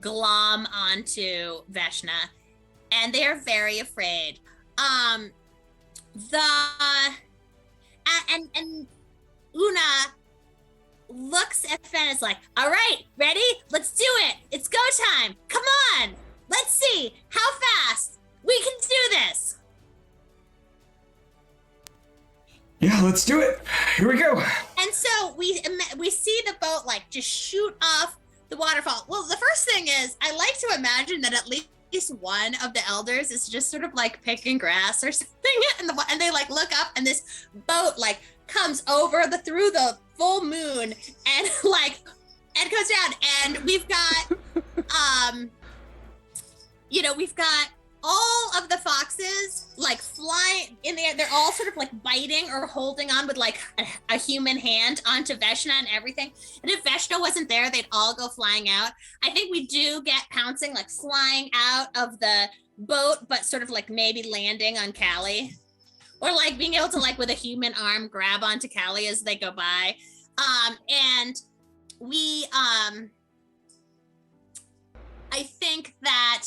glom onto Veshna, and they are very afraid. And Una looks at Fen and is like, "All right, ready? Let's do it! It's go time! Come on! Let's see how fast we can do this." Yeah, let's do it. Here we go. And so we see the boat like just shoot off the waterfall. Well, the first thing is I like to imagine that at least one of the elders is just sort of like picking grass or something, and they like look up, and this boat like comes over through the full moon and goes down, and we've got We've got all of the foxes like fly in the air. They're all sort of like biting or holding on with like a human hand onto Veshna and everything. And if Veshna wasn't there, they'd all go flying out. I think we do get pouncing, like flying out of the boat, but sort of like maybe landing on Callie. Or like being able to like with a human arm grab onto Callie as they go by. And we I think that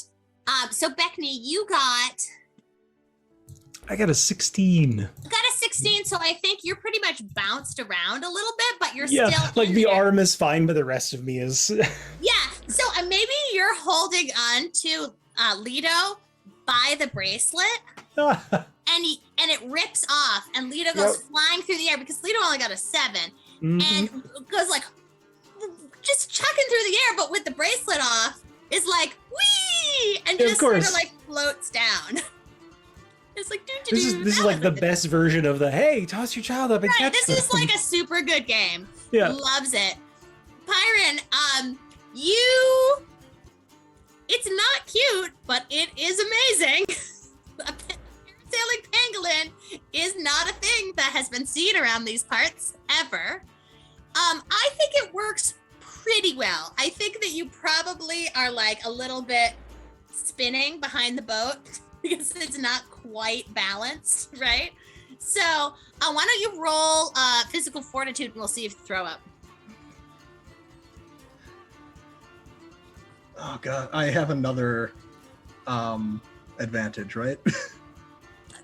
so Beckney, you got I got a 16. a 16, so I think you're pretty much bounced around a little bit, but you're Yeah, still like in the there. arm is fine, but the rest of me is. Yeah, so maybe you're holding on to Lido by the bracelet, and it rips off, and Lido goes flying through the air because Lido only got a 7, and goes like just chucking through the air, but with the bracelet off, is like whee, and just sort of like floats down. It's like This is like the best version of the hey, toss your child up and catch This them. is like a super good game. Yeah. Loves it. Pyron, it's not cute, but it is amazing. A sailing pangolin is not a thing that has been seen around these parts ever. I think it works pretty well. I think that you probably are like a little bit spinning behind the boat because it's not quite balanced, right? So why don't you roll physical fortitude and we'll see if you throw up. Oh god, I have another advantage, right?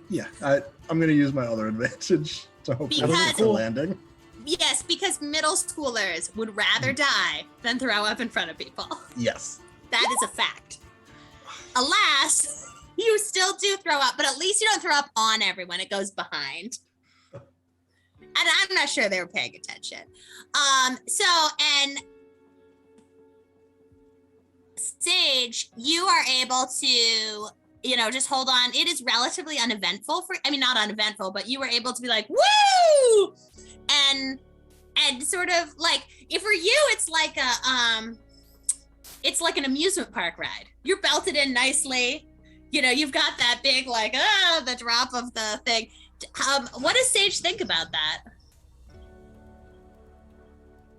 Yeah, I'm gonna use my other advantage to hopefully Because- get a landing. Yes, because middle schoolers would rather die than throw up in front of people. Yes. That is a fact. Alas, you still do throw up, but at least you don't throw up on everyone. It goes behind. And I'm not sure they were paying attention. And Sage, you are able to, just hold on. It is relatively uneventful not uneventful, but you were able to be like, woo! And sort of like, if for you, it's like it's like an amusement park ride. You're belted in nicely. You've got that big, like, the drop of the thing. What does Sage think about that?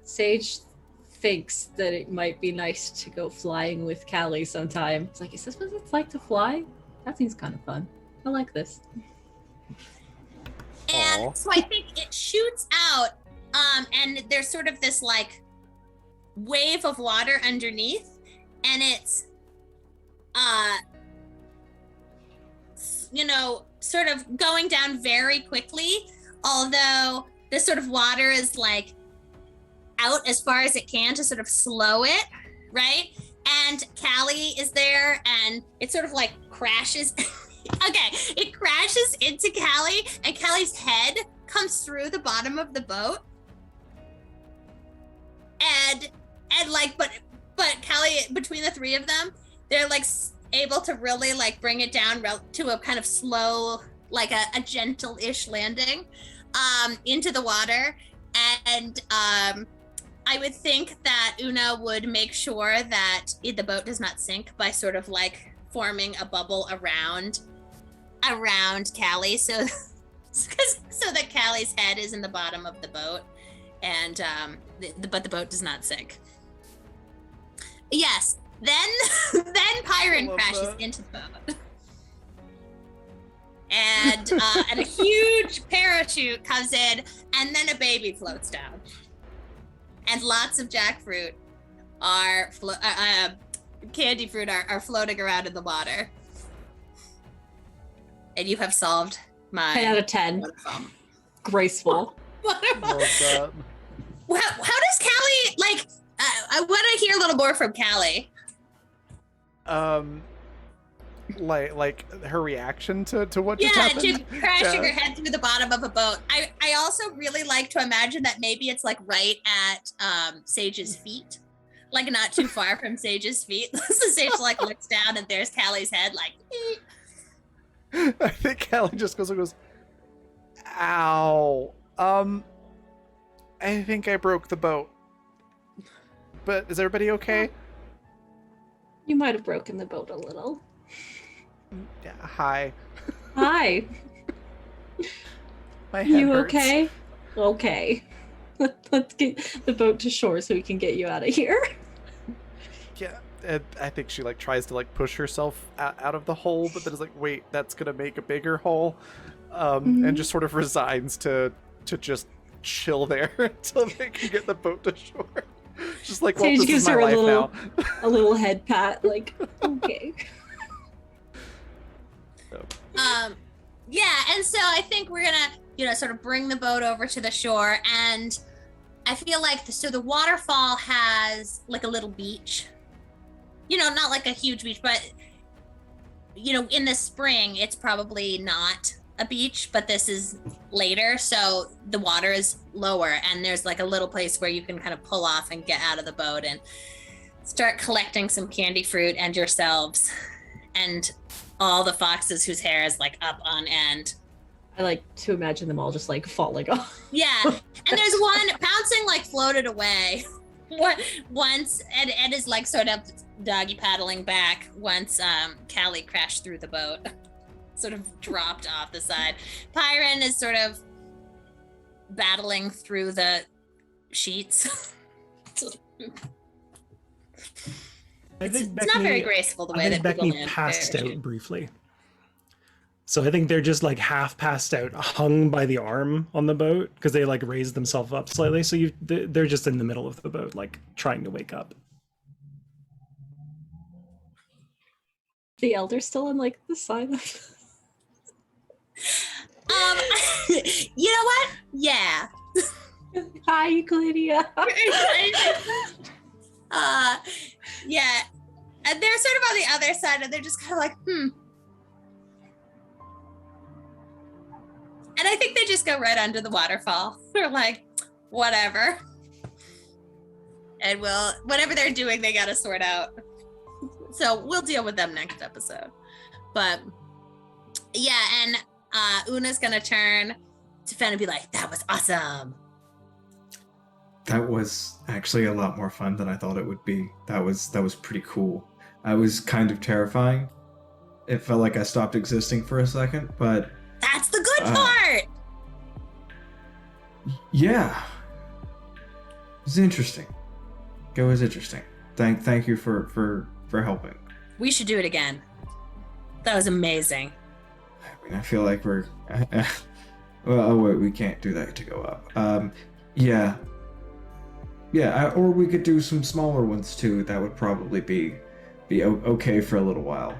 Sage thinks that it might be nice to go flying with Callie sometime. It's like, is this what it's like to fly? That seems kind of fun. I like this. And so I think it shoots out, and there's sort of this like wave of water underneath, and it's sort of going down very quickly, although this sort of water is like out as far as it can to sort of slow it, right? And Callie is there, and it sort of like crashes. Okay, it crashes into Callie, and Callie's head comes through the bottom of the boat. And like, but Callie, between the three of them, they're like able to really like bring it down to a kind of slow, like a gentle-ish landing into the water. And I would think that Una would make sure that the boat does not sink by sort of like forming a bubble around Callie, so that Callie's head is in the bottom of the boat, and but the boat does not sink. Yes. Then Pyron crashes into the boat, and a huge parachute comes in, and then a baby floats down, and lots of jackfruit candy fruit are floating around in the water. And you have solved my 10 out of 10. Graceful. What about, Love that. how does Callie like? I want to hear a little more from Callie. Like her reaction to what just Yeah, happened. to crashing Yeah. her head through the bottom of a boat. I also really like to imagine that maybe it's like right at Sage's feet, like not too far from Sage's feet. So Sage like looks down and there's Callie's head, like. I think Callie just goes, ow. I think I broke the boat. But is everybody okay? You might have broken the boat a little. Yeah, hi. Hi. My head You hurts. okay? Okay. Let's get the boat to shore so we can get you out of here. Yeah, and I think she like tries to like push herself out of the hole, but then is like, wait, that's gonna make a bigger hole, and just sort of resigns to just chill there until they can get the boat to shore. Just like, well, Sage this gives is my her a life little- now. A little head pat, like, okay. Yeah, and so I think we're gonna, sort of bring the boat over to the shore, and I feel like the waterfall has like a little beach. Not like a huge beach, but in the spring it's probably not a beach, but this is later, so the water is lower, and there's like a little place where you can kind of pull off and get out of the boat and start collecting some candy fruit and yourselves and all the foxes whose hair is like up on end. I like to imagine them all just like falling off. Yeah, and there's one pouncing like floated away once, and Ed is like sort of doggy paddling back once Callie crashed through the boat, sort of dropped off the side. Pyron is sort of battling through the sheets. It's not very graceful the way I that think people Beckney land passed parachute. out briefly. So I think they're just like half passed out, hung by the arm on the boat because they like raised themselves up slightly. So they're just in the middle of the boat, like trying to wake up. The elder's still on like the side of. You know what? Yeah. Hi, Euclidia. Yeah. And they're sort of on the other side, and they're just kind of like, And I think they just go right under the waterfall. They're like, whatever. And whatever they're doing, they gotta sort out. So we'll deal with them next episode. But yeah, and Una's gonna turn to Fen and be like, that was awesome. That was actually a lot more fun than I thought it would be. That was pretty cool. I was kind of terrifying. It felt like I stopped existing for a second, but That's the good part. yeah. It was interesting. It was interesting. Thank you for helping. We should do it again. That was amazing. I mean, I feel like we're well, oh wait, we can't do that to go up. Yeah, or we could do some smaller ones too. That would probably be okay for a little while.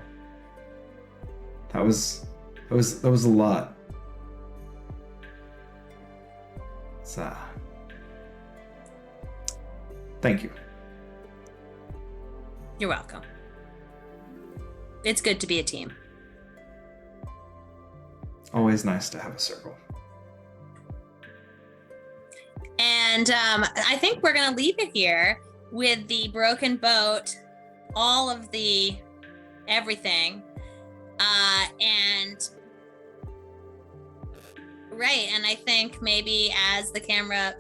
That was a lot. So, thank you. You're welcome. It's good to be a team. Always nice to have a circle. And I think we're going to leave it here with the broken boat, all of the everything. And I think maybe as the camera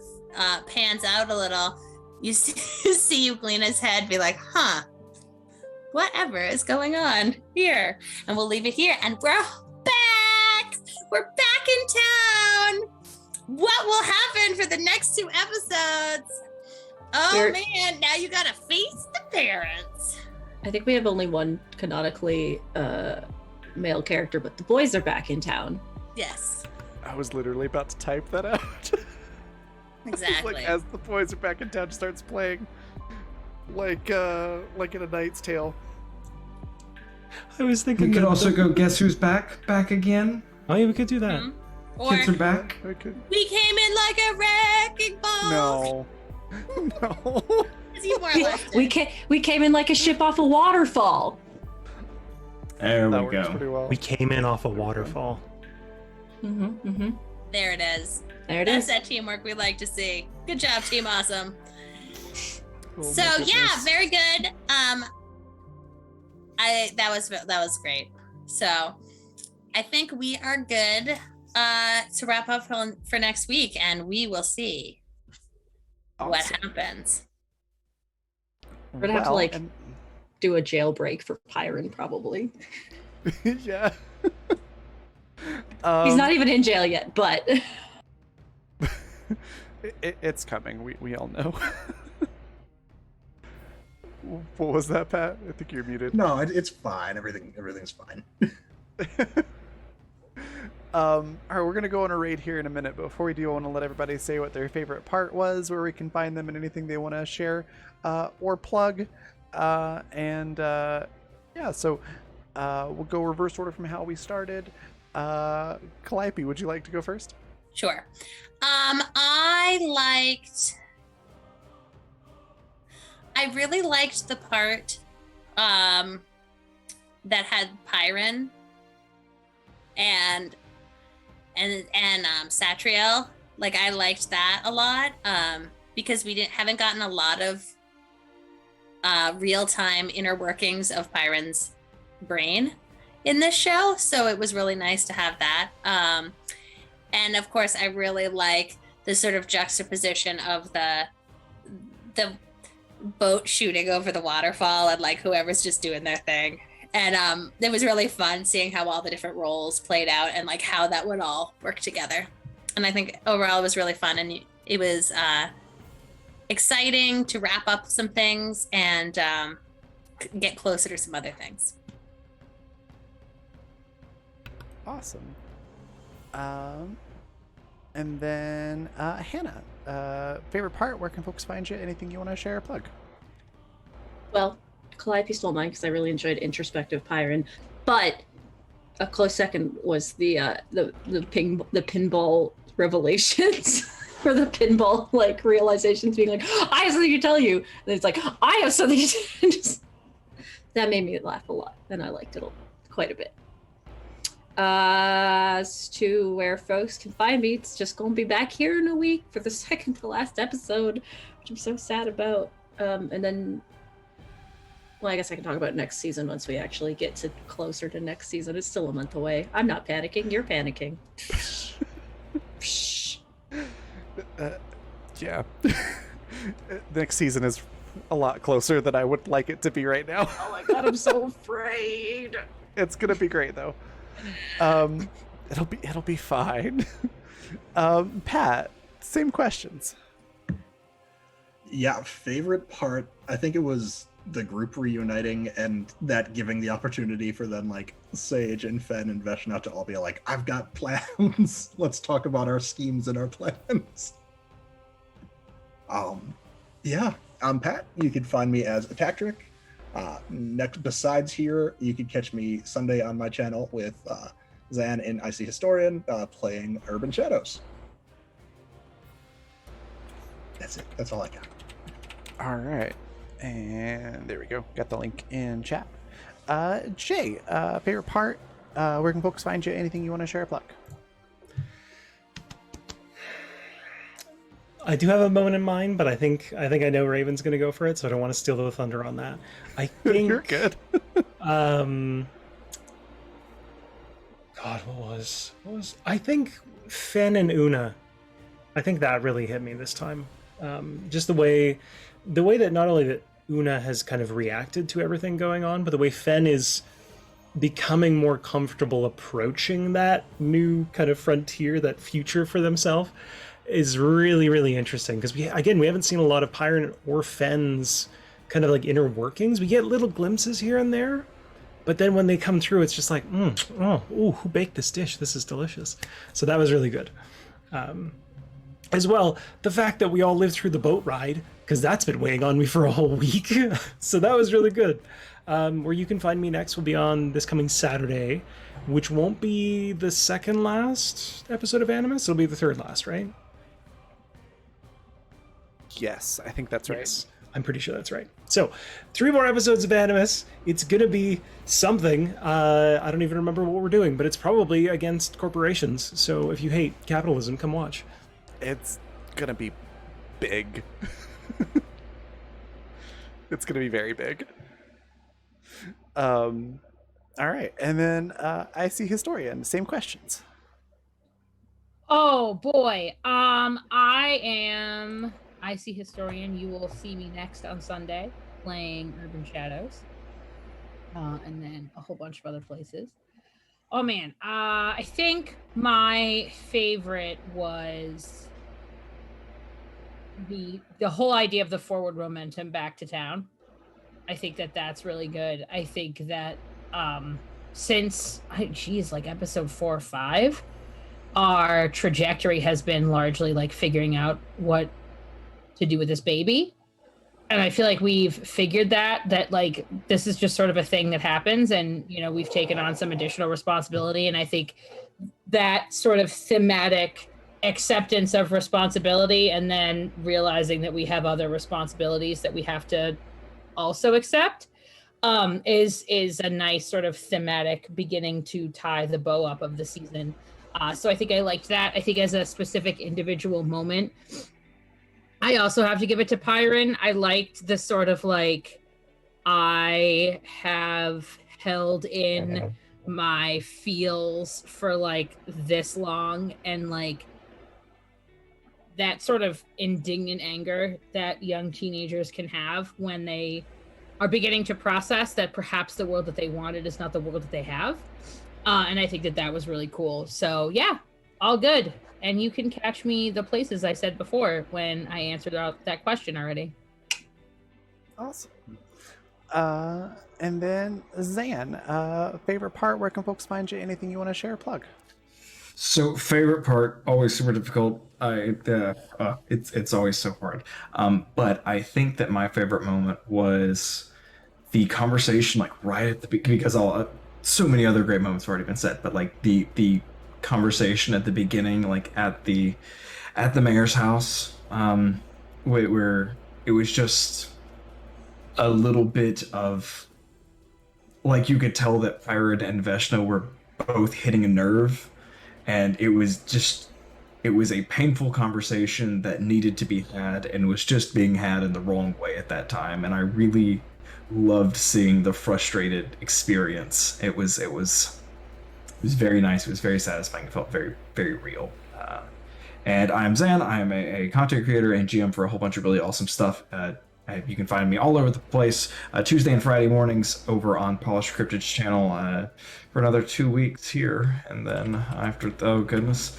pans out a little, you see Euglina's head be like, huh, whatever is going on here? And we'll leave it here. And we're back! We're back in town! What will happen for the next 2 episodes? Oh man, now you gotta face the parents. I think we have only one canonically male character, but the boys are back in town. Yes, I was literally about to type that out. exactly. Like as the boys are back in town, starts playing like in A Knight's Tale. I was thinking We could that also go guess who's back again. Oh yeah, we could do that. Mhm. Or Kids are back. Okay. we came in like a wrecking ball. No. No. You more left We came in like a ship off a waterfall. There That we works go. pretty well. We came in off a waterfall. There it is. There it That's is. that teamwork we like to see. Good job, Team Awesome. Oh So my yeah, goodness. very good. That was great. So I think we are good to wrap up for next week, and we will see what Awesome. happens. We're gonna have to, Well, like, and do a jailbreak for Pyron, probably. Yeah. He's not even in jail yet, but It's coming. We all know. What was that, Pat? I think you're muted. No, it's fine. Everything's fine. All right, we're gonna go on a raid here in a minute, but before we do, I want to let everybody say what their favorite part was, where we can find them, and anything they want to share or plug. Yeah, so we'll go reverse order from how we started. Calliope, would you like to go first? Sure. I really liked the part that had Pyron and Satriel. Like, I liked that a lot because we haven't gotten a lot of real-time inner workings of Pyron's brain in this show, so it was really nice to have that. And of course, I really like the sort of juxtaposition of the boat shooting over the waterfall and like whoever's just doing their thing. And it was really fun seeing how all the different roles played out and like how that would all work together. And I think overall it was really fun, and it was exciting to wrap up some things and get closer to some other things. Awesome. And then Hannah, favorite part, where can folks find you? Anything you want to share or plug? well, Calliope stole mine because I really enjoyed introspective Pyron, but a close second was the pinball revelations. Or the pinball like realizations, being like, I have something to tell you, and it's like, I have something to just that made me laugh a lot, and I liked it quite a bit. As to where folks can find me, it's just gonna be back here in a week for the second to last episode, which I'm so sad about. And then, well, I guess I can talk about next season once we actually get to closer to next season. It's still a month away. I'm not panicking. You're panicking. Yeah. Next season is a lot closer than I would like it to be right now. Oh my god, I'm so afraid. It's gonna be great though. It'll be fine. Pat, same questions. Yeah, favorite part, I think it was the group reuniting and that giving the opportunity for then like Sage and Fen and Veshna to all be like, I've got plans. Let's talk about our schemes and our plans. Yeah, I'm Pat. You can find me as Attactric. Next, besides here, you can catch me Sunday on my channel with Zan in Icy Historian playing Urban Shadows. That's it. That's all I got. All right. And there we go. Got the link in chat. Jay, favorite part, where can folks find you? Anything you want to share or plug? I do have a moment in mind, but I think I know Raven's going to go for it, so I don't want to steal the thunder on that. I think You're good. God, what was I think Fen and Una. I think that really hit me this time. Just the way that not only that Una has kind of reacted to everything going on, but the way Fen is becoming more comfortable approaching that new kind of frontier, that future for themselves, is really, really interesting. Because we haven't seen a lot of Pyron or Fen's kind of like inner workings. We get little glimpses here and there, but then when they come through, it's just like, who baked this dish? This is delicious. So that was really good. As well, the fact that we all lived through the boat ride, because that's been weighing on me for a whole week. So that was really good. Where you can find me next will be on this coming Saturday, which won't be the second last episode of Animus. It'll be the third last, right? Yes, I think that's right. Yes, I'm pretty sure that's right. So 3 more episodes of Animus. It's gonna be something. I don't even remember what we're doing, but it's probably against corporations. So if you hate capitalism, come watch. It's gonna be big. It's gonna be very big. All right, and then Icy Historian, same questions. Oh boy. I am Icy Historian. You will see me next on Sunday playing Urban Shadows. and then a whole bunch of other places. Oh man, I think my favorite was the whole idea of the forward momentum back to town. I think that that's really good. I think that since like episode 4 or 5, our trajectory has been largely like figuring out what to do with this baby. And I feel like we've figured that like this is just sort of a thing that happens, and you know, we've taken on some additional responsibility. And I think that sort of thematic acceptance of responsibility and then realizing that we have other responsibilities that we have to also accept is a nice sort of thematic beginning to tie the bow up of the season. So I think I liked that. I think as a specific individual moment, I also have to give it to Pyron. I liked the sort of like, I have held in my feels for like this long, and like that sort of indignant anger that young teenagers can have when they are beginning to process that perhaps the world that they wanted is not the world that they have. And I think that that was really cool. So yeah, all good. And you can catch me the places I said before when I answered that question already. Awesome. And then Zan, favorite part, where can folks find you? Anything you want to share, plug? So favorite part, always super difficult. It's always so hard. But I think that my favorite moment was the conversation, like right at the beginning, because so many other great moments have already been said. But like the conversation at the beginning, like at the mayor's house, where it was just a little bit of like, you could tell that Pyron and Veshna were both hitting a nerve. And it was a painful conversation that needed to be had and was just being had in the wrong way at that time. And I really loved seeing the frustrated experience. It was very nice. It was very satisfying. It felt very, very real. And I'm Zan. I am a content creator and GM for a whole bunch of really awesome stuff. You can find me all over the place Tuesday and Friday mornings over on Polished Cryptid's channel for another 2 weeks here, and then after, oh goodness,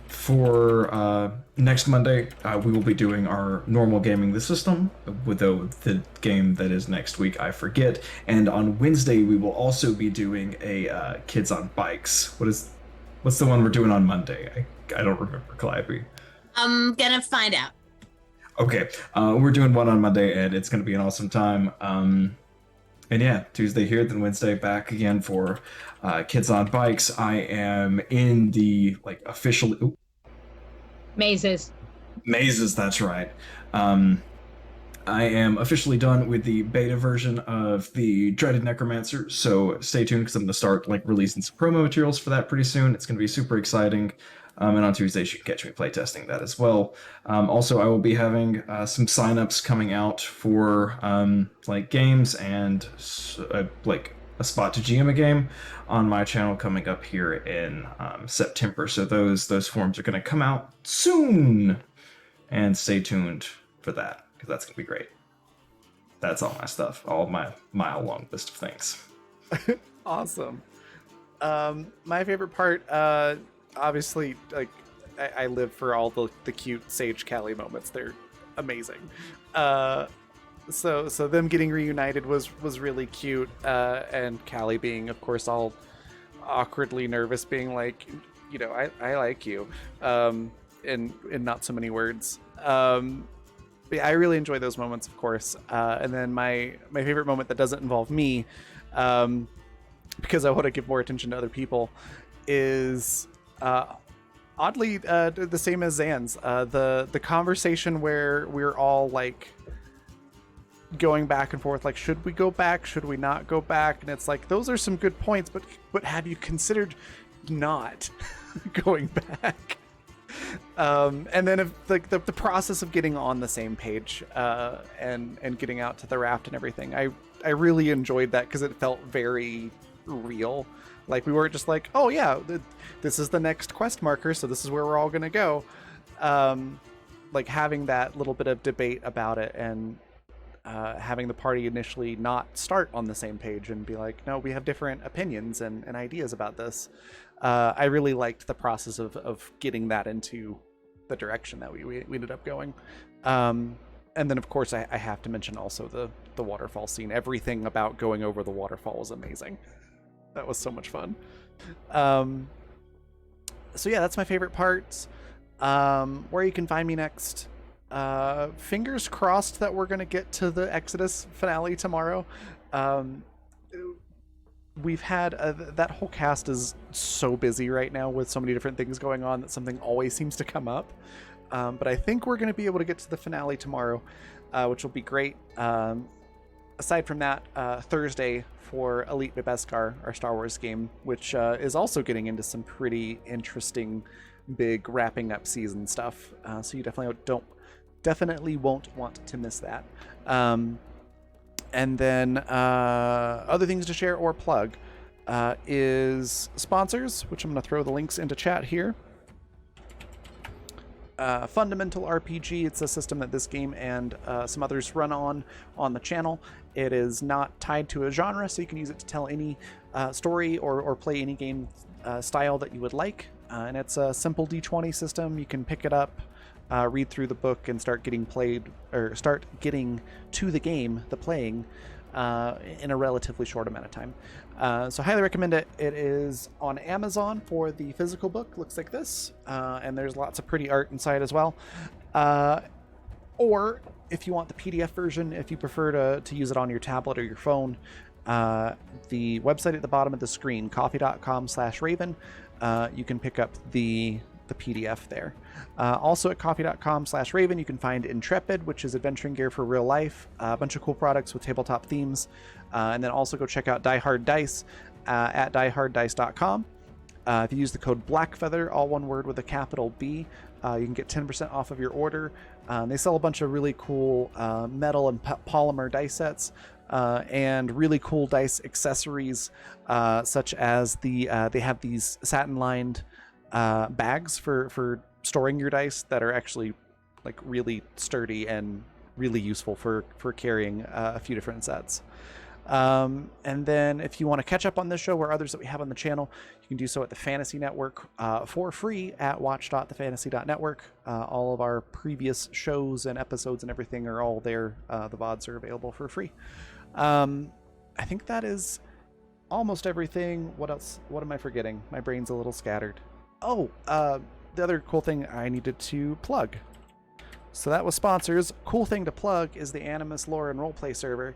for next Monday we will be doing our normal Gaming the System, with the game that is next week I forget, and on Wednesday we will also be doing a Kids on Bikes. What's the one we're doing on Monday? I don't remember, Calliope. I'm gonna find out. Okay, we're doing one on Monday, and it's going to be an awesome time. And yeah, Tuesday here, then Wednesday back again for Kids on Bikes. I am in the official Mazes, that's right. I am officially done with the beta version of the Dreaded Necromancer, so stay tuned because I'm going to start releasing some promo materials for that pretty soon. It's going to be super exciting. And on Tuesdays, you can catch me playtesting that as well. Also, I will be having some signups coming out for games and a spot to GM a game on my channel coming up here in September. So those forms are going to come out soon, and stay tuned for that because that's going to be great. That's all my stuff, all my mile-long list of things. Awesome. My favorite part. Obviously, I live for all the cute Sage Callie moments. They're amazing. So them getting reunited was really cute, and Callie being, of course, all awkwardly nervous, being like, I like you, in not so many words. But yeah, I really enjoy those moments, of course. And then my favorite moment that doesn't involve me, because I want to give more attention to other people, is oddly the same as Zan's. The conversation where we're all going back and forth, should we go back, should we not go back, and it's those are some good points, but have you considered not going back? And then if the process of getting on the same page and getting out to the raft and everything, I really enjoyed that because it felt very real. We weren't just oh yeah, this is the next quest marker, so this is where we're all gonna go. Having that little bit of debate about it, and having the party initially not start on the same page and be like, no, we have different opinions and ideas about this. I really liked the process of getting that into the direction that we ended up going. And then, of course, I have to mention also the waterfall scene. Everything about going over the waterfall was amazing. That was so much fun. So yeah, that's my favorite part. Where you can find me next. Fingers crossed that we're going to get to the Exodus finale tomorrow. We've had that whole cast is so busy right now with so many different things going on that something always seems to come up. But I think we're going to be able to get to the finale tomorrow, which will be great. Aside from that, Thursday for Elite Beskar, our Star Wars game, which is also getting into some pretty interesting, big wrapping up season stuff. So you definitely won't want to miss that. And then other things to share or plug is sponsors, which I'm going to throw the links into chat here. Fundamental RPG, it's a system that this game and some others run on the channel. It is not tied to a genre, so you can use it to tell any story or play any game style that you would like. And it's a simple D20 system. You can pick it up, read through the book, and start getting to the game, the playing, in a relatively short amount of time. So highly recommend it. It is on Amazon for the physical book. Looks like this. And there's lots of pretty art inside as well. Or if you want the PDF version, if you prefer to use it on your tablet or your phone, the website at the bottom of the screen, coffee.com/Raven, you can pick up the PDF there. Also at coffee.com/Raven, you can find Intrepid, which is adventuring gear for real life, a bunch of cool products with tabletop themes. And then also go check out Die Hard Dice at dieharddice.com. If you use the code BLACKFEATHER, all one word with a capital B, you can get 10% off of your order. They sell a bunch of really cool metal and polymer dice sets and really cool dice accessories, such as they have these satin-lined bags for storing your dice that are actually like really sturdy and really useful for carrying a few different sets. And then if you want to catch up on this show or others that we have on the channel, you can do so at the Fantasy Network for free at watch.thefantasy.network. All of our previous shows and episodes and everything are all there. The VODs are available for free. I think that is almost everything. What else? What am I forgetting? My brain's a little scattered. Oh, the other cool thing I needed to plug. So that was sponsors. Cool thing to plug is the Animus Lore and Roleplay server.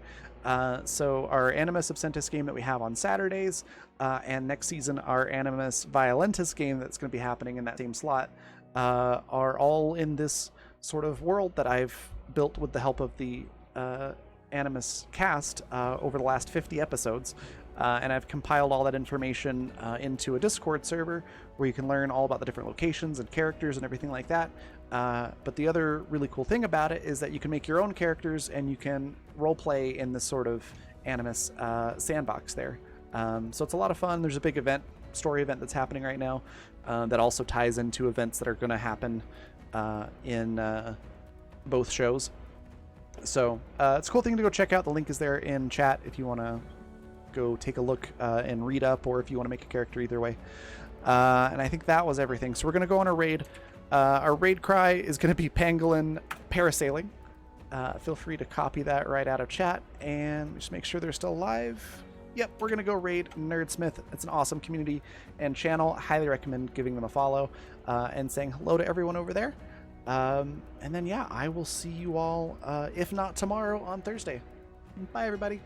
So our Animus Absentis game that we have on Saturdays, and next season our Animus Violentis game that's going to be happening in that same slot, are all in this sort of world that I've built with the help of the Animus cast over the last 50 episodes. And I've compiled all that information into a Discord server where you can learn all about the different locations and characters and everything like that. But the other really cool thing about it is that you can make your own characters and you can roleplay in this sort of Animus sandbox there. So it's a lot of fun. There's a big story event that's happening right now that also ties into events that are going to happen in both shows. So it's a cool thing to go check out. The link is there in chat if you want to go take a look and read up, or if you want to make a character, either way. And I think that was everything. So we're going to go on a raid. Our raid cry is going to be Pangolin Parasailing. Feel free to copy that right out of chat and just make sure they're still alive. Yep, we're going to go raid Nerdsmith. It's an awesome community and channel. Highly recommend giving them a follow and saying hello to everyone over there. And then, yeah, I will see you all, if not tomorrow, on Thursday. Bye, everybody.